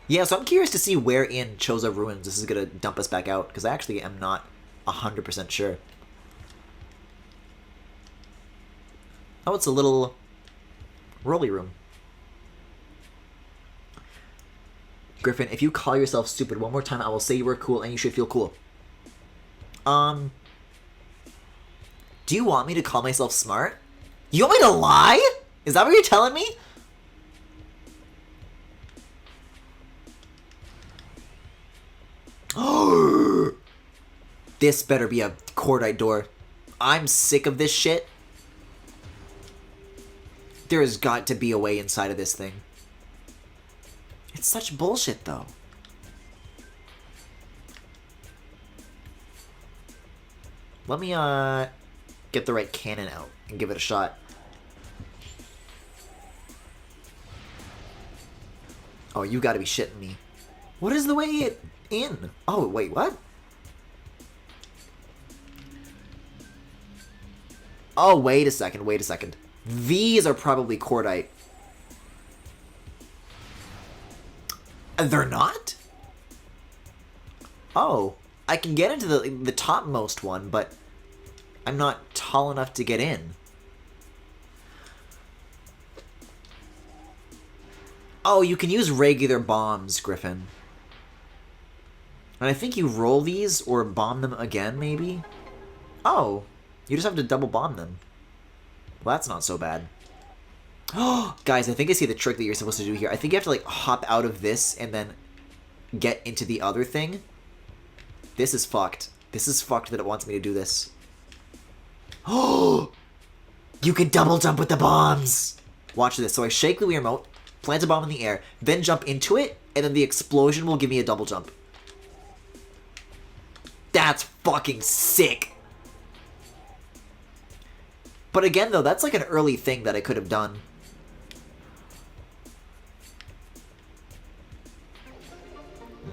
Yeah, so I'm curious to see where in Chozo Ruins this is going to dump us back out, because I actually am not 100% sure. Oh, it's a little rolly room. Griffin, if you call yourself stupid one more time, I will say you were cool and you should feel cool. Do you want me to call myself smart? You want me to lie? Is that what you're telling me? This better be a cordite door. I'm sick of this shit. There has got to be a way inside of this thing. It's such bullshit, though. Let me, get the right cannon out and give it a shot. Oh, you gotta be shitting me. What is the way in? Oh, wait, what? Oh, wait a second, wait a second. These are probably cordite. They're not? Oh, I can get into the topmost one, but I'm not tall enough to get in. Oh, you can use regular bombs, Griffin. And I think you roll these or bomb them again, maybe? Oh, you just have to double bomb them. Well, that's not so bad. Oh, guys, I think I see the trick that you're supposed to do here. I think you have to, like, hop out of this and then get into the other thing. This is fucked. This is fucked that it wants me to do this. Oh! You can double jump with the bombs! Watch this. So I shake the Wii Remote, plant a bomb in the air, then jump into it, and then the explosion will give me a double jump. That's fucking sick! But again, though, that's like an early thing that I could have done.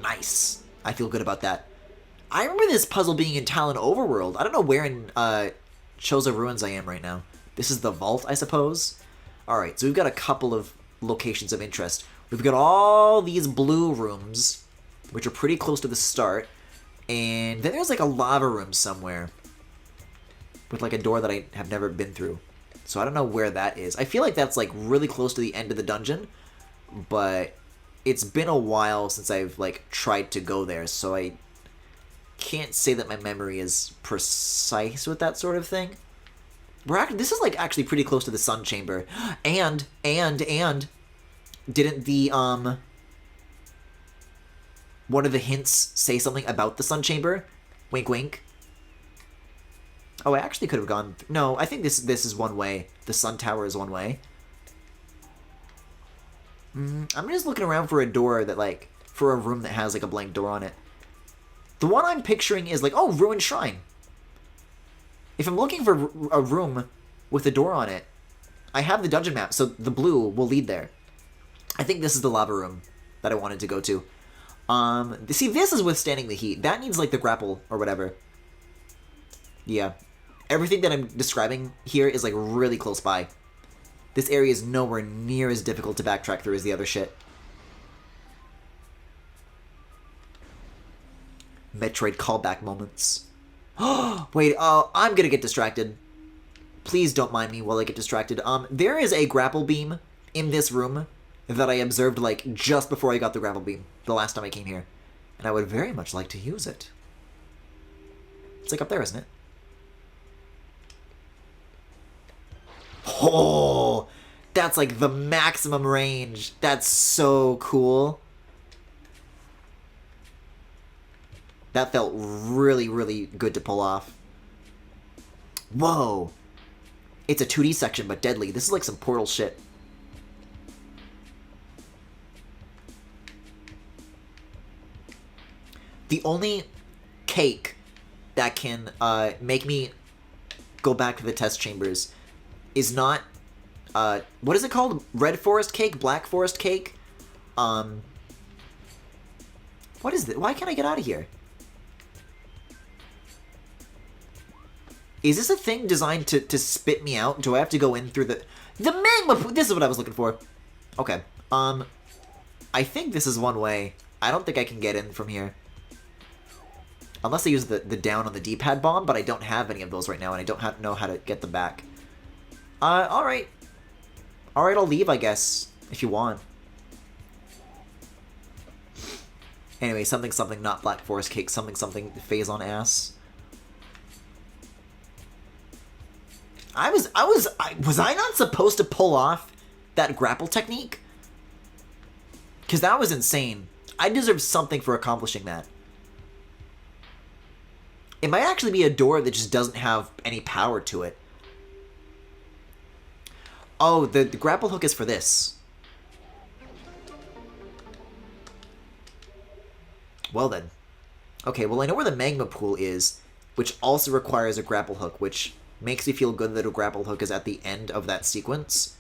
Nice. I feel good about that. I remember this puzzle being in Talon Overworld. I don't know where in Chozo Ruins I am right now. This is the vault, I suppose? Alright, so we've got a couple of locations of interest. We've got all these blue rooms, which are pretty close to the start. And then there's like a lava room somewhere with like a door that I have never been through. So I don't know where that is. I feel like that's like really close to the end of the dungeon, but it's been a while since I've like tried to go there, so I can't say that my memory is precise with that sort of thing. This is like actually pretty close to the sun chamber. And didn't the one of the hints say something about the sun chamber? Wink wink. Oh, I actually could have gone... No, I think this is one way. The sun tower is one way. I'm just looking around for a door that, like... For a room that has, like, a blank door on it. The one I'm picturing is, like... Oh, Ruined Shrine! If I'm looking for a room with a door on it, I have the dungeon map, so the blue will lead there. I think this is the lava room that I wanted to go to. See, this is withstanding the heat. That needs, like, the grapple or whatever. Yeah. Everything that I'm describing here is, like, really close by. This area is nowhere near as difficult to backtrack through as the other shit. Metroid callback moments. Wait, I'm gonna get distracted. Please don't mind me while I get distracted. There is a grapple beam in this room that I observed, like, just before I got the grapple beam the last time I came here. And I would very much like to use it. It's, like, up there, isn't it? Oh, that's like the maximum range. That's so cool. That felt really, really good to pull off. Whoa. It's a 2D section, but deadly. This is like some Portal shit. The only cake that can make me go back to the test chambers is not, what is it called? Red forest cake? Black forest cake? What is this? Why can't I get out of here? Is this a thing designed to spit me out? Do I have to go in through the magma pool? This is what I was looking for. Okay. I think this is one way. I don't think I can get in from here. Unless I use the down on the D-pad bomb, but I don't have any of those right now, and I don't know how to get them back. Alright. Alright, I'll leave, I guess, if you want. Anyway, something something, not Black Forest Cake, something something, phase on ass. Was I not supposed to pull off that grapple technique? Because that was insane. I deserve something for accomplishing that. It might actually be a door that just doesn't have any power to it. Oh, the grapple hook is for this. Well then. Okay, well I know where the magma pool is, which also requires a grapple hook, which makes me feel good that a grapple hook is at the end of that sequence.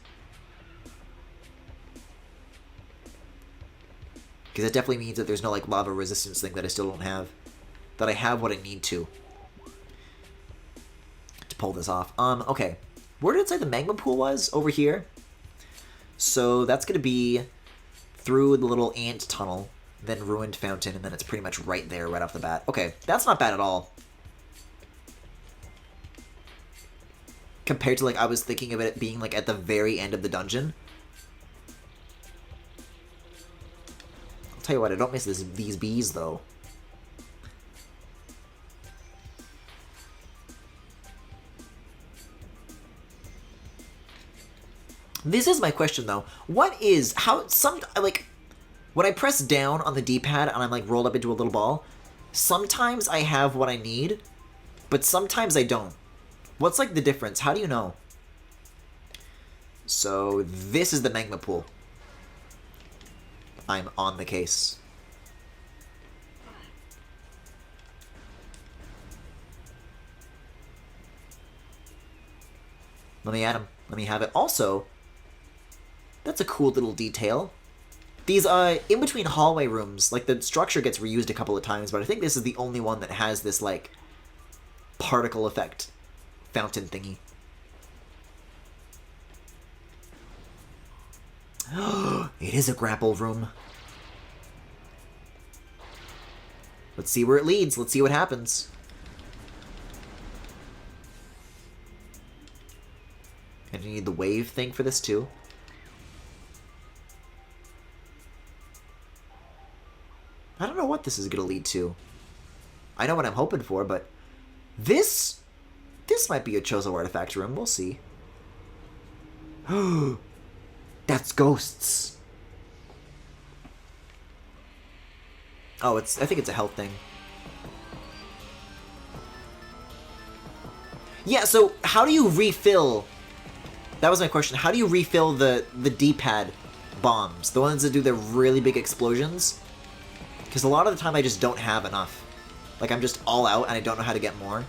Because it definitely means that there's no, like, lava resistance thing that I still don't have. That I have what I need to pull this off. Okay. Where did it say the magma pool was? Over here? So that's going to be through the little ant tunnel, then ruined fountain, and then it's pretty much right there, right off the bat. Okay, that's not bad at all. Compared to, like, I was thinking of it being, like, at the very end of the dungeon. I'll tell you what, I don't miss these bees, though. This is my question, though. When I press down on the D-pad and I'm, like, rolled up into a little ball, sometimes I have what I need, but sometimes I don't. What's, like, the difference? How do you know? So, this is the magma pool. I'm on the case. Let me add him. Let me have it. Also, that's a cool little detail. These, in-between hallway rooms, like, the structure gets reused a couple of times, but I think this is the only one that has this, like, particle effect fountain thingy. It is a grapple room. Let's see where it leads. Let's see what happens. And you need the wave thing for this, too. I don't know what this is going to lead to. I know what I'm hoping for, but this might be a Chozo artifact room. We'll see. That's ghosts. Oh, I think it's a health thing. Yeah, so how do you refill? That was my question. How do you refill the D-pad bombs? The ones that do the really big explosions? Because a lot of the time I just don't have enough. Like, I'm just all out and I don't know how to get more.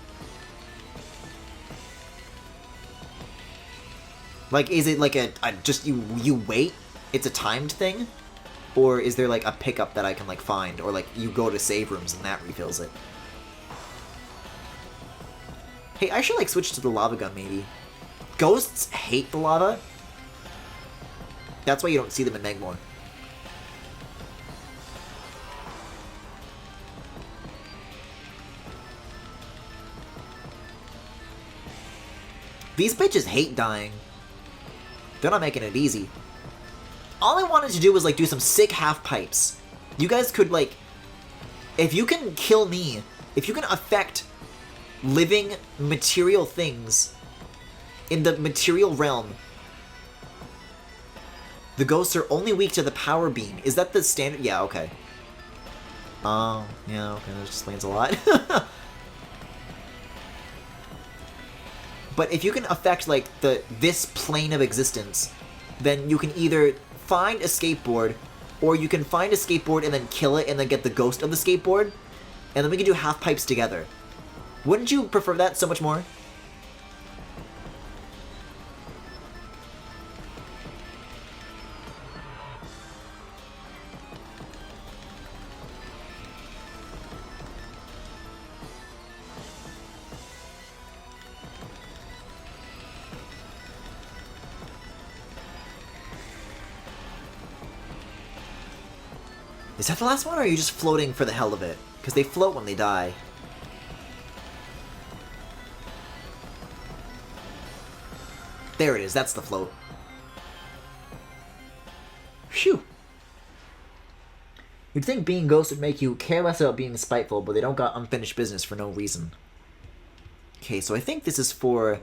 Like, is it like just you wait? It's a timed thing? Or is there like a pickup that I can like find? Or like you go to save rooms and that refills it? Hey, I should like switch to the lava gun maybe. Ghosts hate the lava. That's why you don't see them in Megmore. These bitches hate dying. They're not making it easy. All I wanted to do was, like, do some sick half-pipes. You guys could, like... If you can kill me, if you can affect living material things in the material realm, the ghosts are only weak to the power beam. Is that the standard? Yeah, okay. Oh, yeah, okay, that explains a lot. But if you can affect, like, this plane of existence, then you can either find a skateboard, or you can find a skateboard and then kill it and then get the ghost of the skateboard, and then we can do half pipes together. Wouldn't you prefer that so much more? Is that the last one, or are you just floating for the hell of it? Because they float when they die. There it is, that's the float. Phew. You'd think being ghost would make you care less about being spiteful, but they don't got unfinished business for no reason. Okay, so I think this is for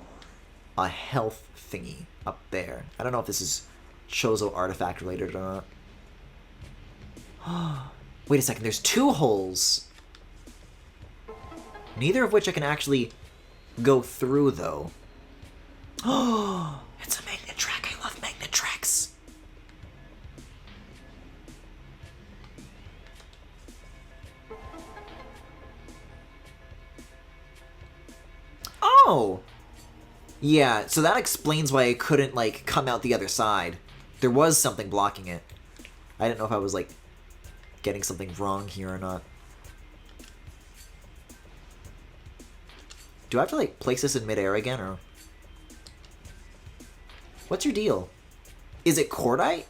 a health thingy up there. I don't know if this is Chozo artifact related or not. Wait a second, there's 2 holes. Neither of which I can actually go through, though. Oh, it's a magnet track. I love magnet tracks. Oh! Yeah, so that explains why I couldn't, like, come out the other side. There was something blocking it. I didn't know if I was, like, getting something wrong here or not. Do I have to, like, place this in midair again, or... What's your deal? Is it cordite?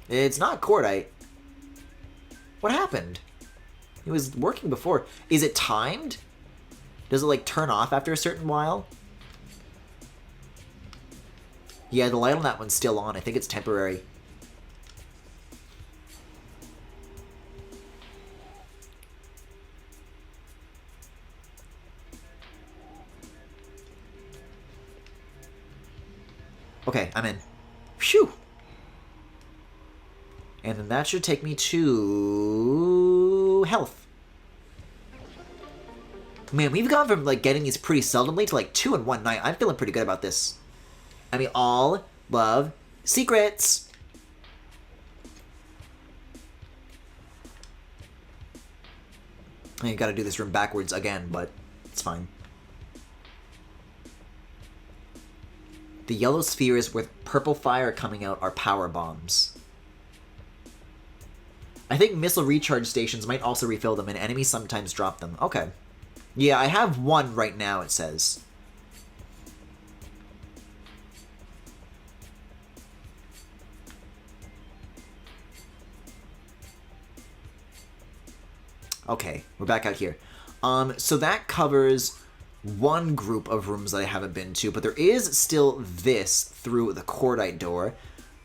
It's not cordite. What happened? It was working before. Is it timed? Does it, like, turn off after a certain while? Yeah, the light on that one's still on. I think it's temporary. Okay, I'm in. Phew! And then that should take me to... health. Man, we've gone from, like, getting these pretty seldomly to, like, 2 in one night. I'm feeling pretty good about this. And we all love secrets! I gotta do this room backwards again, but it's fine. The yellow spheres with purple fire coming out are power bombs. I think missile recharge stations might also refill them, and enemies sometimes drop them. Okay. Yeah, I have 1 right now, it says. Okay, we're back out here. So that covers 1 group of rooms that I haven't been to, but there is still this through the cordite door.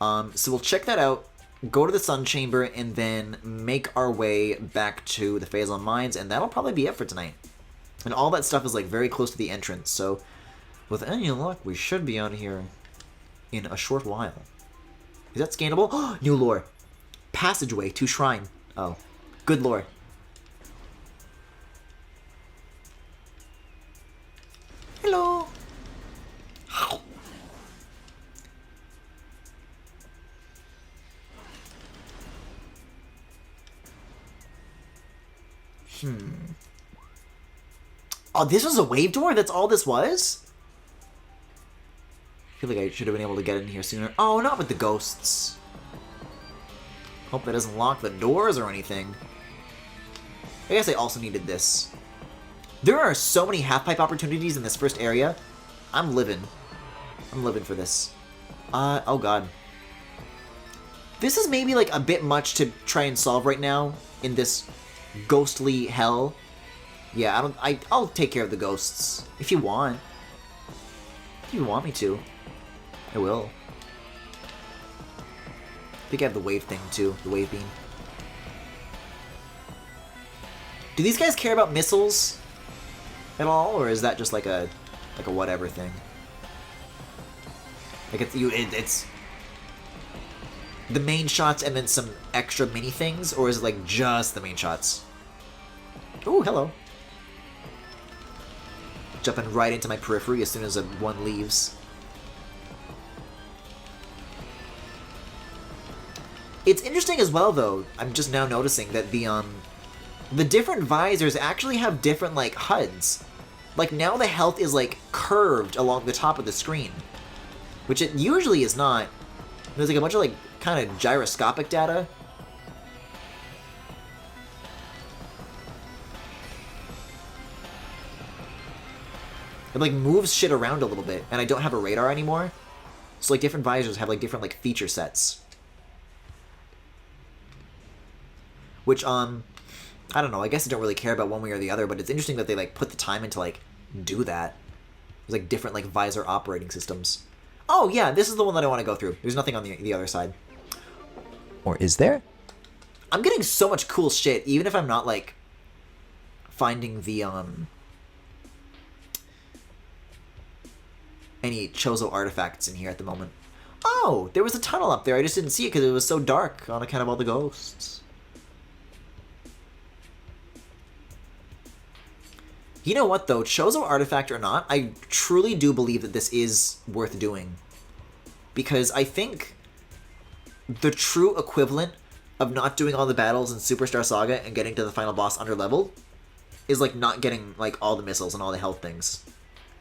So we'll check that out, go to the sun chamber, and then make our way back to the Phazon Mines, and that'll probably be it for tonight. And all that stuff is, like, very close to the entrance, so with any luck, we should be out here in a short while. Is that scannable? New lore. Passageway to shrine. Oh, good lore. Hello. Oh, this was a wave door? That's all this was? I feel like I should have been able to get in here sooner. Oh, not with the ghosts. Hope that doesn't lock the doors or anything. I guess I also needed this. There are so many half-pipe opportunities in this first area. I'm living. I'm living for this. Oh god. This is maybe, like, a bit much to try and solve right now in this ghostly hell. Yeah, I'll take care of the ghosts. If you want. If you want me to. I will. I think I have the wave thing, too. The wave beam. Do these guys care about missiles at all, or is that just like a whatever thing? Like it's the main shots and then some extra mini things, or is it like just the main shots? Ooh, hello. Jumping right into my periphery as soon as one leaves. It's interesting as well, though. I'm just now noticing that the different visors actually have different, like, HUDs. Like, now the health is, like, curved along the top of the screen. Which it usually is not. There's, like, a bunch of, like, kind of gyroscopic data. It, like, moves shit around a little bit, and I don't have a radar anymore. So like different visors have like different like feature sets. Which I don't know, I guess I don't really care about one way or the other, but it's interesting that they like put the time into like do that. There's like different like visor operating systems. Oh yeah, this is the one that I want to go through. There's nothing on the other side. Or is there? I'm getting so much cool shit, even if I'm not like finding the any Chozo artifacts in here at the moment. Oh, there was a tunnel up there. I just didn't see it because it was so dark on account of all the ghosts. You know what, though? Chozo artifact or not, I truly do believe that this is worth doing. Because I think the true equivalent of not doing all the battles in Superstar Saga and getting to the final boss under level is like not getting like all the missiles and all the health things.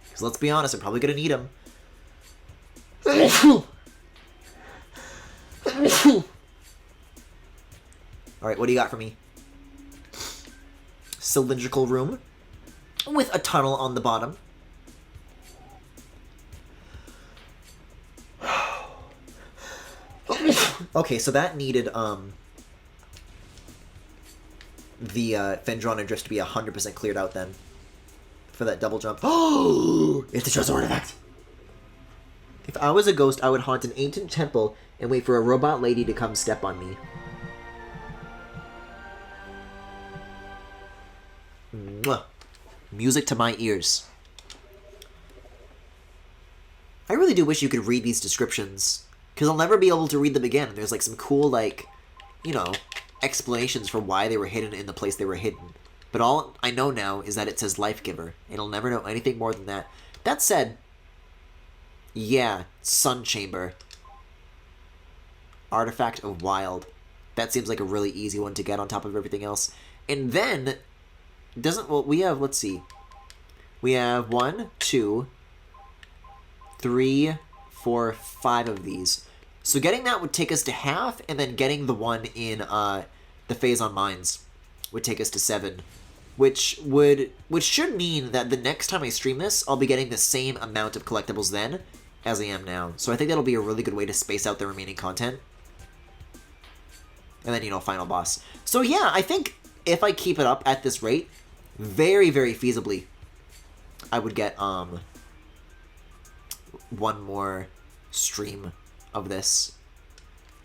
Because let's be honest, I'm probably going to need them. Alright, what do you got for me? Cylindrical room with a tunnel on the bottom. Okay, so that needed the Fendron Drift to be 100% cleared out then. For that double jump. Oh! It's a Chozo artifact! If I was a ghost, I would haunt an ancient temple and wait for a robot lady to come step on me. Mwah. Music to my ears. I really do wish you could read these descriptions, because I'll never be able to read them again. There's like some cool, like, you know, explanations for why they were hidden in the place they were hidden. But all I know now is that it says Life Giver, and I'll never know anything more than that. That said, yeah, Sun Chamber. Artifact of Wild. That seems like a really easy one to get on top of everything else. And then, well, we have, let's see. We have 1, 2, 3, 4, 5 of these. So getting that would take us to half, and then getting the one in the Phazon Mines would take us to 7. Which should mean that the next time I stream this, I'll be getting the same amount of collectibles then as I am now. So I think that'll be a really good way to space out the remaining content. And then, you know, final boss. So yeah, I think if I keep it up at this rate, very, very feasibly, I would get one more stream of this.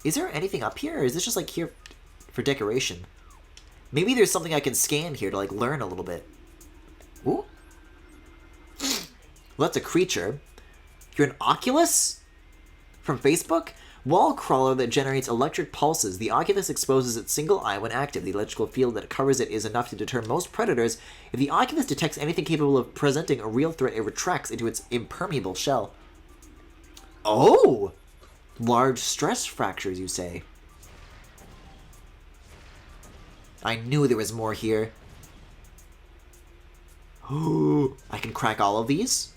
Is there anything up here, or is this just like here for decoration? Maybe there's something I can scan here to like learn a little bit. Ooh. Well, that's a creature. You're an Oculus? From Facebook? Wall crawler that generates electric pulses. The Oculus exposes its single eye when active. The electrical field that covers it is enough to deter most predators. If the Oculus detects anything capable of presenting a real threat, it retracts into its impermeable shell. Oh! Large stress fractures, you say? I knew there was more here. Ooh, I can crack all of these?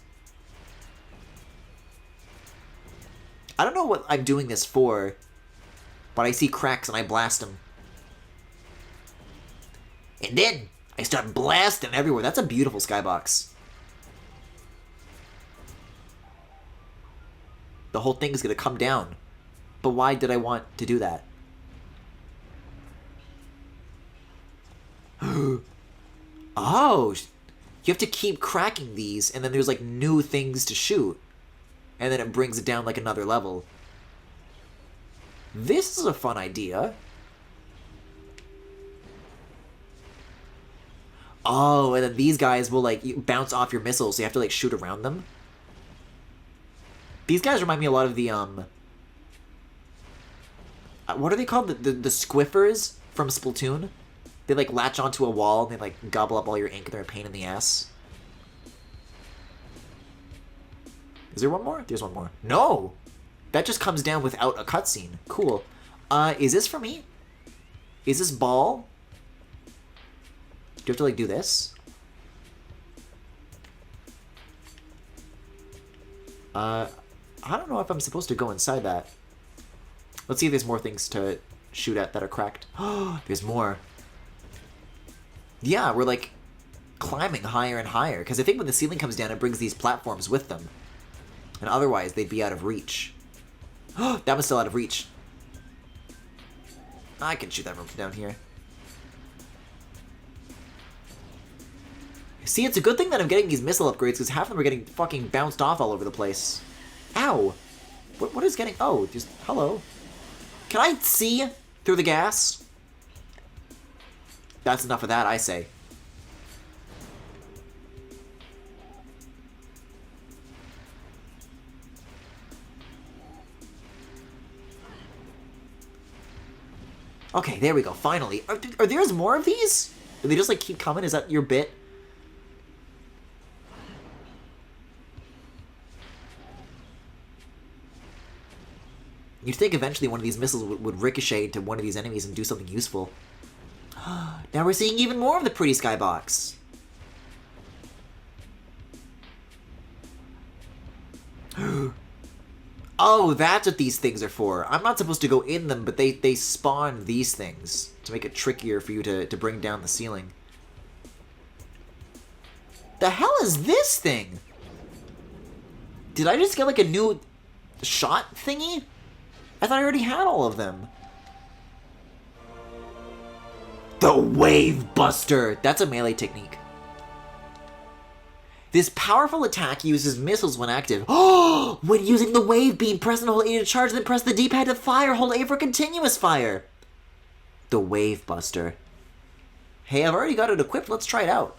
I don't know what I'm doing this for, but I see cracks and I blast them. And then I start blasting everywhere. That's a beautiful skybox. The whole thing is going to come down. But why did I want to do that? Oh, you have to keep cracking these, and then there's like new things to shoot. And then it brings it down like another level. This is a fun idea. Oh, and then these guys will like bounce off your missiles, so you have to like shoot around them. These guys remind me a lot of the what are they called? The squiffers from Splatoon? They like latch onto a wall and they like gobble up all your ink and they're a pain in the ass. Is there one more? There's one more. No! That just comes down without a cutscene. Cool. Is this for me? Is this ball? Do you have to like do this? I don't know if I'm supposed to go inside that. Let's see if there's more things to shoot at that are cracked. Oh, there's more. Yeah, we're like climbing higher and higher. Because I think when the ceiling comes down, it brings these platforms with them. And otherwise, they'd be out of reach. That was still out of reach. I can shoot that room from down here. See, it's a good thing that I'm getting these missile upgrades, because half of them are getting fucking bounced off all over the place. Ow! What is getting... Oh, just... Hello. Can I see through the gas? That's enough of that, I say. Okay, there we go, finally. Are there more of these? Do they just, like, keep coming? Is that your bit? You'd think eventually one of these missiles would ricochet into one of these enemies and do something useful. Now we're seeing even more of the pretty skybox. Oh, that's what these things are for. I'm not supposed to go in them, but they spawn these things to make it trickier for you to bring down the ceiling. The hell is this thing? Did I just get like a new shot thingy? I thought I already had all of them. The Wave Buster! That's a melee technique. This powerful attack uses missiles when active. Oh! When using the wave beam, press and hold A to charge, then press the D-pad to fire. Hold A for continuous fire. The Wave Buster. Hey, I've already got it equipped. Let's try it out.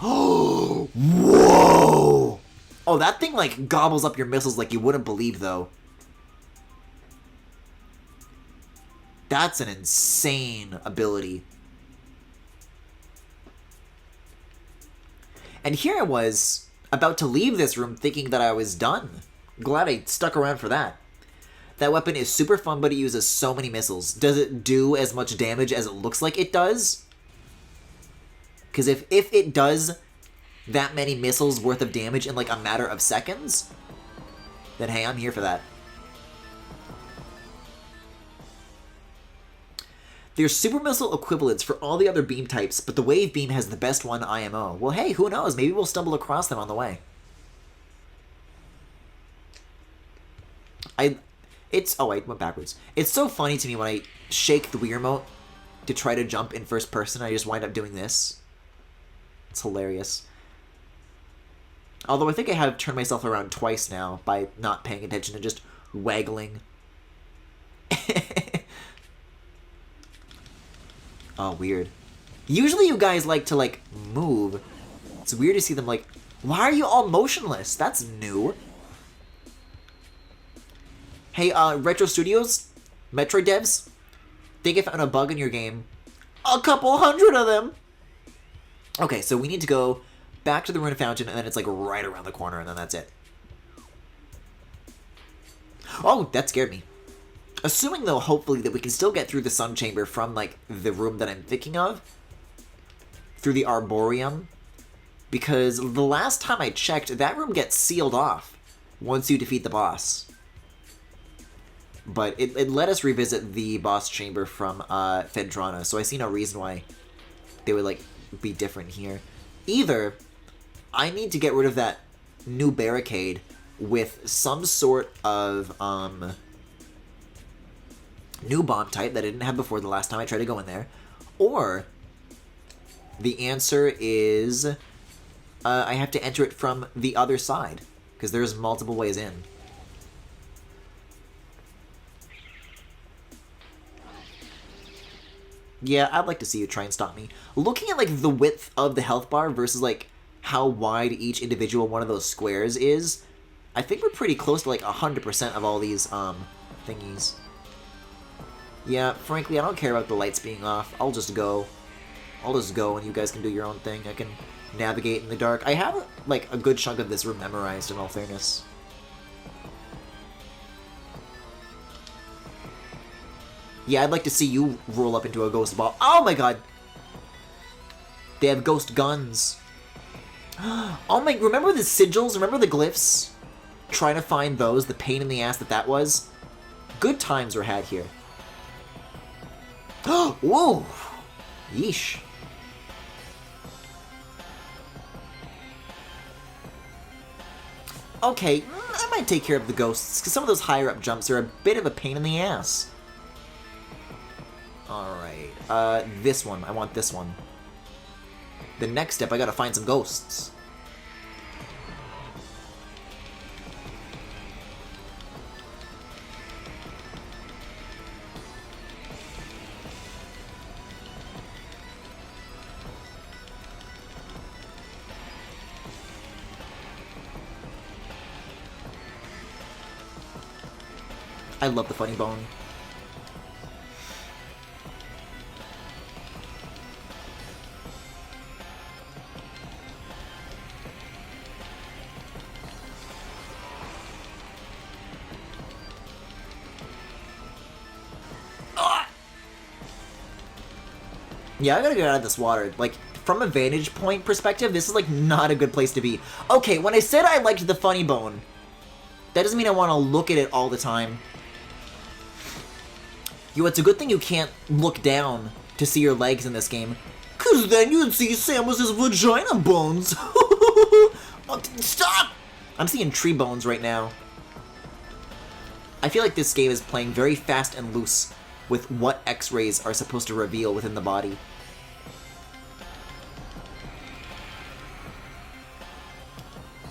Oh! Whoa! Oh, that thing, like, gobbles up your missiles like you wouldn't believe, though. That's an insane ability. And here I was, about to leave this room thinking that I was done. Glad I stuck around for that. That weapon is super fun, but it uses so many missiles. Does it do as much damage as it looks like it does? Because if it does that many missiles worth of damage in like a matter of seconds, then hey, I'm here for that. There's super missile equivalents for all the other beam types, but the wave beam has the best one IMO. Well, hey, who knows? Maybe we'll stumble across them on the way. Oh, I went backwards. It's so funny to me when I shake the Wii remote to try to jump in first person, I just wind up doing this. It's hilarious. Although I think I have turned myself around twice now by not paying attention and just waggling. Oh, weird. Usually you guys like to, like, move. It's weird to see them, like... Why are you all motionless? That's new. Hey, Retro Studios? Metroid devs? Think I found a bug in your game. A couple hundred of them! Okay, so we need to go back to the Rune Fountain, and then it's, like, right around the corner, and then that's it. Oh, that scared me. Assuming, though, hopefully, that we can still get through the Sun Chamber from, like, the room that I'm thinking of. Through the Arboreum. Because the last time I checked, that room gets sealed off once you defeat the boss. But it let us revisit the boss chamber from Phendrana, so I see no reason why they would, like, be different here. Either I need to get rid of that new barricade with some sort of, new bomb type that I didn't have before the last time I tried to go in there. Or the answer is I have to enter it from the other side, because there's multiple ways in. Yeah, I'd like to see you try and stop me. Looking at, like, the width of the health bar versus, like, how wide each individual one of those squares is, I think we're pretty close to, like, 100% of all these, thingies. Yeah, frankly, I don't care about the lights being off. I'll just go. I'll just go and you guys can do your own thing. I can navigate in the dark. I have, like, a good chunk of this room memorized, in all fairness. Yeah, I'd like to see you roll up into a ghost ball. Oh my god! They have ghost guns. Oh my... Remember the sigils? Remember the glyphs? Trying to find those, the pain in the ass that was? Good times were had here. Whoa! Yeesh. Okay, I might take care of the ghosts, because some of those higher up jumps are a bit of a pain in the ass. Alright, this one. I want this one. The next step, I gotta find some ghosts. I love the funny bone. Yeah, I gotta get out of this water. Like, from a vantage point perspective, this is, like, not a good place to be. Okay, when I said I liked the funny bone, that doesn't mean I want to look at it all the time. Yo, it's a good thing you can't look down to see your legs in this game. Cause then you'd see Samus's vagina bones. Oh, stop! I'm seeing tree bones right now. I feel like this game is playing very fast and loose with what X-rays are supposed to reveal within the body.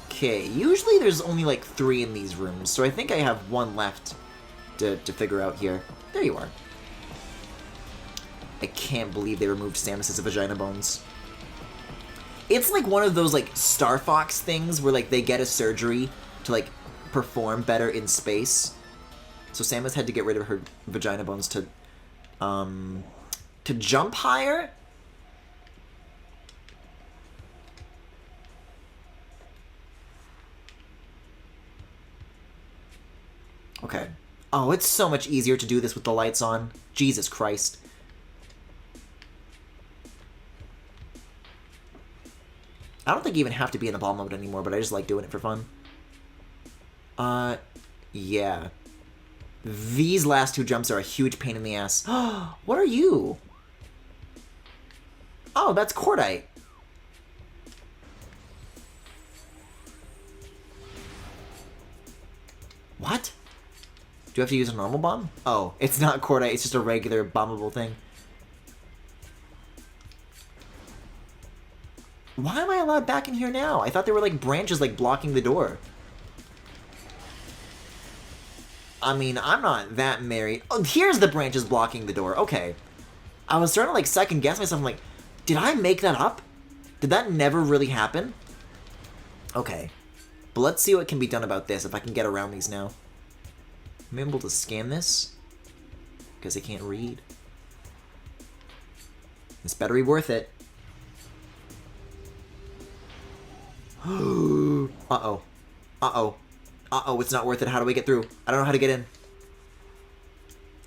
Okay, usually there's only like 3 in these rooms, so I think I have 1 left to figure out here. There you are. I can't believe they removed Samus's vagina bones. It's like one of those like Star Fox things where like they get a surgery to like perform better in space. So Samus had to get rid of her vagina bones to jump higher. Okay. Oh, it's so much easier to do this with the lights on. Jesus Christ. I don't think you even have to be in the ball mode anymore, but I just like doing it for fun. Yeah. These last 2 jumps are a huge pain in the ass. What are you? Oh, that's Cordite. What? Do you have to use a normal bomb? Oh, it's not Cordite, it's just a regular bombable thing. Why am I allowed back in here now? I thought there were like branches like blocking the door. I mean, I'm not that married. Oh, here's the branches blocking the door. Okay. I was starting to like second guess myself. I'm like, did I make that up? Did that never really happen? Okay. But let's see what can be done about this, if I can get around these now. I'm able to scan this, because I can't read. This better be worth it. Uh-oh. Uh-oh. Uh-oh, it's not worth it. How do we get through? I don't know how to get in.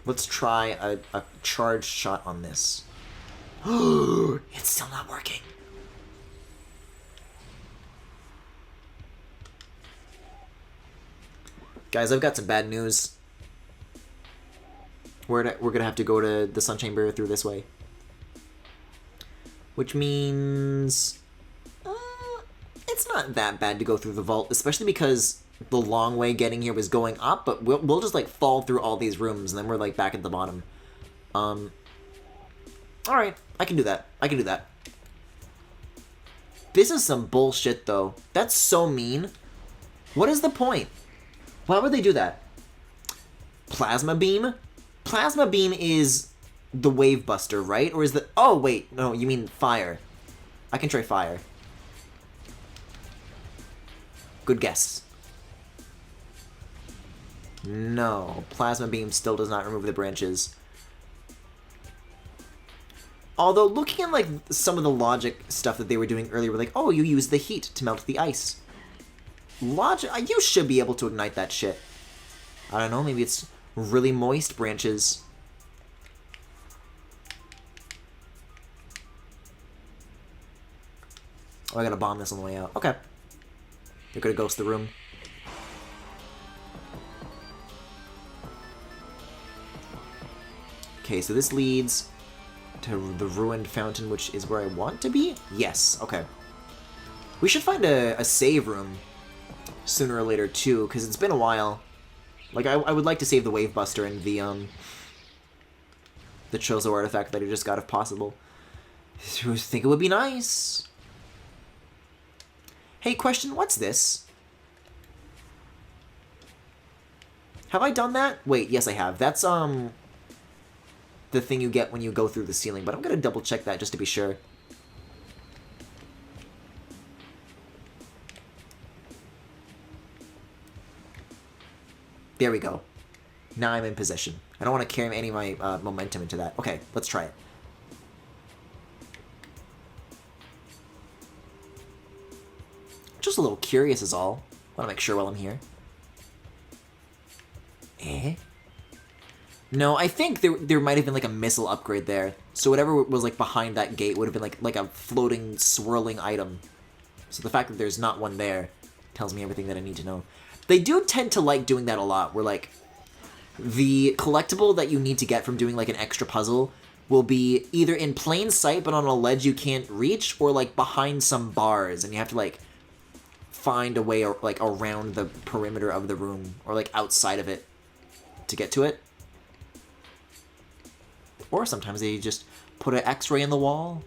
Let's try a charged shot on this. It's still not working. Guys, I've got some bad news. We're gonna have to go to the Sun Chamber through this way. Which means... it's not that bad to go through the vault, especially because the long way getting here was going up, but we'll just, like, fall through all these rooms, and then we're, like, back at the bottom. Alright, I can do that. I can do that. This is some bullshit, though. That's so mean. What is the point? Why would they do that? Plasma beam? Plasma beam is the wave buster, right? Or is the... Oh, wait. No, you mean fire. I can try fire. Good guess. No. Plasma beam still does not remove the branches. Although, looking at, like, some of the logic stuff that they were doing earlier, we're like, oh, you use the heat to melt the ice. Logic... You should be able to ignite that shit. I don't know, maybe it's really moist branches. Oh, I gotta bomb this on the way out. Okay. They're gonna ghost the room. Okay, so this leads to the ruined fountain, which is where I want to be? Yes, okay. We should find a save room sooner or later too, because it's been a while. Like, I would like to save the Wave Buster and the Chozo artifact that I just got if possible. I think it would be nice. Hey, question, what's this? Have I done that? Wait, yes I have. That's, the thing you get when you go through the ceiling, but I'm gonna double check that just to be sure. There we go. Now I'm in position. I don't want to carry any of my momentum into that. Okay, let's try it. Just a little curious is all. Want to make sure while I'm here. Eh? No, I think there might have been like a missile upgrade there. So whatever was like behind that gate would have been like a floating, swirling item. So the fact that there's not one there tells me everything that I need to know. They do tend to like doing that a lot, where like the collectible that you need to get from doing like an extra puzzle will be either in plain sight but on a ledge you can't reach, or like behind some bars and you have to like find a way like around the perimeter of the room or like outside of it to get to it. Or sometimes they just put an X-ray in the wall.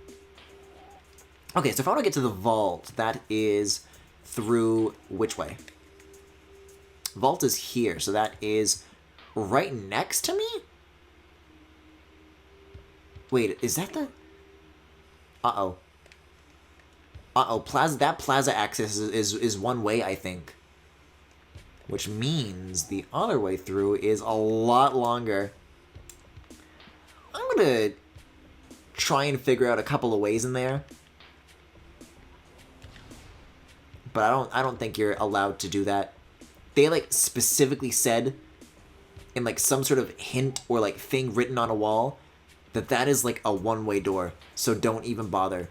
Okay, so if I want to get to the vault, that is through which way? Vault is here, so that is right next to me? Wait, is that the... Uh-oh. Uh-oh, that plaza access is one way, I think. Which means the other way through is a lot longer. I'm gonna try and figure out a couple of ways in there. But I don't think you're allowed to do that. They like specifically said in like some sort of hint or like thing written on a wall that that is like a one-way door. So don't even bother.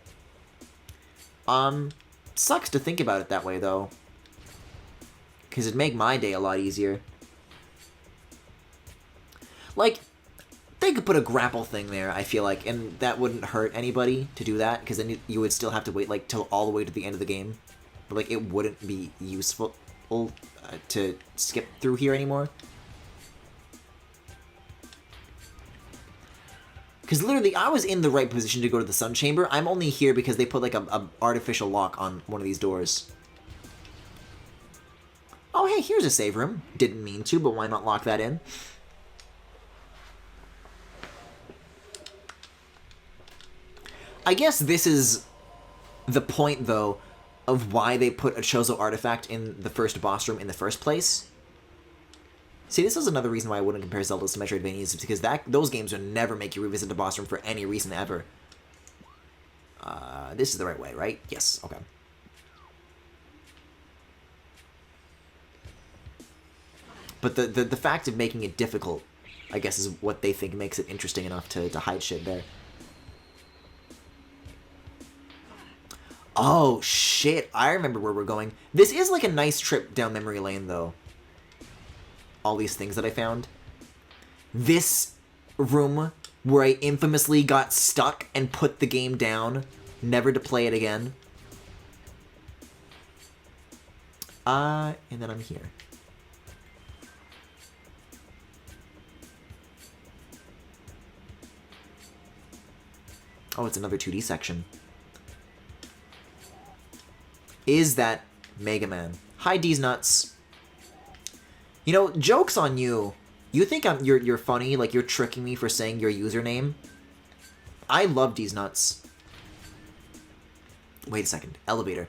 Sucks to think about it that way though. Cause it'd make my day a lot easier. Like, they could put a grapple thing there, I feel like, and that wouldn't hurt anybody to do that, because then you would still have to wait, like, till all the way to the end of the game. But, like, it wouldn't be useful to skip through here anymore. Because literally, I was in the right position to go to the Sun Chamber. I'm only here because they put, like, a artificial lock on one of these doors. Oh, hey, here's a save room. Didn't mean to, but why not lock that in? I guess this is the point, though, of why they put a Chozo artifact in the first boss room in the first place. See, this is another reason why I wouldn't compare Zelda to Metroidvanias, because those games would never make you revisit the boss room for any reason ever. This is the right way, right? Yes, okay. But the fact of making it difficult, I guess, is what they think makes it interesting enough to hide shit there. Oh, shit. I remember where we're going. This is like a nice trip down memory lane, though. All these things that I found. This room where I infamously got stuck and put the game down, never to play it again. And then I'm here. Oh, it's another 2D section. Is that Mega Man? Hi, D's Nuts. You know, joke's on you. You think you're funny, like you're tricking me for saying your username? I love D's Nuts. Wait a second. Elevator.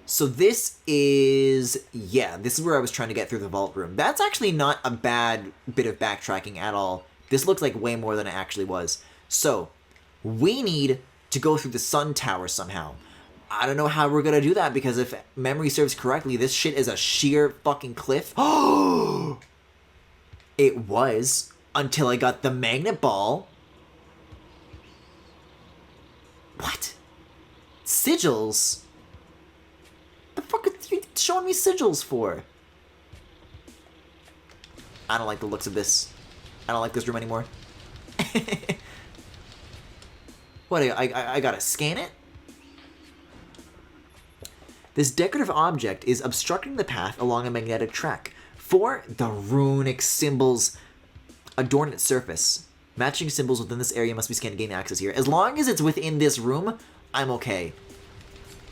So this is... yeah, this is where I was trying to get through the vault room. That's actually not a bad bit of backtracking at all. This looks like way more than it actually was. So, we need to go through the Sun Tower somehow. I don't know how we're gonna do that, because if memory serves correctly, this shit is a sheer fucking cliff. Oh! It was, until I got the magnet ball. What? Sigils? The fuck are you showing me sigils for? I don't like the looks of this. I don't like this room anymore. What, I gotta scan it? This decorative object is obstructing the path along a magnetic track. 4. The runic symbols adorn its surface. Matching symbols within this area must be scanned to gain access here. As long as it's within this room, I'm okay.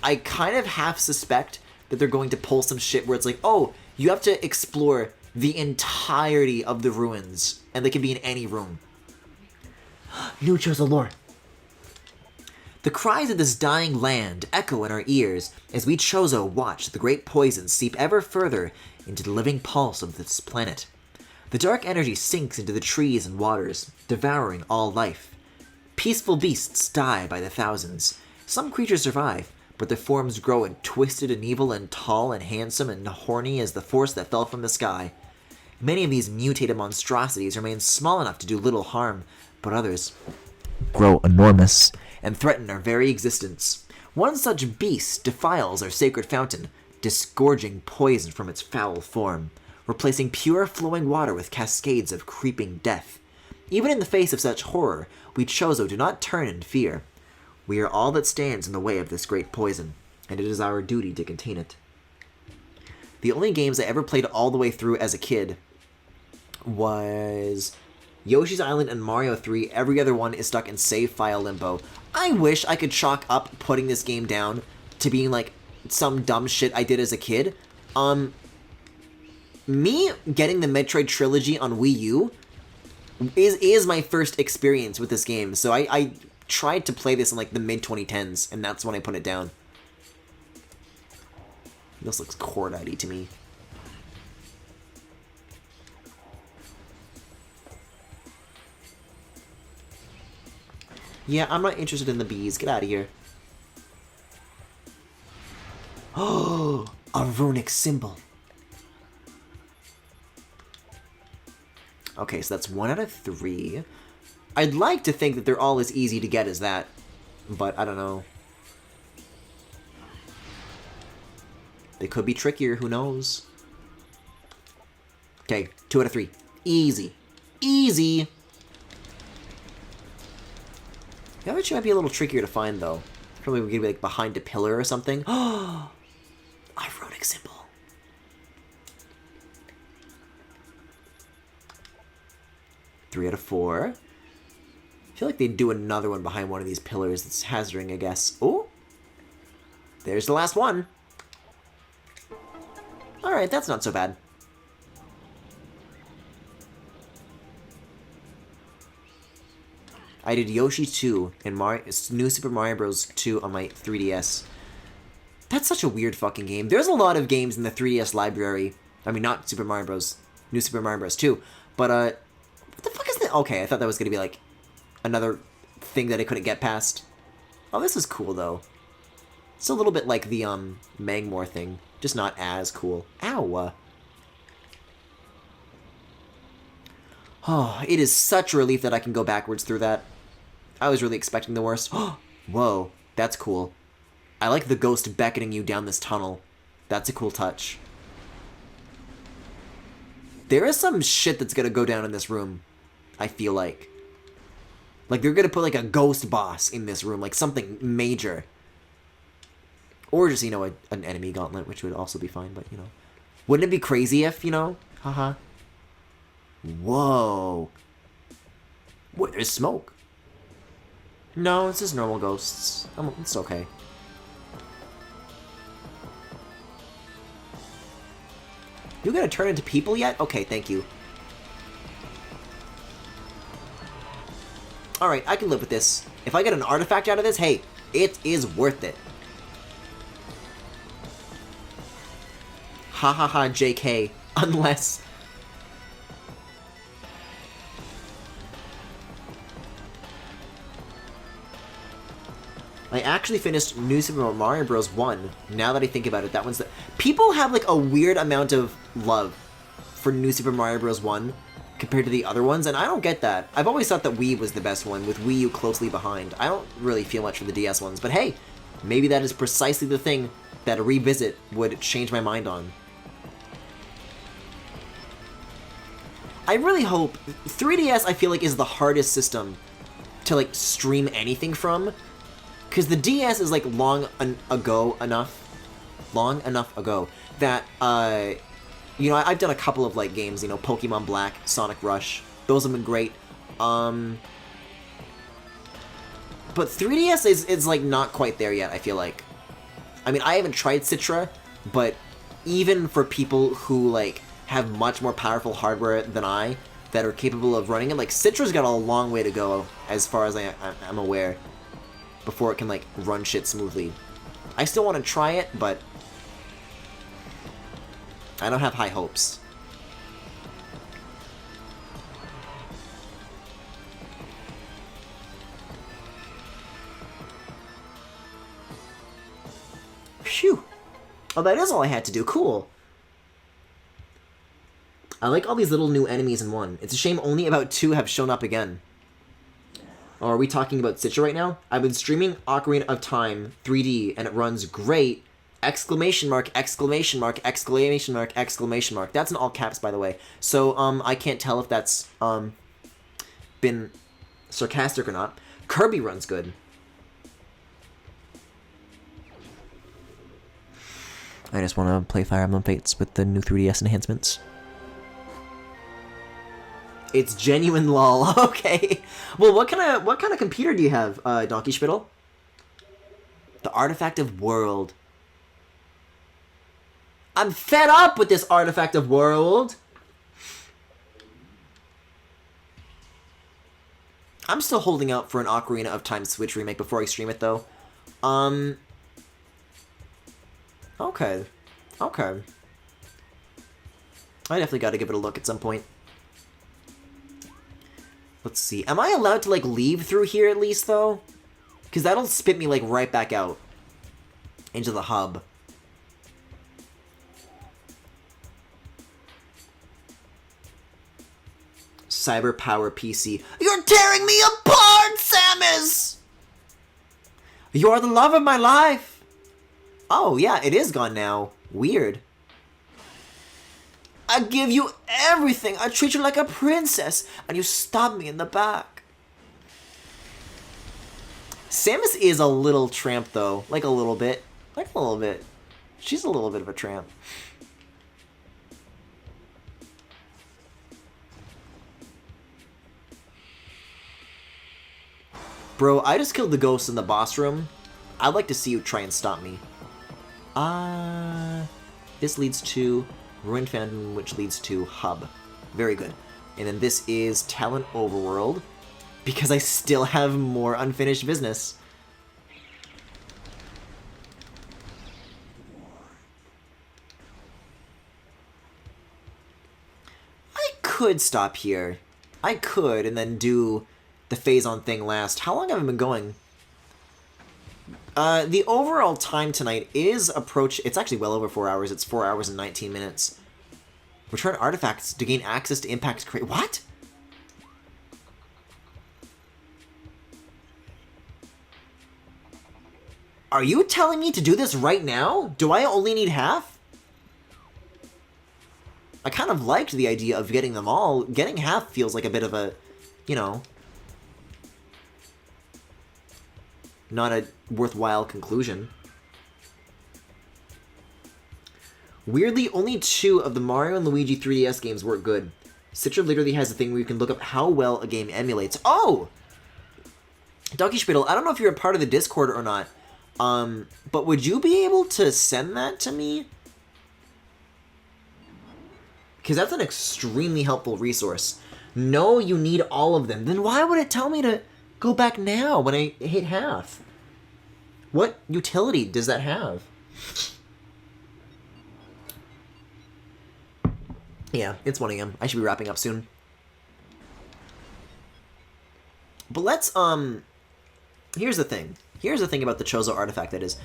I kind of half suspect that they're going to pull some shit where it's like, oh, you have to explore the entirety of the ruins, and they can be in any room. New chosen lore. The cries of this dying land echo in our ears as we Chozo watch the great poison seep ever further into the living pulse of this planet. The dark energy sinks into the trees and waters, devouring all life. Peaceful beasts die by the thousands. Some creatures survive, but their forms grow and twisted and evil and tall and handsome and horny as the force that fell from the sky. Many of these mutated monstrosities remain small enough to do little harm, but others grow enormous and threaten our very existence. One such beast defiles our sacred fountain, disgorging poison from its foul form, replacing pure flowing water with cascades of creeping death. Even in the face of such horror, we Chozo do not turn in fear. We are all that stands in the way of this great poison, and it is our duty to contain it. The only games I ever played all the way through as a kid was Yoshi's Island and Mario 3. Every other one is stuck in save file limbo. I wish I could chalk up putting this game down to being like some dumb shit I did as a kid. Me getting the Metroid trilogy on Wii U is my first experience with this game, so I tried to play this in like the mid-2010s, and that's when I put it down. This looks cordite to me. Yeah, I'm not interested in the bees. Get out of here. Oh, a runic symbol. Okay, so that's 1 out of 3. I'd like to think that they're all as easy to get as that, but I don't know. They could be trickier, who knows? Okay, 2 out of 3. Easy. Easy! The other two might be a little trickier to find, though. Probably we're gonna be like behind a pillar or something. Oh! Ironic symbol. Three out of 4. I feel like they'd do another one behind one of these pillars that's hazarding, I guess. Oh! There's the last one. Alright, that's not so bad. I did Yoshi 2 and New Super Mario Bros. 2 on my 3DS. That's such a weird fucking game. There's a lot of games in the 3DS library. I mean, not Super Mario Bros. New Super Mario Bros. 2. But, what the fuck is that? Okay, I thought that was gonna be, like, another thing that I couldn't get past. Oh, this is cool, though. It's a little bit like the, Mangmore thing. Just not as cool. Ow! Oh, it is such a relief that I can go backwards through that. I was really expecting the worst. Whoa, that's cool. I like the ghost beckoning you down this tunnel. That's a cool touch. There is some shit that's gonna go down in this room, I feel like. Like, they're gonna put, like, a ghost boss in this room, like, something major. Or just, you know, an enemy gauntlet, which would also be fine, but, you know. Wouldn't it be crazy if, you know? Haha. Whoa. What, there's smoke. No, it's just normal ghosts. It's okay. You gonna turn into people yet? Okay, thank you. Alright, I can live with this. If I get an artifact out of this, hey, it is worth it. Ha ha ha, JK. Unless... I actually finished New Super Mario Bros. 1. Now that I think about it, that one's the... People have, like, a weird amount of love for New Super Mario Bros. 1 compared to the other ones, and I don't get that. I've always thought that Wii was the best one, with Wii U closely behind. I don't really feel much for the DS ones, but hey, maybe that is precisely the thing that a revisit would change my mind on. I really hope... 3DS, I feel like, is the hardest system to, like, stream anything from. Because the DS is, like, long ago enough long enough ago that, you know, I've done a couple of, like, games, you know, Pokemon Black, Sonic Rush. Those have been great. But 3DS is, like, not quite there yet, I feel like. I mean, I haven't tried Citra, but even for people who, like, have much more powerful hardware than I, that are capable of running it, like, Citra's got a long way to go, as far as I'm aware, before it can, like, run shit smoothly. I still want to try it, but I don't have high hopes. Phew. Oh, that is all I had to do. Cool. I like all these little new enemies in one. It's a shame only about 2 have shown up again. Oh, are we talking about Citra right now? I've been streaming Ocarina of Time 3D, and it runs great! Exclamation mark, exclamation mark, exclamation mark, exclamation mark. That's in all caps, by the way. So, I can't tell if that's, been sarcastic or not. Kirby runs good. I just want to play Fire Emblem Fates with the new 3DS enhancements. It's genuine lol. Okay. Well, what kind of computer do you have, Donkey Spittle? The Artifact of World. I'm fed up with this Artifact of World. I'm still holding out for an Ocarina of Time Switch remake before I stream it, though. Okay. Okay. I definitely gotta give it a look at some point. Let's see. Am I allowed to, like, leave through here at least, though? Because that'll spit me, like, right back out. Into the hub. Cyber Power PC. You're tearing me apart, Samus! You are the love of my life! Oh, yeah, it is gone now. Weird. I give you everything. I treat you like a princess, and you stab me in the back. Samus is a little tramp, though. Like a little bit. Like a little bit. She's a little bit of a tramp. Bro, I just killed the ghost in the boss room. I'd like to see you try and stop me. This leads to Ruined Fountain, which leads to Hub. Very good. And then this is Talent Overworld, because I still have more unfinished business. I could stop here. I could, and then do the Phazon thing last. How long have I been going? The overall time tonight is it's actually well over 4 hours. It's 4 hours and 19 minutes. Return artifacts to gain access to Impact's crate. What? Are you telling me to do this right now? Do I only need half? I kind of liked the idea of getting them all. Getting half feels like a bit of a, you know, not a worthwhile conclusion. Weirdly, only 2 of the Mario and Luigi 3DS games work good. Citra literally has a thing where you can look up how well a game emulates. Oh! Donkey Spittle, I don't know if you're a part of the Discord or not, but would you be able to send that to me? Because that's an extremely helpful resource. No, you need all of them. Then why would it tell me to go back now when I hit half? What utility does that have? Yeah, it's 1 AM. I should be wrapping up soon. But let's, here's the thing. Here's the thing about the Chozo artifact that is,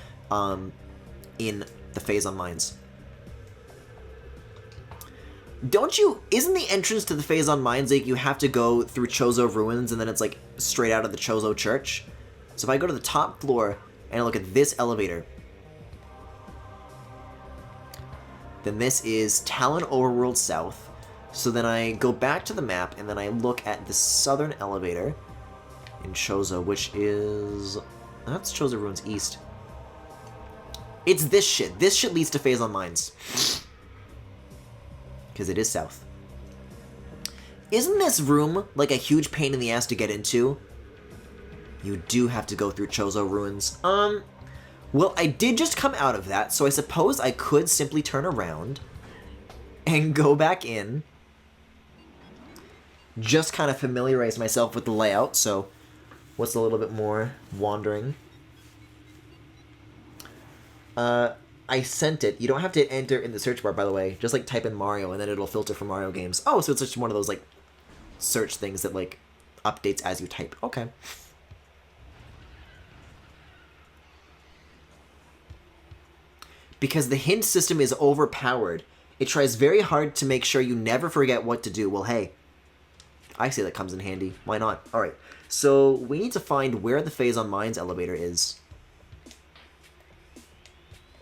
in the Phazon Mines. Isn't the entrance to the Phazon Mines, like, you have to go through Chozo Ruins and then it's, like, straight out of the Chozo Church? So if I go to the top floor and I look at this elevator, then this is Talon Overworld South. So then I go back to the map and then I look at the southern elevator in Chozo, which is... that's Chozo Ruins East. It's this shit. This shit leads to Phazon Mines. Because it is south. Isn't this room like a huge pain in the ass to get into? You do have to go through Chozo Ruins. Well, I did just come out of that, so I suppose I could simply turn around and go back in. Just kind of familiarize myself with the layout, so what's a little bit more wandering? I sent it. You don't have to enter in the search bar, by the way. Just, like, type in Mario, and then it'll filter for Mario games. Oh, so it's just one of those, like, search things that, like, updates as you type. Okay. Because the hint system is overpowered. It tries very hard to make sure you never forget what to do. Well, hey, I say that comes in handy. Why not? Alright, so we need to find where the Phazon Mines elevator is.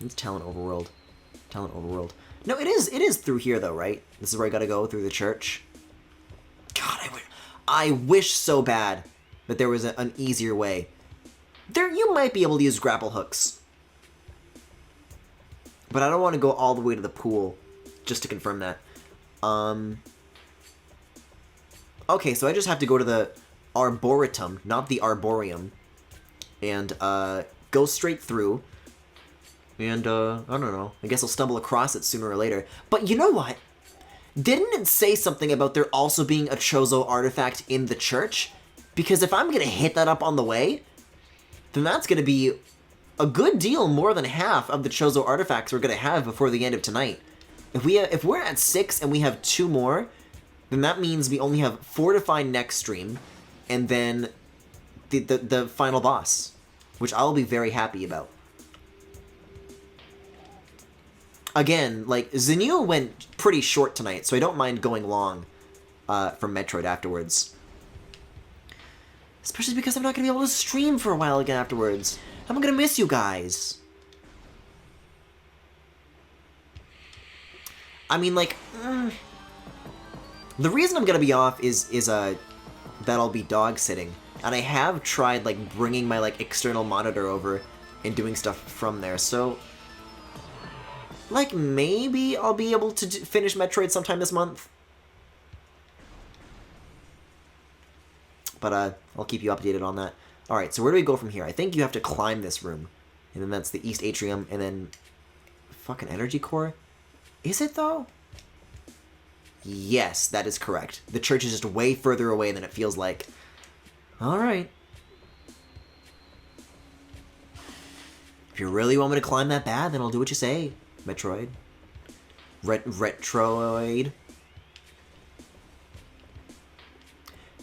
It's Talent Overworld. Talent Overworld. No, it is through here, though, right? This is where I gotta go, through the church. God, I wish so bad that there was an easier way. You might be able to use grapple hooks. But I don't want to go all the way to the pool, just to confirm that. Okay, so I just have to go to the Arboretum, not the Arborium, and go straight through. And, I don't know. I guess I'll stumble across it sooner or later. But you know what? Didn't it say something about there also being a Chozo artifact in the church? Because if I'm going to hit that up on the way, then that's going to be a good deal more than half of the Chozo artifacts we're going to have before the end of tonight. If we're at 6 and we have 2 more, then that means we only have 4 to find next stream, and then the final boss, which I'll be very happy about. Again, like, Zenyu went pretty short tonight, so I don't mind going long from Metroid afterwards. Especially because I'm not going to be able to stream for a while again afterwards. I'm going to miss you guys. I mean, like, the reason I'm going to be off is that I'll be dog sitting. And I have tried, like, bringing my, like, external monitor over and doing stuff from there, so like, maybe I'll be able to finish Metroid sometime this month. But, I'll keep you updated on that. Alright, so where do we go from here? I think you have to climb this room. And then that's the East Atrium, and then fucking Energy Core? Is it, though? Yes, that is correct. The church is just way further away than it feels like. Alright. If you really want me to climb that bad, then I'll do what you say. Metroid. Retroid.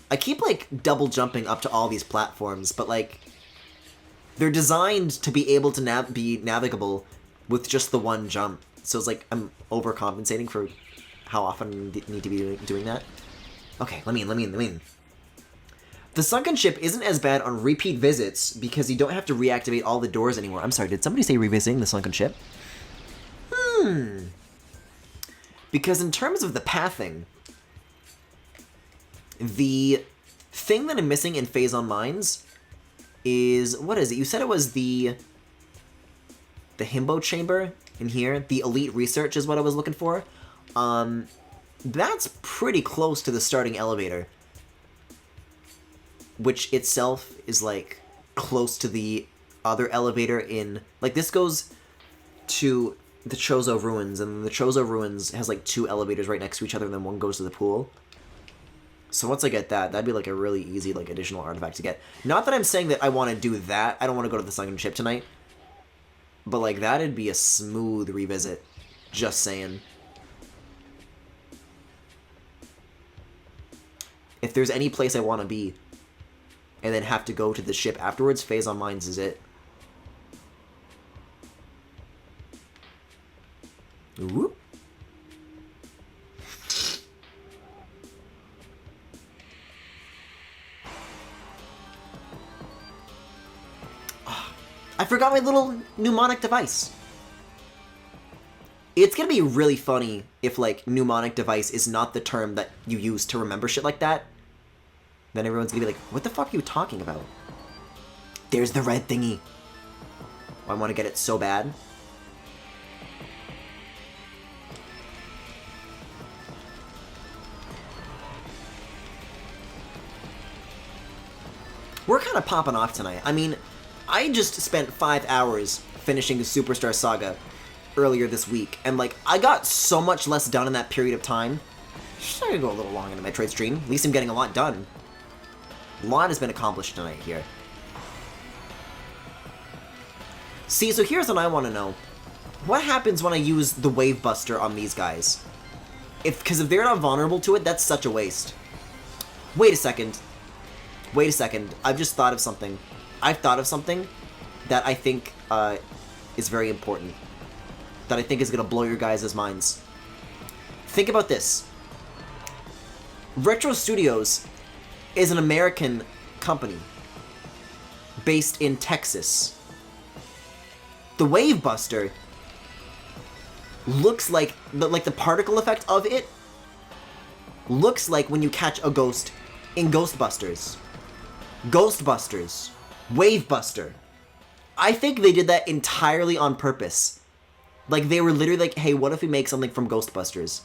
I keep, like, double jumping up to all these platforms, but, like, they're designed to be able to be navigable with just the one jump. So it's like I'm overcompensating for how often I need to be doing that. Okay, let me in. The sunken ship isn't as bad on repeat visits because you don't have to reactivate all the doors anymore. I'm sorry, did somebody say revisiting the sunken ship? Because in terms of the pathing, the thing that I'm missing in Phazon Mines is, what is it? You said it was the Himbo Chamber in here. The Elite Research is what I was looking for. That's pretty close to the starting elevator, which itself is, like, close to the other elevator in, like, this goes to the Chozo Ruins, and the Chozo Ruins has, like, 2 elevators right next to each other, and then one goes to the pool. So once I get that, that'd be, like, a really easy, like, additional artifact to get. Not that I'm saying that I want to do that. I don't want to go to the sunken ship tonight. But, like, that'd be a smooth revisit. Just saying. If there's any place I want to be, and then have to go to the ship afterwards, Phazon Mines is it. Whoop. I forgot my little mnemonic device. It's gonna be really funny if, like, mnemonic device is not the term that you use to remember shit like that. Then everyone's gonna be like, what the fuck are you talking about? There's the red thingy. I want to get it so bad. we're kind of popping off tonight. I mean, I just spent 5 hours finishing the Superstar Saga earlier this week, and like, I got so much less done in that period of time. I'm gonna go a little long in the Metroid stream. At least I'm getting a lot done. A lot has been accomplished tonight here. See, so here's what I want to know. What happens when I use the Wave Buster on these guys? Because if they're not vulnerable to it, that's such a waste. Wait a second. Wait a second. I've just thought of something. I've thought of something that I think is very important. That I think is going to blow your guys' minds. Think about this. Retro Studios is an American company based in Texas. The Wave Buster looks like the particle effect of it looks like when you catch a ghost in Ghostbusters. Ghostbusters. Wave Buster. I think they did that entirely on purpose. Like, they were literally like, hey, what if we make something from Ghostbusters?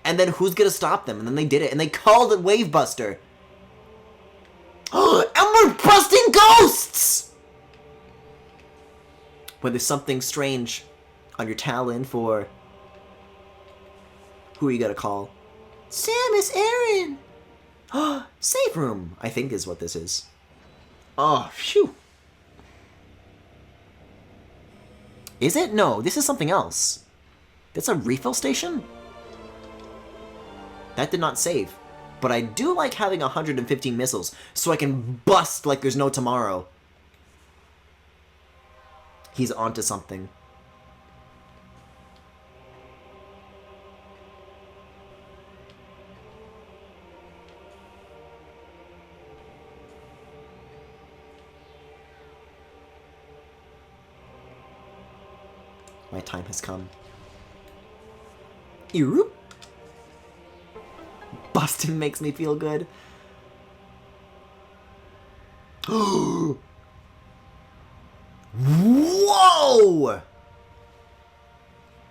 And then who's gonna stop them? And then they did it, and they called it Wave Buster. And we're busting ghosts! When there's something strange on your talon for... Who are you gonna call? Samus Aran! Save room, I think is what this is. Oh, phew. Is it? No, this is something else. That's a refill station? That did not save. But I do like having 115 missiles, so I can bust like there's no tomorrow. He's onto something. My time has come. Eroop. Busting makes me feel good. Whoa!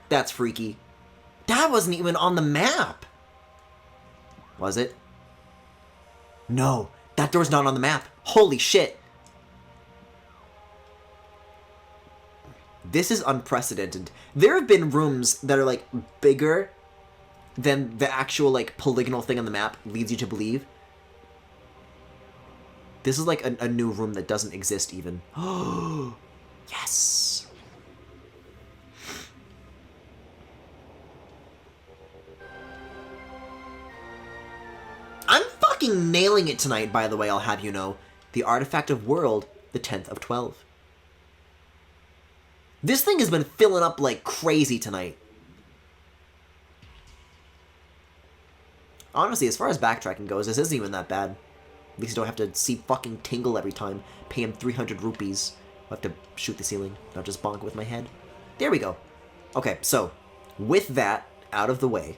That's freaky. That wasn't even on the map. Was it? No, that door's not on the map. Holy shit. This is unprecedented. There have been rooms that are, like, bigger than the actual, like, polygonal thing on the map leads you to believe. This is, like, a new room that doesn't exist, even. Oh, yes! I'm fucking nailing it tonight, by the way, I'll have you know. The Artifact of World, the 10th of 12. This thing has been filling up like crazy tonight. Honestly, as far as backtracking goes, this isn't even that bad. At least you don't have to see fucking Tingle every time. Pay him 300 rupees. I'll have to shoot the ceiling, not just bonk with my head. There we go. Okay, so, with that out of the way.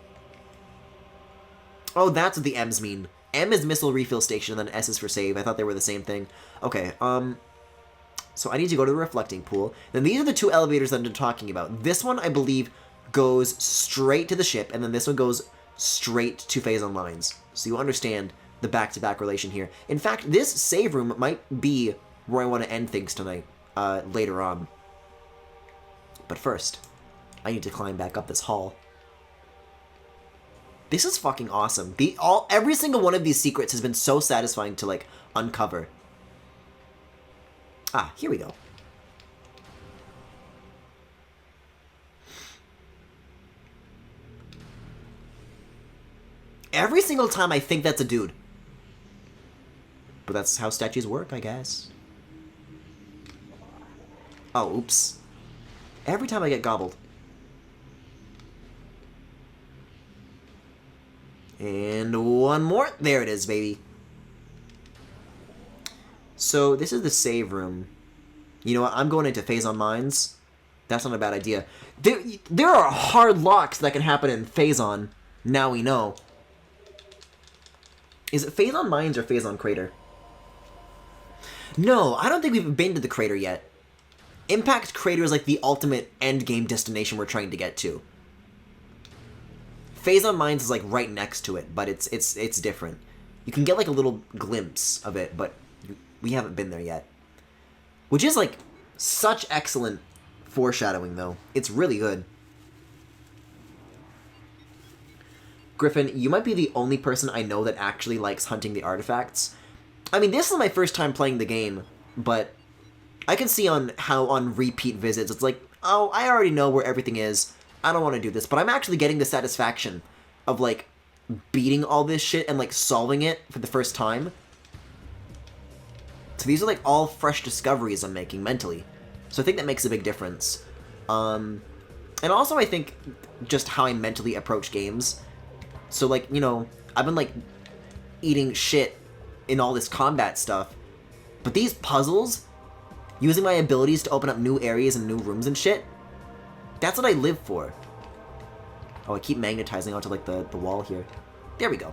Oh, that's what the M's mean. M is missile refill station, and then S is for save. I thought they were the same thing. Okay, so I need to go to the reflecting pool. Then these are the two elevators that I'm talking about. This one, I believe, goes straight to the ship, and then this one goes straight to Phazon Mines. So you understand the back-to-back relation here. In fact, this save room might be where I want to end things tonight, later on. But first, I need to climb back up this hall. This is fucking awesome. Every single one of these secrets has been so satisfying to, like, uncover. Ah, here we go. Every single time I think that's a dude. But that's how statues work, I guess. Oh, oops. Every time I get gobbled. And one more. There it is, baby. So, this is the save room. You know what? I'm going into Phazon Mines. That's not a bad idea. There are hard locks that can happen in Phazon. Now we know. Is it Phazon Mines or Phazon Crater? No, I don't think we've been to the crater yet. Impact Crater is like the ultimate endgame destination we're trying to get to. Phazon Mines is like right next to it, but it's different. You can get like a little glimpse of it, but We haven't been there yet. Which is, like, such excellent foreshadowing, though. It's really good. Griffin, you might be the only person I know that actually likes hunting the artifacts. I mean, this is my first time playing the game, but I can see on how on repeat visits, it's like, oh, I already know where everything is. I don't want to do this. But I'm actually getting the satisfaction of, like, beating all this shit and, like, solving it for the first time. So these are, like, all fresh discoveries I'm making mentally. So I think that makes a big difference. And also I think just how I mentally approach games. So, like, you know, I've been, like, eating shit in all this combat stuff. But these puzzles, using my abilities to open up new areas and new rooms and shit, that's what I live for. Oh, I keep magnetizing onto, like, the wall here. There we go.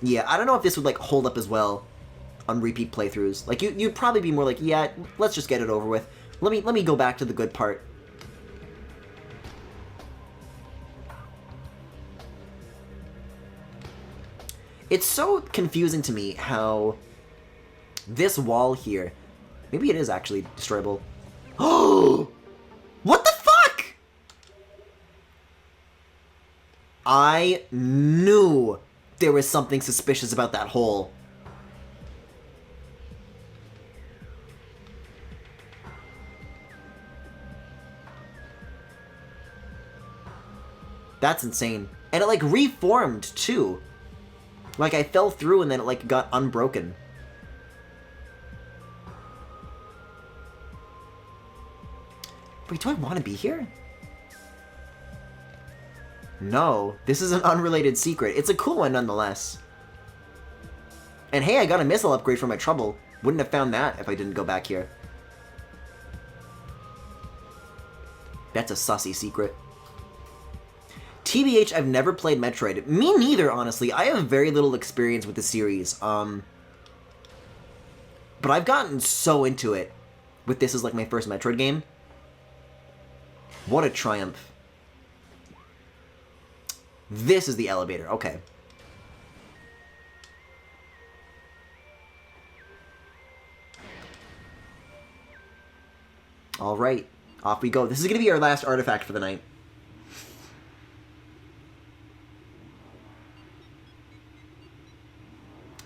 Yeah, I don't know if this would, like, hold up as well on repeat playthroughs. Like, you'd probably be more like, yeah, let's just get it over with. Let me go back to the good part. It's so confusing to me how this wall here, maybe it is actually destroyable. Oh! What the fuck? I knew there was something suspicious about that hole. That's insane. And it, like, reformed, too. Like, I fell through and then it, like, got unbroken. Wait, do I want to be here? No. This is an unrelated secret. It's a cool one, nonetheless. And hey, I got a missile upgrade for my trouble. Wouldn't have found that if I didn't go back here. That's a sussy secret. TBH, I've never played Metroid. Me neither, honestly. I have very little experience with the series. But I've gotten so into it with this as, like, my first Metroid game. What a triumph. This is the elevator. Okay. Alright. Off we go. This is going to be our last artifact for the night.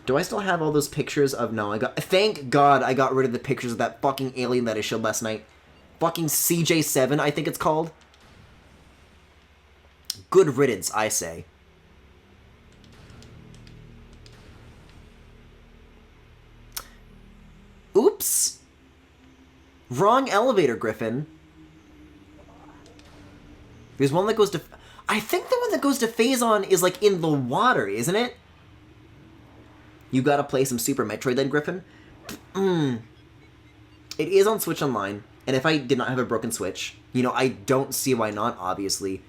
Do I still have all those pictures of... No, thank God I got rid of the pictures of that fucking alien that I showed last night. Fucking CJ7, I think it's called. Good riddance, I say. Oops. Wrong elevator, Griffin. There's one that goes to... I think the one that goes to Phazon is, like, in the water, isn't it? You gotta play some Super Metroid then, Griffin? It is on Switch Online, and if I did not have a broken Switch, you know, I don't see why not, obviously.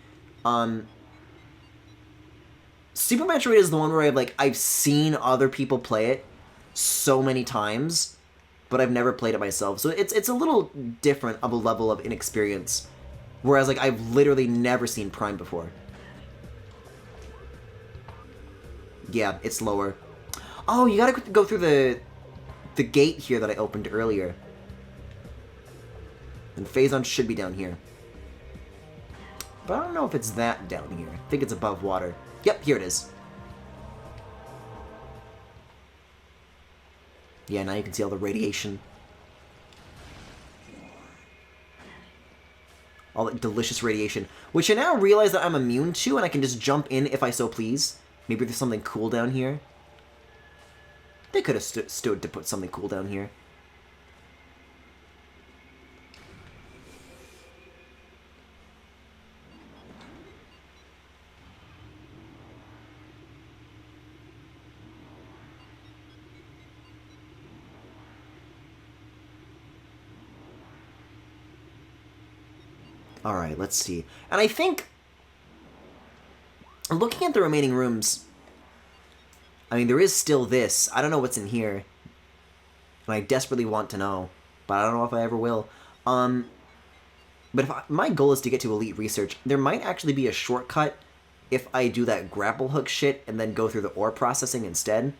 Super Metroid is the one where I've seen other people play it so many times, but I've never played it myself. So it's a little different of a level of inexperience. Whereas, like, I've literally never seen Prime before. Yeah, it's lower. Oh, you gotta go through the gate here that I opened earlier. And Phazon should be down here. But I don't know if it's that down here. I think it's above water. Yep, here it is. Yeah, now you can see all the radiation. All that delicious radiation. Which I now realize that I'm immune to, and I can just jump in if I so please. Maybe there's something cool down here. They could have stood to put something cool down here. Alright, let's see. And I think, looking at the remaining rooms, I mean, there is still this. I don't know what's in here. And I desperately want to know. But I don't know if I ever will. But if my goal is to get to Elite Research, there might actually be a shortcut if I do that grapple hook shit and then go through the ore processing instead.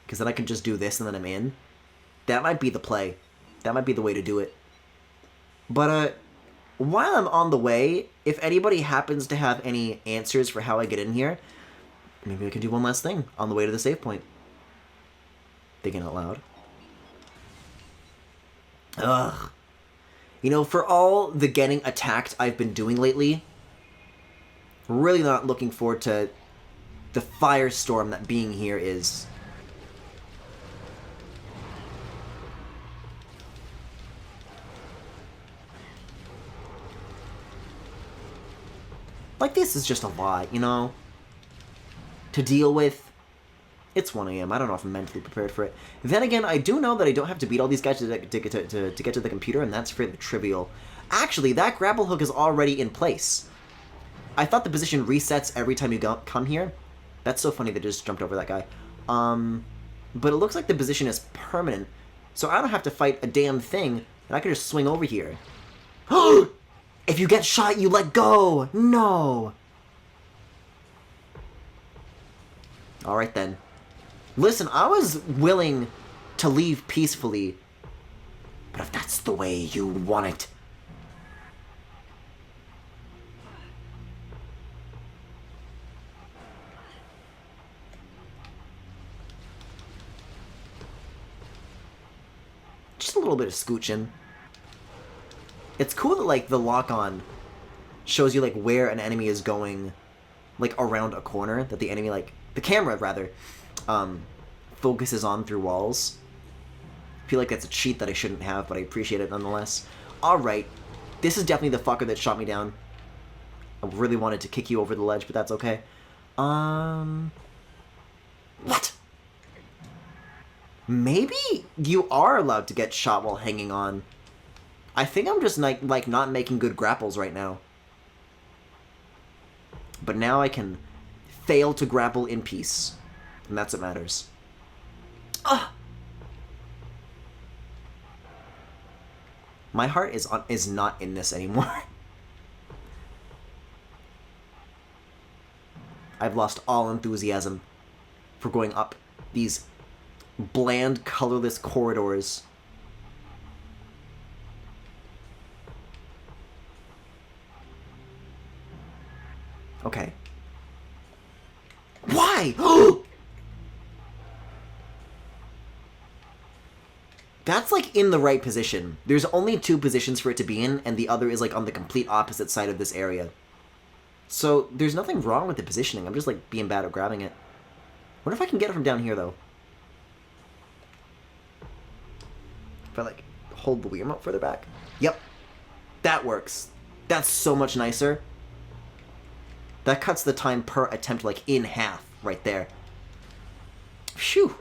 Because then I can just do this and then I'm in. That might be the play. That might be the way to do it. But, while I'm on the way, if anybody happens to have any answers for how I get in here, maybe I can do one last thing on the way to the save point. Thinking out loud. Ugh. You know, for all the getting attacked I've been doing lately, really not looking forward to the firestorm that being here is. Like, this is just a lot, you know? To deal with. It's 1 a.m. I don't know if I'm mentally prepared for it. Then again, I do know that I don't have to beat all these guys to get to the computer, and that's fairly trivial. Actually, that grapple hook is already in place. I thought the position resets every time you come here. That's so funny that I just jumped over that guy. But it looks like the position is permanent, so I don't have to fight a damn thing, and I can just swing over here. If you get shot, you let go! No! Alright then. Listen, I was willing to leave peacefully, but if that's the way you want it. Just a little bit of scooching. It's cool that, like, the lock-on shows you, like, where an enemy is going, like, around a corner, that the enemy, like, the camera, rather, focuses on through walls. I feel like that's a cheat that I shouldn't have, but I appreciate it nonetheless. Alright, this is definitely the fucker that shot me down. I really wanted to kick you over the ledge, but that's okay. What? Maybe you are allowed to get shot while hanging on. I think I'm just, like not making good grapples right now. But now I can fail to grapple in peace. And that's what matters. Ugh! My heart is not in this anymore. I've lost all enthusiasm for going up these bland, colorless corridors. Okay. Why? That's, like, in the right position. There's only 2 positions for it to be in, and the other is, like, on the complete opposite side of this area. So, there's nothing wrong with the positioning. I'm just, like, being bad at grabbing it. What if I can get it from down here, though? If I, like, hold the Wii remote further back? Yep. That works. That's so much nicer. That cuts the time per attempt, like, in half right there. Phew.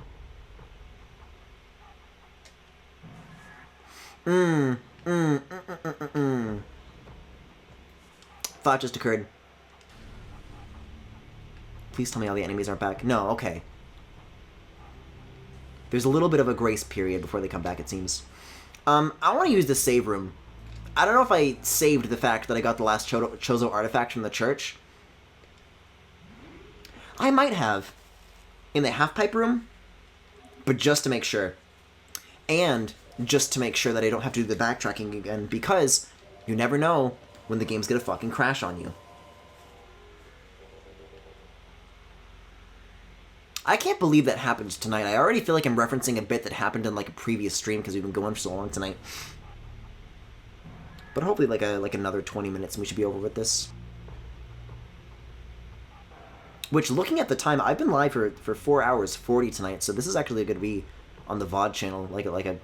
Thought just occurred. Please tell me all the enemies aren't back. No, okay. There's a little bit of a grace period before they come back, it seems. I want to use the save room. I don't know if I saved the fact that I got the last Chozo artifact from the church. I might have. In the half-pipe room. But just to make sure. And just to make sure that I don't have to do the backtracking again, because you never know when the game's gonna fucking crash on you. I can't believe that happened tonight. I already feel like I'm referencing a bit that happened in, like, a previous stream because we've been going for so long tonight. But hopefully, like another 20 minutes and we should be over with this. Which, looking at the time, I've been live for 4 hours 40 tonight, so this is actually going to be on the VOD channel, like a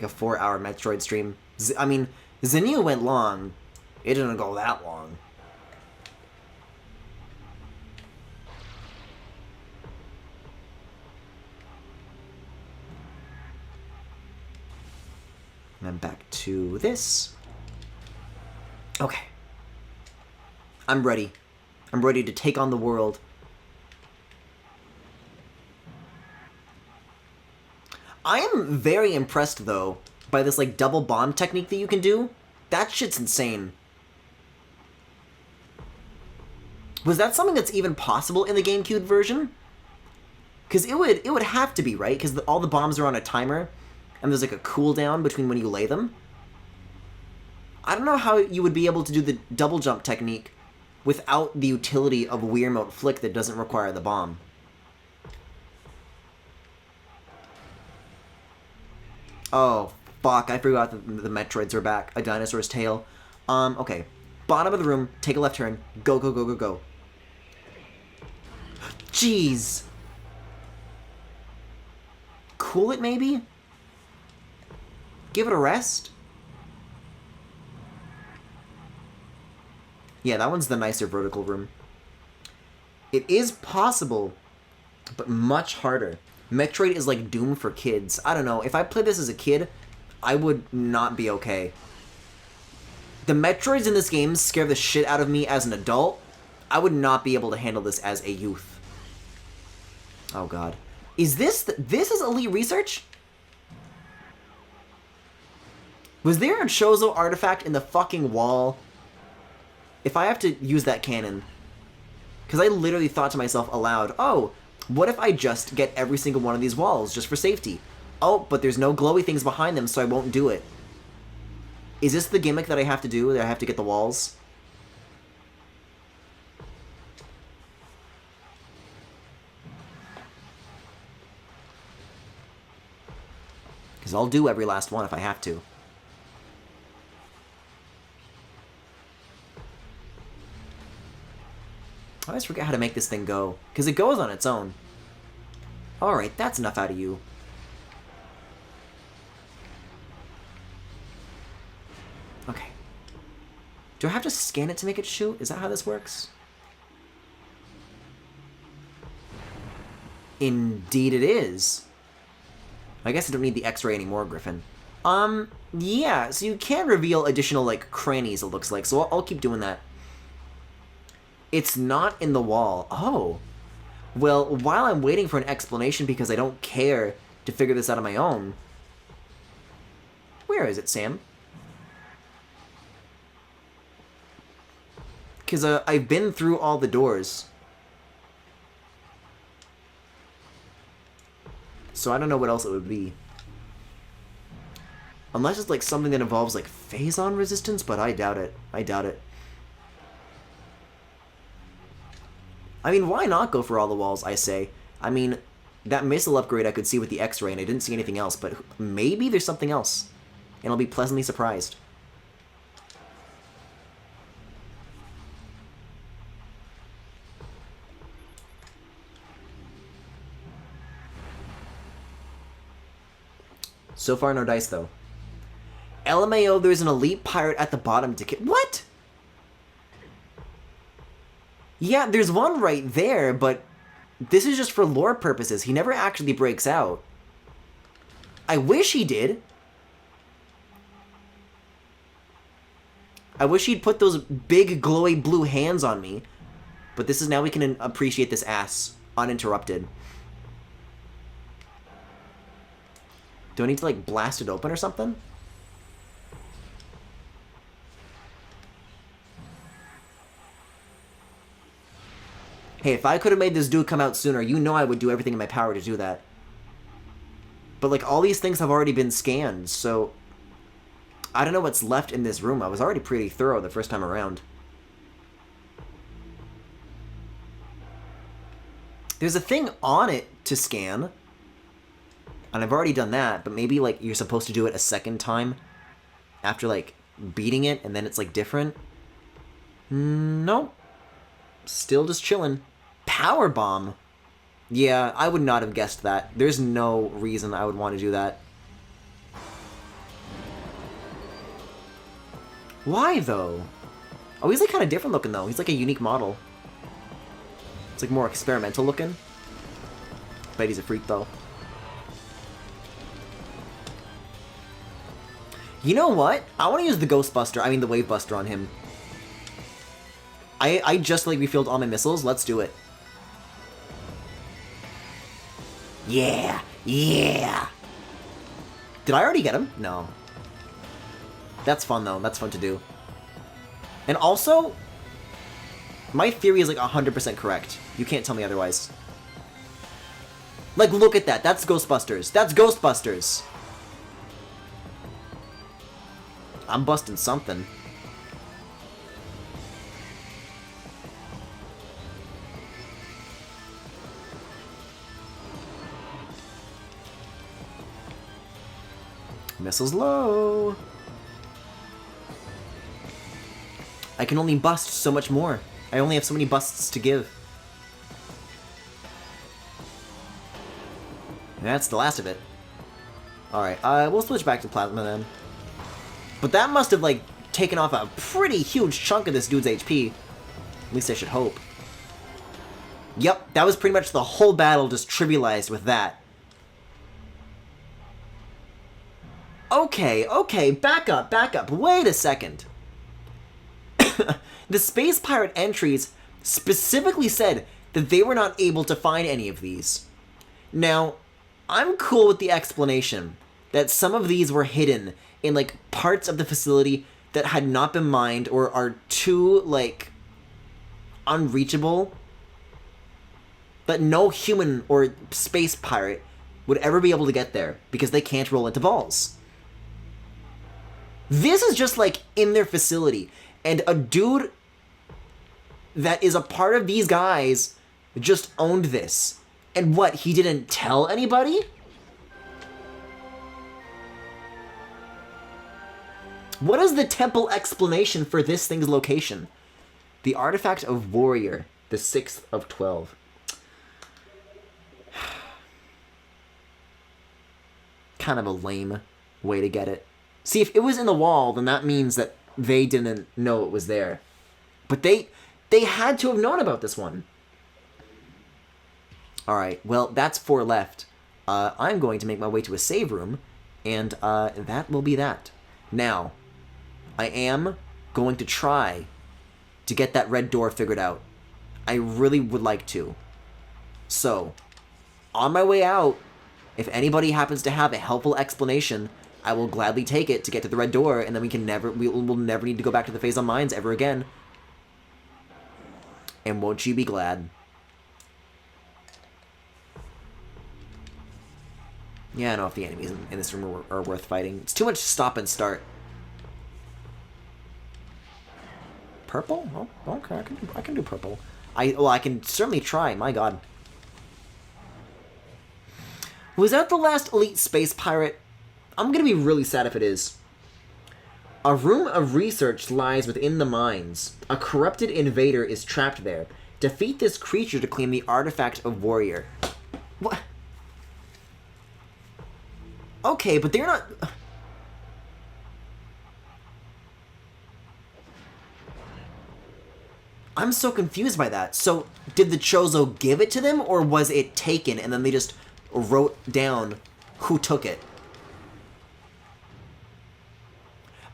4-hour Metroid stream. I mean, Zenio went long. It didn't go that long. And then back to this. Okay. I'm ready. I'm ready to take on the world. I am very impressed, though, by this, like, double bomb technique that you can do. That shit's insane. Was that something that's even possible in the GameCube version? Because it would have to be, right? Because all the bombs are on a timer, and there's like a cooldown between when you lay them. I don't know how you would be able to do the double jump technique without the utility of a Wii Remote flick that doesn't require the bomb. Oh, fuck, I forgot that the Metroids are back. A dinosaur's tail. Okay. Bottom of the room, take a left turn. Go, go, go, go, go. Jeez. Cool it, maybe? Give it a rest? Yeah, that one's the nicer vertical room. It is possible, but much harder. Metroid is like Doom for kids. I don't know. If I played this as a kid, I would not be okay. The Metroids in this game scare the shit out of me as an adult. I would not be able to handle this as a youth. Oh god. Is this... this is Elite Research? Was there a Chozo artifact in the fucking wall? If I have to use that cannon... Because I literally thought to myself aloud, oh, what if I just get every single one of these walls just for safety? Oh, but there's no glowy things behind them, so I won't do it. Is this the gimmick that I have to do, that I have to get the walls? Because I'll do every last one if I have to. I always forget how to make this thing go. Because it goes on its own. Alright, that's enough out of you. Okay. Do I have to scan it to make it shoot? Is that how this works? Indeed it is. I guess I don't need the X-ray anymore, Griffin. Yeah, so you can reveal additional, like, crannies, it looks like, so I'll keep doing that. It's not in the wall. Oh. Well, while I'm waiting for an explanation because I don't care to figure this out on my own... Where is it, Sam? Because I've been through all the doors. So I don't know what else it would be. Unless it's like something that involves like phazon resistance, but I doubt it. I doubt it. I mean, why not go for all the walls, I say? I mean, that missile upgrade I could see with the X-ray and I didn't see anything else, but maybe there's something else. And I'll be pleasantly surprised. So far, no dice, though. LMAO, there's an elite pirate at the bottom to kill. What? Yeah, there's one right there, but this is just for lore purposes. He never actually breaks out. I wish he did. I wish he'd put those big glowy blue hands on me. But this is now we can appreciate this ass uninterrupted. Do I need to, like, blast it open or something? Hey, if I could have made this dude come out sooner, you know I would do everything in my power to do that. But, like, all these things have already been scanned, so... I don't know what's left in this room. I was already pretty thorough the first time around. There's a thing on it to scan. And I've already done that, but maybe, like, you're supposed to do it a second time after, like, beating it, and then it's, like, different. Nope. Still just chilling. Power bomb. Yeah, I would not have guessed that. There's no reason I would want to do that. Why, though? Oh, he's, like, kind of different looking, though. He's, like, a unique model. It's, like, more experimental looking. Bet he's a freak, though. You know what? I want to use the Ghostbuster, I mean the Wavebuster on him. I just, like, refilled all my missiles. Let's do it. Yeah! Yeah! Did I already get him? No. That's fun, though. That's fun to do. And also, My theory is like 100% correct. You can't tell me otherwise. Like, look at that. That's Ghostbusters. That's Ghostbusters. I'm busting something. Missiles low. I can only bust so much more. I only have so many busts to give. That's the last of it. Alright, we'll switch back to Plasma then. But that must have, like, taken off a pretty huge chunk of this dude's HP. At least I should hope. Yep, that was pretty much the whole battle just trivialized with that. Okay, back up. Wait a second. The Space Pirate entries specifically said that they were not able to find any of these. Now, I'm cool with the explanation that some of these were hidden in, like, parts of the facility that had not been mined or are too, like, unreachable, that no human or space pirate would ever be able to get there because they can't roll into balls. This is just, like, in their facility, and a dude that is a part of these guys just owned this. And what, he didn't tell anybody? What is the temple explanation for this thing's location? The artifact of Warrior, the 6th of 12. Kind of a lame way to get it. See, if it was in the wall, then that means that they didn't know it was there. But they had to have known about this one. Alright, well, that's 4 left. I'm going to make my way to a save room, and that will be that. Now, I am going to try to get that red door figured out. I really would like to. So, on my way out, if anybody happens to have a helpful explanation, I will gladly take it to get to the red door, and then we'll never need to go back to the Phazon Mines ever again. And won't you be glad? Yeah, I don't know if the enemies in this room are worth fighting. It's too much stop and start. Purple? Oh, okay, I can do purple. I can certainly try, my god. Was that the last elite space pirate? I'm gonna be really sad if it is. A room of research lies within the mines. A corrupted invader is trapped there. Defeat this creature to claim the artifact of Warrior. What? Okay, but they're not... I'm so confused by that. So, did the Chozo give it to them, or was it taken, and then they just wrote down who took it?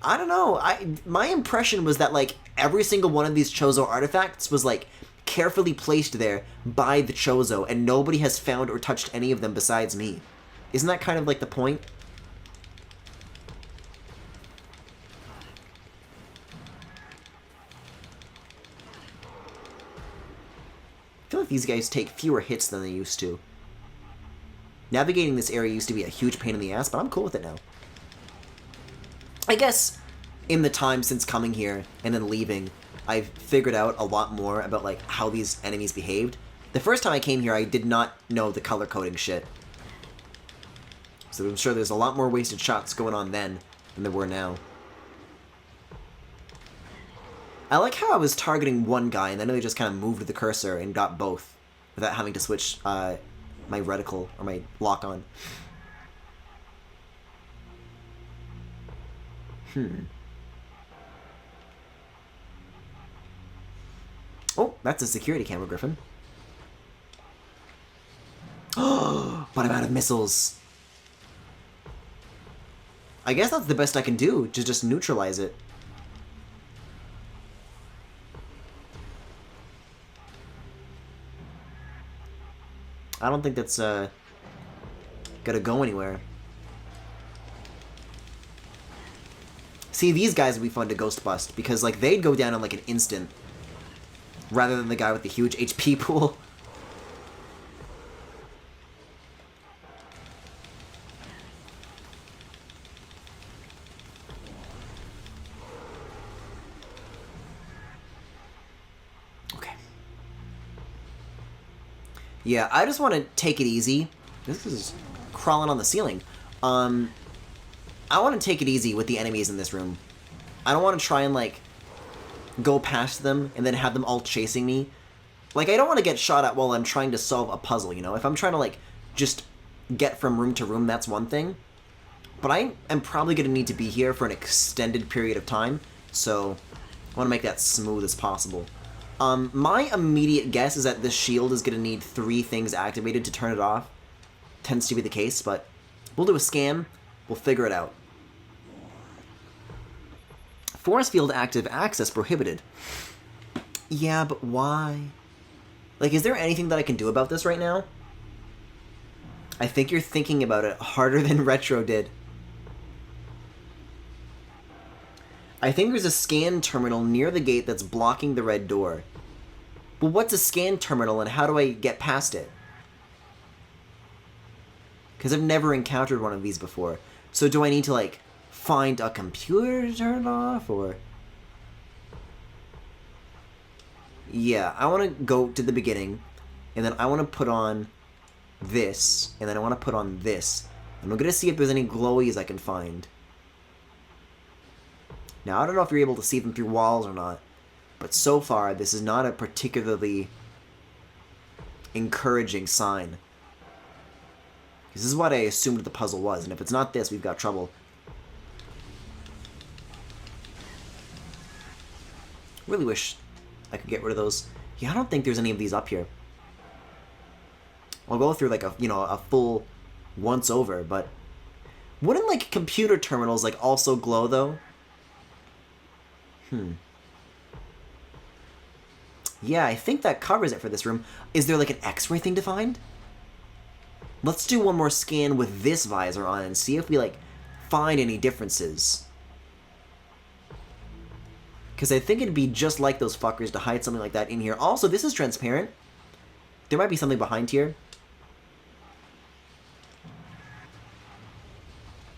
I don't know. My impression was that, like, every single one of these Chozo artifacts was, like, carefully placed there by the Chozo, and nobody has found or touched any of them besides me. Isn't that kind of, like, the point? I feel like these guys take fewer hits than they used to. Navigating this area used to be a huge pain in the ass, but I'm cool with it now. I guess in the time since coming here and then leaving, I've figured out a lot more about, like, how these enemies behaved. The first time I came here, I did not know the color coding shit. So I'm sure there's a lot more wasted shots going on then than there were now. I like how I was targeting one guy and then I just kind of moved the cursor and got both without having to switch my reticle or my lock on. Oh, that's a security camera, Griffin. Oh, but I'm out of missiles. I guess that's the best I can do, to just neutralize it. I don't think that's gonna go anywhere. See, these guys would be fun to ghost bust, because, like, they'd go down in, like, an instant. rather than the guy with the huge HP pool. Okay. Yeah, I just want to take it easy. This is crawling on the ceiling. I want to take it easy with the enemies in this room. I don't want to try and, like, go past them and then have them all chasing me. Like, I don't want to get shot at while I'm trying to solve a puzzle, you know? If I'm trying to, like, just get from room to room, that's one thing. But I am probably going to need to be here for an extended period of time, so I want to make that smooth as possible. My immediate guess is that this shield is going to need 3 things activated to turn it off. Tends to be the case, but we'll do a scan. We'll figure it out. Force field active, access prohibited. Yeah, but why? Like, is there anything that I can do about this right now? I think you're thinking about it harder than Retro did. I think there's a scan terminal near the gate that's blocking the red door. But what's a scan terminal and how do I get past it? Because I've never encountered one of these before. So do I need to, like, find a computer to turn it off, or... Yeah, I want to go to the beginning, and then I want to put on this, and then I want to put on this. And I'm going to see if there's any glowies I can find. Now, I don't know if you're able to see them through walls or not, but so far, this is not a particularly encouraging sign. This is what I assumed the puzzle was, and if it's not this, we've got trouble. Really wish I could get rid of those. Yeah, I don't think there's any of these up here. I'll go through like a, you know, a full once over, but wouldn't like computer terminals like also glow though? Yeah, I think that covers it for this room. Is there like an X-ray thing to find? Let's do one more scan with this visor on and see if we like find any differences. Because I think it'd be just like those fuckers to hide something like that in here. Also, this is transparent. There might be something behind here.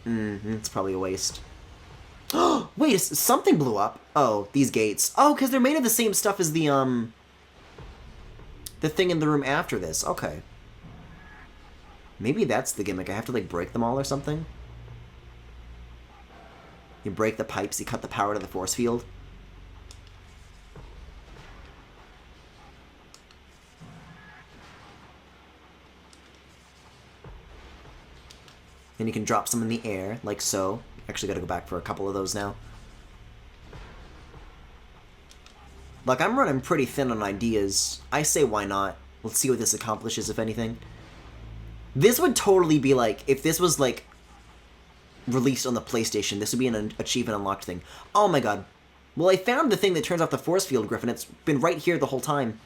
It's probably a waste. Wait, something blew up. Oh, these gates. Oh, because they're made of the same stuff as the thing in the room after this. Okay. Maybe that's the gimmick. I have to, like, break them all or something? You break the pipes, you cut the power to the force field. Then you can drop some in the air, like so. Actually gotta go back for a couple of those now. Like, I'm running pretty thin on ideas. I say why not. Let's see what this accomplishes, if anything. This would totally be like, if this was like released on the PlayStation, this would be an achievement unlocked thing. Oh my god. Well, I found the thing that turns off the force field, Griffin. It's been right here the whole time.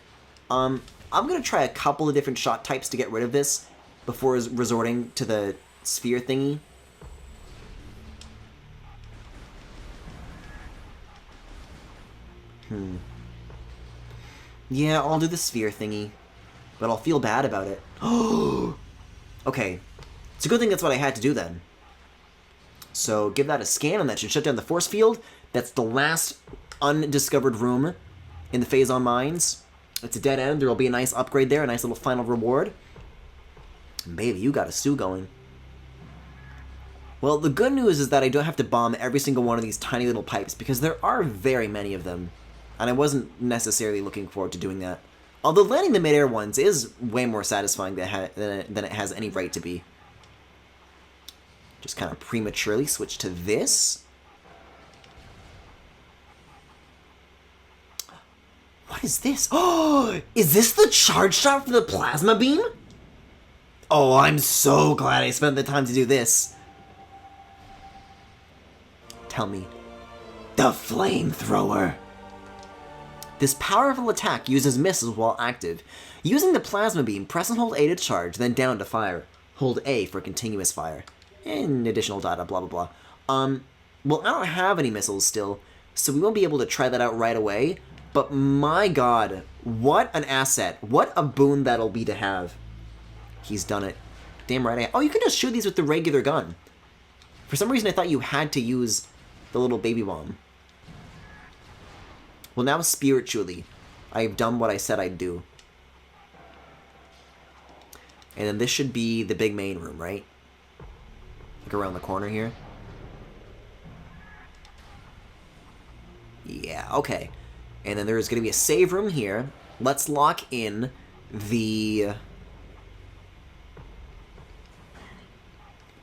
I'm gonna try a couple of different shot types to get rid of this before resorting to the sphere thingy. Yeah, I'll do the sphere thingy. But I'll feel bad about it. Okay. It's a good thing that's what I had to do then. So give that a scan and that should shut down the force field. That's the last undiscovered room in the Phazon Mines. It's a dead end. There will be a nice upgrade there, a nice little final reward. And baby, you got a stew going. Well, the good news is that I don't have to bomb every single one of these tiny little pipes, because there are very many of them. And I wasn't necessarily looking forward to doing that. Although landing the mid-air ones is way more satisfying than it has any right to be. Just kind of prematurely switch to this. What is this? Oh, is this the charge shot for the plasma beam? Oh, I'm so glad I spent the time to do this. Tell me. The flamethrower. This powerful attack uses missiles while active. Using the plasma beam, press and hold A to charge, then down to fire. Hold A for continuous fire. And additional data, blah blah blah. Well, I don't have any missiles still, so we won't be able to try that out right away, But my god, what an asset. What a boon that'll be to have. He's done it. Damn right. Oh, you can just shoot these with the regular gun. For some reason, I thought you had to use the little baby bomb. Well, now spiritually, I've done what I said I'd do. And then this should be the big main room, right? Like around the corner here. Yeah, okay. And then there's going to be a save room here. Let's lock in the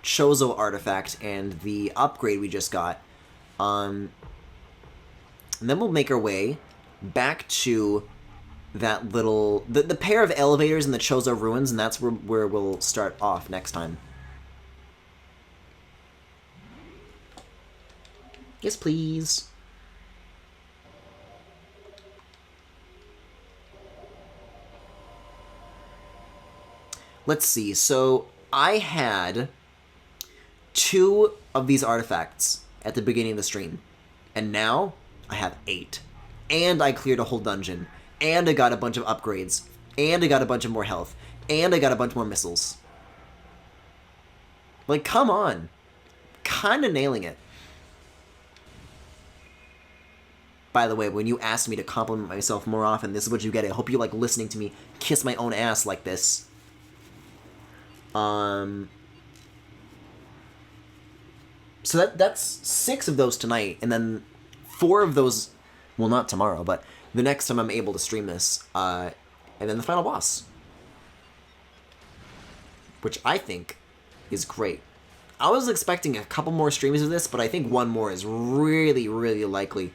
Chozo artifact and the upgrade we just got. And then we'll make our way back to that little... The pair of elevators in the Chozo ruins, and that's where we'll start off next time. Yes, please. Let's see. So I had 2 of these artifacts at the beginning of the stream, and now I have 8. And I cleared a whole dungeon, and I got a bunch of upgrades, and I got a bunch of more health, and I got a bunch more missiles. Like, come on. Kinda nailing it. By the way, when you ask me to compliment myself more often, this is what you get. I hope you like listening to me kiss my own ass like this. So that's 6 of those tonight, and then 4 of those, well, not tomorrow, but the next time I'm able to stream this, and then the final boss. Which I think is great. I was expecting a couple more streams of this, but I think 1 more is really, really likely,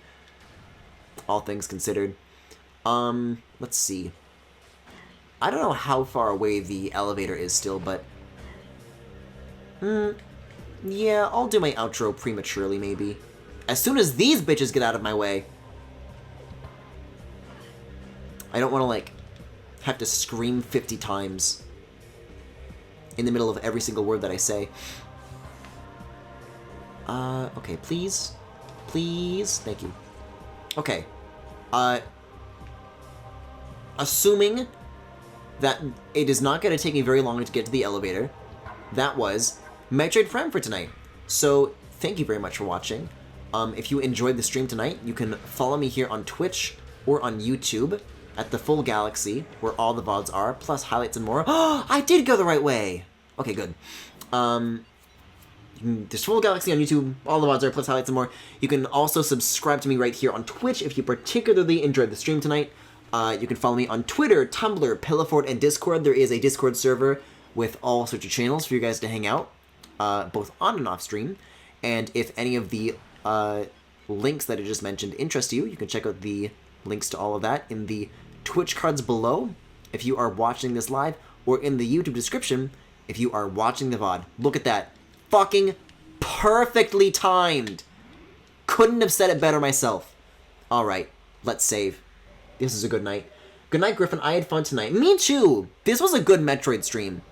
all things considered. Let's see. I don't know how far away the elevator is still, but... yeah, I'll do my outro prematurely, maybe. As soon as these bitches get out of my way. I don't want to, like, have to scream 50 times in the middle of every single word that I say. Okay, please. Please. Thank you. Okay. Assuming that it is not going to take me very long to get to the elevator, that was Metroid Prime for tonight. So, thank you very much for watching. If you enjoyed the stream tonight, you can follow me here on Twitch or on YouTube at The Full Galaxy, where all the VODs are, plus highlights and more. Oh, I did go the right way! Okay, good. There's Full Galaxy on YouTube, all the VODs are, plus highlights and more. You can also subscribe to me right here on Twitch if you particularly enjoyed the stream tonight. You can follow me on Twitter, Tumblr, Pillowfort, and Discord. There is a Discord server with all sorts of channels for you guys to hang out, both on and off stream. And if any of the links that I just mentioned interest you, you can check out the links to all of that in the Twitch cards below if you are watching this live, or in the YouTube description if you are watching the VOD. Look at that. Fucking perfectly timed. Couldn't have said it better myself. Alright, let's save. This is a good night. Good night, Griffin. I had fun tonight. Me too. This was a good Metroid stream.